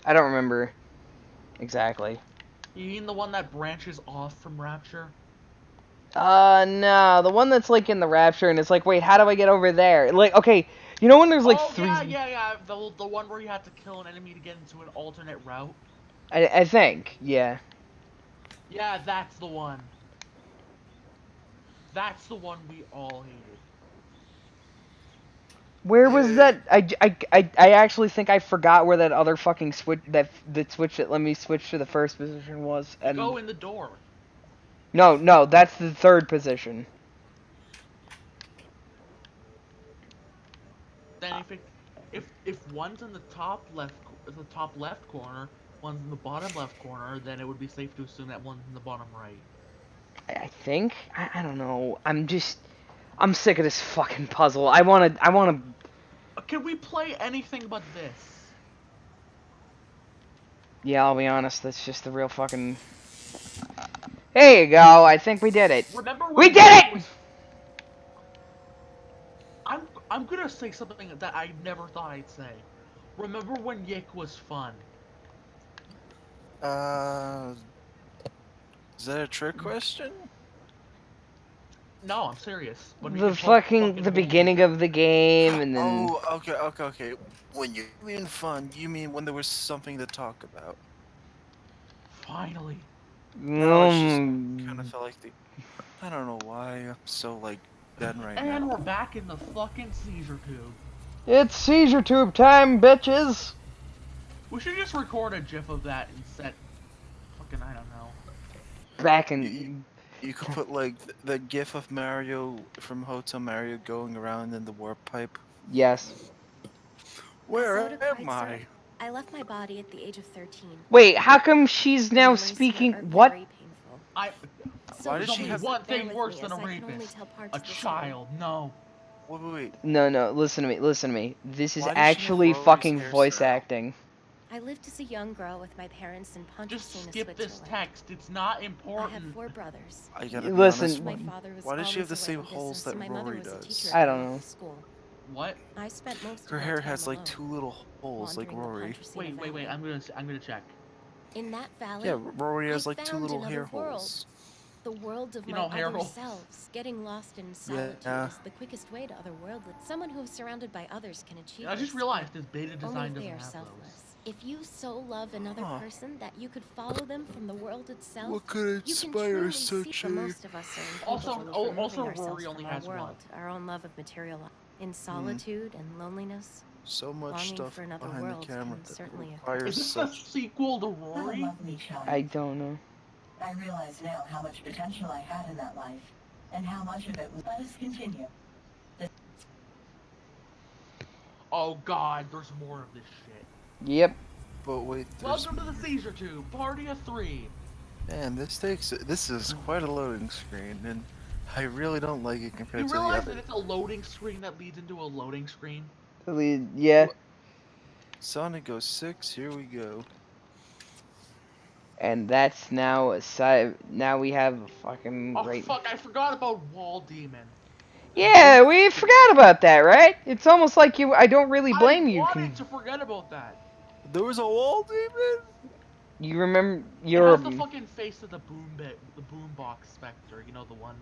C: I don't remember exactly.
B: You mean the one that branches off from Rapture?
C: No, the one that's, like, in the Rapture, and it's like, wait, how do I get over there? Like, okay, you know when there's, like, three...
B: yeah, the one where you have to kill an enemy to get into an alternate route?
C: I think, yeah.
B: Yeah, that's the one. That's the one we all hated.
C: Where was that? I actually think I forgot where that other fucking switch, that switch that let me switch to the first position was. And
B: go in the door.
C: No, that's the third position.
B: Then if one's in the top left corner, one's in the bottom left corner, then it would be safe to assume that one's in the bottom right.
C: I think. I don't know. I'm sick of this fucking puzzle. I wanna.
B: Can we play anything but this?
C: Yeah, I'll be honest. That's just the real fucking. There you go. I think we did it.
B: Remember when
C: we did it.
B: I'm gonna say something that I never thought I'd say. Remember when Yiik was fun?
A: Is that a trick question?
B: No, I'm serious. When
C: the beginning of the game, and then...
A: Oh, okay. When you mean fun, you mean when there was something to talk about.
B: Finally.
A: No, it's just kind of felt like I don't know why I'm so, like, dead right now.
B: And we're back in the fucking seizure tube.
C: It's seizure tube time, bitches!
B: We should just record a gif of that and set... fucking, I don't know.
C: Back in...
A: You could put, like, the gif of Mario from Hotel Mario going around in the warp pipe.
C: Yes.
A: Where am I?
G: I left my body at the age of 13.
C: Wait, how come she's now speaking... What?
A: Why does she have
B: one thing worse than a rapist? A child, no.
A: Wait.
C: No, listen to me. This is actually fucking voice acting.
G: I lived as a young girl with my parents in Ponte
B: Just skip this text. It's not important.
G: I have 4 brothers.
A: I gotta be
C: Listen.
A: honest,
G: My father was
A: why does she have the
G: always
A: same
G: away in
A: holes that
G: business, and my mother
A: Rory
G: was a
A: does?
G: teacher
C: I
G: at
C: don't
G: a
C: know.
G: school.
B: What?
G: I spent most
A: Her
G: of my
A: hair
G: time
A: has like
G: alone,
A: 2 little holes like
G: wandering the
A: Rory.
G: Pontresina
B: Wait.
G: Valley.
B: I'm gonna check.
G: In that valley,
A: Yeah, Rory has
G: I
A: like 2
G: found
A: little
G: another
A: hair
G: world.
A: holes.
G: The world of
B: You
G: my
B: know, hair
G: other
B: holes.
G: selves. Getting lost in solitude is the quickest way to otherworldly. Someone who is surrounded by others can achieve
B: I just
G: this,
B: realized this beta
G: only
B: design
G: if they
B: doesn't
G: are
B: have
G: selfless.
B: those.
G: If you so love another person that you could follow them from the world itself,
A: What could
G: you can
A: inspire
G: truly
A: such
G: see
A: a...
G: the most of us are
B: Also,
G: incapable of
B: also
G: removing
B: Rory
G: ourselves
B: only
G: from
B: has
G: our
B: one.
G: world, our own love of material life. In solitude and loneliness,
A: So much
G: longing
A: stuff
G: for another
A: behind the
G: world
A: camera
G: can
A: that
G: certainly
A: requires
B: Is this
A: such...
B: a sequel to
N: What a
B: Rory?
N: lovely child.
C: I don't know.
N: I realize now how much potential I had in that life, and how much of it was... Let us continue.
B: Oh god, there's more of this shit.
C: Yep.
A: But wait,
B: Welcome to the seizure tube, party of 3.
A: Man, this is quite a loading screen, and I really don't like it compared
B: You
A: to the
B: realize
A: other.
B: that it's a loading screen that leads into a loading screen?
C: Yeah.
A: Sonic 06, here we go.
C: And that's now a side. Now we have a fucking
B: Oh
C: right.
B: fuck! I forgot about Wall Demon.
C: Yeah, we forgot about that, right? It's almost like you. I don't really
B: I
C: blame you.
B: wanted to forget about that.
A: There was a Wall Demon.
C: You remember
B: It
C: your.
B: has the fucking face of the boombox specter. You know the one.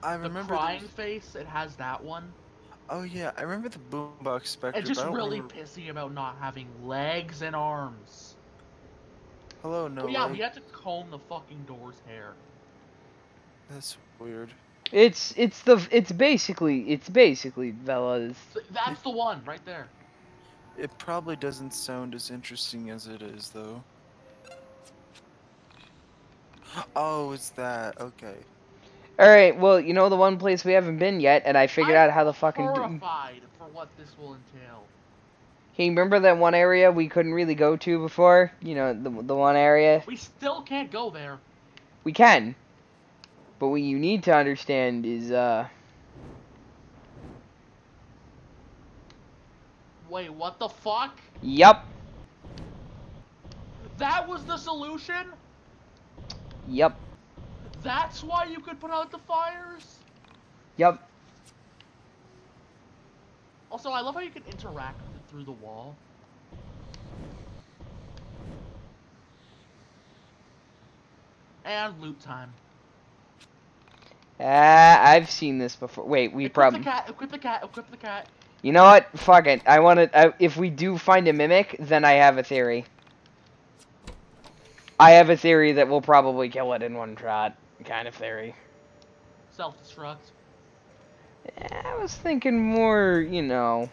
A: I remember
B: the crying face. It has that one.
A: Oh yeah, I remember the boombox specter.
B: It's just
A: but I don't
B: really
A: remember...
B: pissy about not having legs and arms.
A: Hello, no
B: But yeah,
A: leg.
B: we had to comb the fucking door's hair.
A: That's weird.
C: It's basically Vella's.
B: That's the one right there.
A: It probably doesn't sound as interesting as it is, though. Oh, it's that. Okay.
C: Alright, well, you know the one place we haven't been yet, and I figured out how the fucking.
B: Horrified for what this will entail.
C: Hey, remember that one area we couldn't really go to before? You know, the one area?
B: We still can't go there.
C: We can. But what you need to understand is,
B: Wait, what the fuck?
C: Yup.
B: That was the solution?
C: Yup.
B: That's why you could put out the fires?
C: Yup.
B: Also, I love how you can interact with it through the wall. And loot time.
C: I've seen this before. Wait, we
B: Equip the cat, equip the cat, equip the cat.
C: You know what? Fuck it. I want to. If we do find a mimic, then I have a theory. I have a theory that we'll probably kill it in one shot. Kind of theory.
B: Self-destruct.
C: I was thinking more, you know.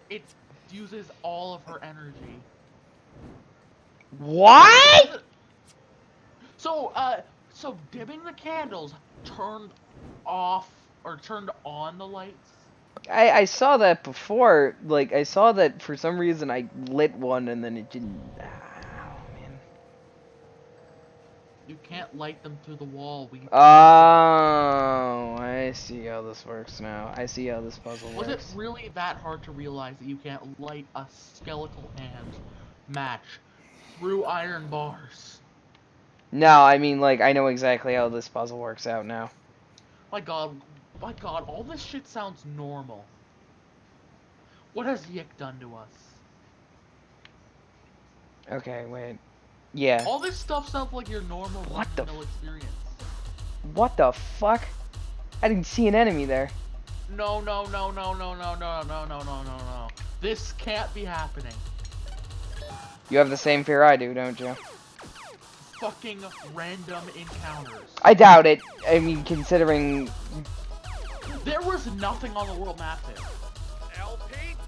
B: It uses all of her energy.
C: What?
B: So dimming the candles turned off or turned on the lights?
C: I saw that before. Like, I saw that for some reason I lit one and then it didn't. Oh, man.
B: You can't light them through the wall.
C: Oh, I see how this works now. I see how this puzzle works.
B: Was it really that hard to realize that you can't light a skeletal hand match through iron bars?
C: No, I mean, like, I know exactly how this puzzle works out now.
B: My god, all this shit sounds normal. What has Yiik done to us?
C: Okay, wait. Yeah.
B: All this stuff sounds like your normal run-of-the-mill experience.
C: What the fuck? I didn't see an enemy there.
B: No. This can't be happening.
C: You have the same fear I do, don't you?
B: Fucking random encounters.
C: I doubt it. I mean, considering...
B: There was nothing on the world map there.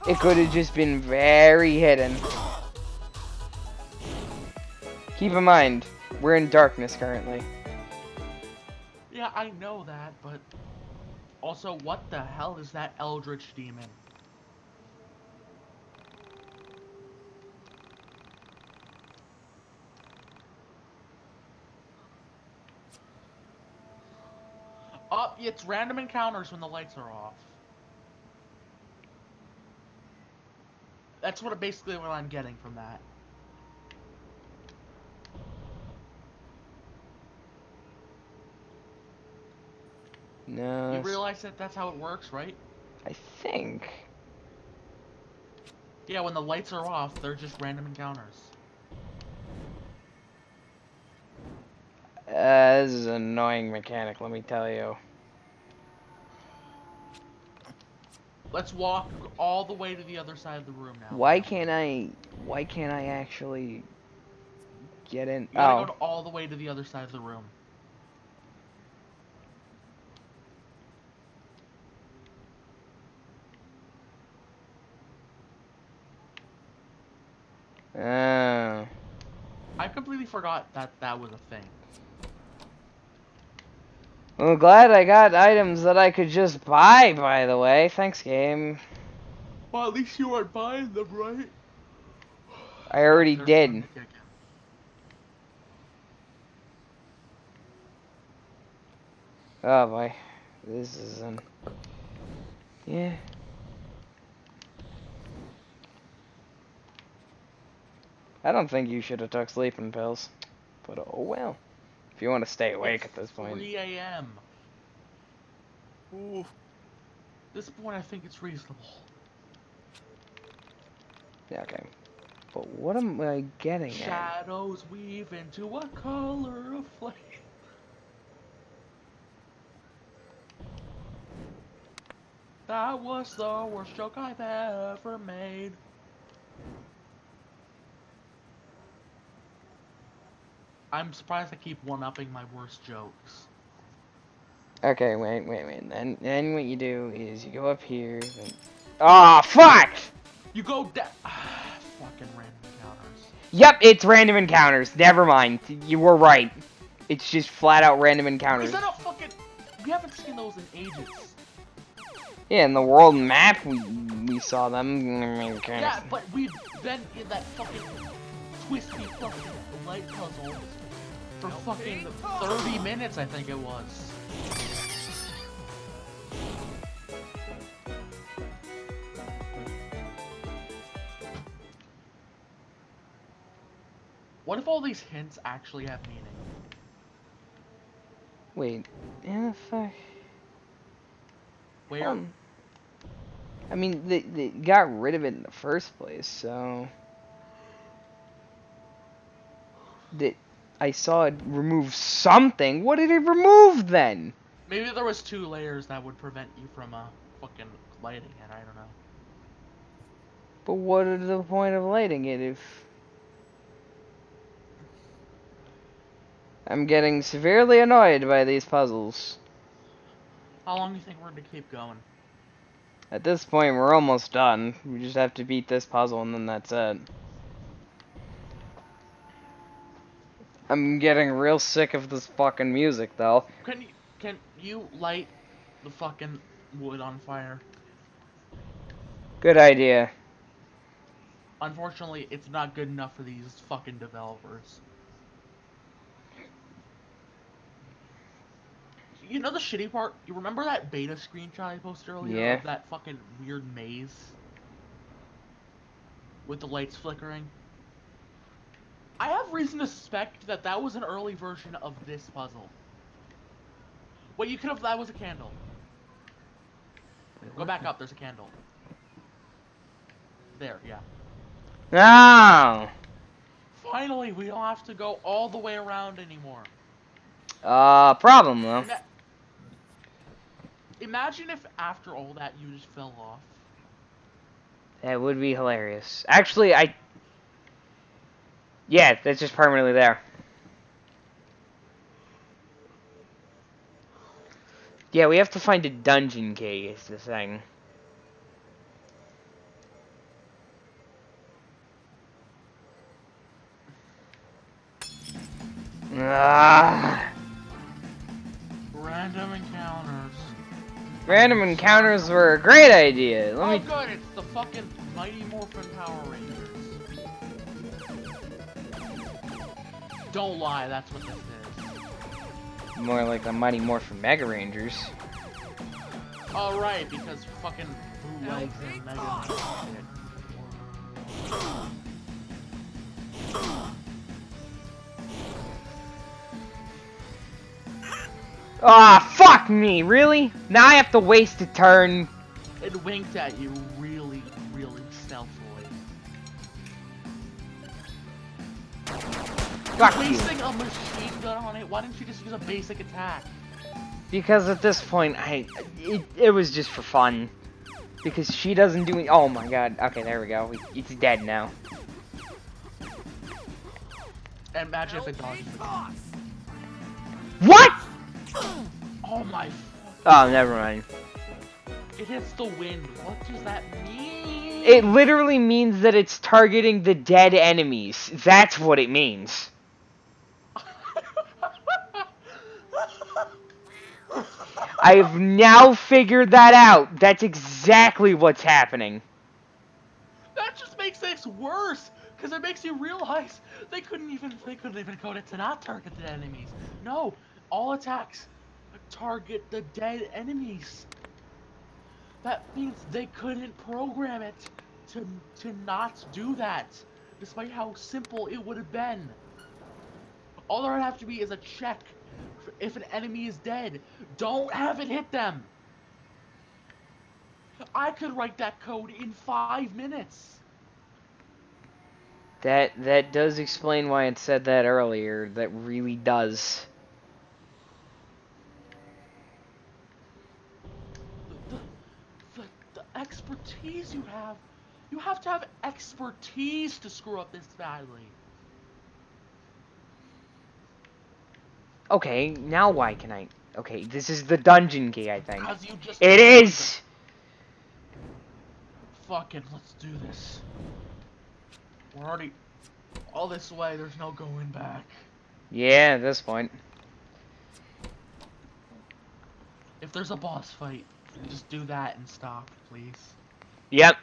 C: It could have just been very hidden. Keep in mind, we're in darkness currently.
B: Yeah, I know that, but... Also, what the hell is that eldritch demon? Oh, it's random encounters when the lights are off. That's basically what I'm getting from that.
C: No.
B: You realize that that's how it works, right?
C: I think.
B: Yeah, when the lights are off, they're just random encounters.
C: This is an annoying mechanic, let me tell you.
B: Let's walk all the way to the other side of the room now.
C: Why can't I actually get in?
B: You gotta go all the way to the other side of the room.
C: Oh.
B: I completely forgot that that was a thing.
C: Well, glad I got items that I could just buy, by the way. Thanks, game.
B: Well, at least you weren't buying them, right?
C: I already did. Oh boy. This isn't... Yeah. I don't think you should have took sleeping pills. But oh well. If you want to stay awake at this point.
B: 3 a.m.
A: Ooh.
B: At this point, I think it's reasonable.
C: Yeah, okay. But what am I getting at?
B: Shadows weave into a color of flame. That was the worst joke I've ever made. I'm surprised I keep one-upping my worst jokes.
C: Okay, wait. Then what you do is you go up here. Then... Oh, fuck!
B: You go down. Fucking random encounters.
C: Yep, it's random encounters. Never mind. You were right. It's just flat out random encounters.
B: Is that a fucking... We haven't seen those in ages.
C: Yeah, in the world map, we saw them.
B: Yeah, but we've been in that fucking twisty fucking light puzzle for fucking 30 minutes, I think it was. What if all these hints actually have meaning?
C: Wait, yeah, fuck.
B: Where?
C: I mean, they got rid of it in the first place, so... I saw it remove something. What did it remove, then?
B: Maybe there was 2 layers that would prevent you from, fucking lighting it, I don't know.
C: But what is the point of lighting it if... I'm getting severely annoyed by these puzzles.
B: How long do you think we're gonna keep going?
C: At this point, we're almost done. We just have to beat this puzzle and then that's it. I'm getting real sick of this fucking music, though.
B: Can you light the fucking wood on fire?
C: Good idea.
B: Unfortunately, it's not good enough for these fucking developers. You know the shitty part? You remember that beta screenshot I posted earlier of that fucking weird maze? With the lights flickering? I have reason to suspect that that was an early version of this puzzle. Wait, you could have... That was a candle. Go back up, there's a candle. There, yeah.
C: No!
B: Finally, we don't have to go all the way around anymore.
C: Problem, though.
B: Imagine if after all that you just fell off.
C: That would be hilarious. Actually, yeah, that's just permanently there. Yeah, we have to find a dungeon key, is the thing.
B: Random encounters.
C: Random encounters were a great idea.
B: Oh good, it's the fucking Mighty Morphin Power Rangers. Don't lie, that's what this is.
C: More like the Mighty Morphin Mega Rangers.
B: Oh right, because fucking bootlegs and Mega Man shit.
C: Ah, fuck me, really? Now I have to waste a turn.
B: It winked at you really, really stealthily.
C: Fuck you.
B: Wasting a machine gun on it, why didn't you just use a basic attack?
C: Because at this point, it was just for fun. Because she doesn't do it. Oh my god. Okay, there we go. It's dead now.
B: And imagine if it dodged the gun.
C: What?!
B: Oh my...
C: Oh, never mind.
B: It hits the wind. What does that mean?
C: It literally means that it's targeting the dead enemies. That's what it means. I've now figured that out. That's exactly what's happening.
B: That just makes this worse, because it makes you realize they couldn't even code it to not target the enemies. No, all attacks target the dead enemies. That means they couldn't program it to not do that, despite how simple it would have been. All there would have to be is a check if an enemy is dead. Don't have it hit them. I could write that code in 5 minutes.
C: That does explain why it said that earlier. That really does.
B: The expertise you have to have expertise to screw up this badly.
C: Okay, now why can I? Okay, this is the dungeon key, I think.
B: Because you just
C: It is!
B: Fucking, let's do this. We're already all this way, there's no going back.
C: Yeah, at this point.
B: If there's a boss fight, just do that and stop, please.
C: Yep.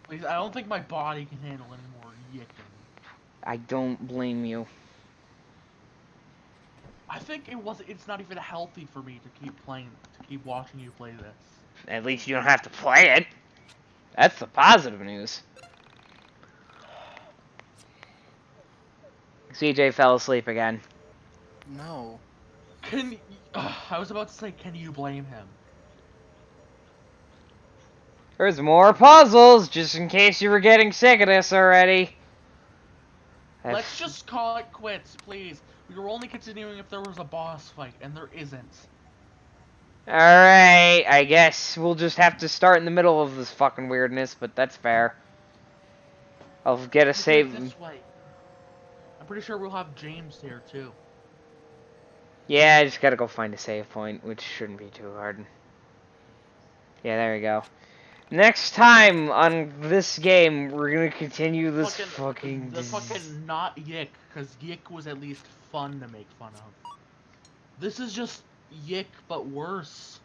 B: Please, I don't think my body can handle any more yicking.
C: I don't blame you.
B: I think it's not even healthy for me to keep watching you play this.
C: At least you don't have to play it. That's the positive news. CJ fell asleep again.
A: No.
B: I was about to say, can you blame him?
C: There's more puzzles, just in case you were getting sick of this already.
B: Let's just call it quits, please. We were only continuing if there was a boss fight, and there isn't.
C: Alright, I guess we'll just have to start in the middle of this fucking weirdness, but that's fair. I'll get a save.
B: This way. I'm pretty sure we'll have James here, too.
C: Yeah, I just gotta go find a save point, which shouldn't be too hard. Yeah, there we go. Next time on this game, we're gonna continue this fucking
B: not Yiik, because Yiik was at least fun to make fun of. This is just Yiik, but worse.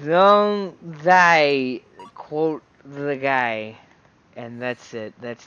C: Don't die, quote the guy. And that's it. That's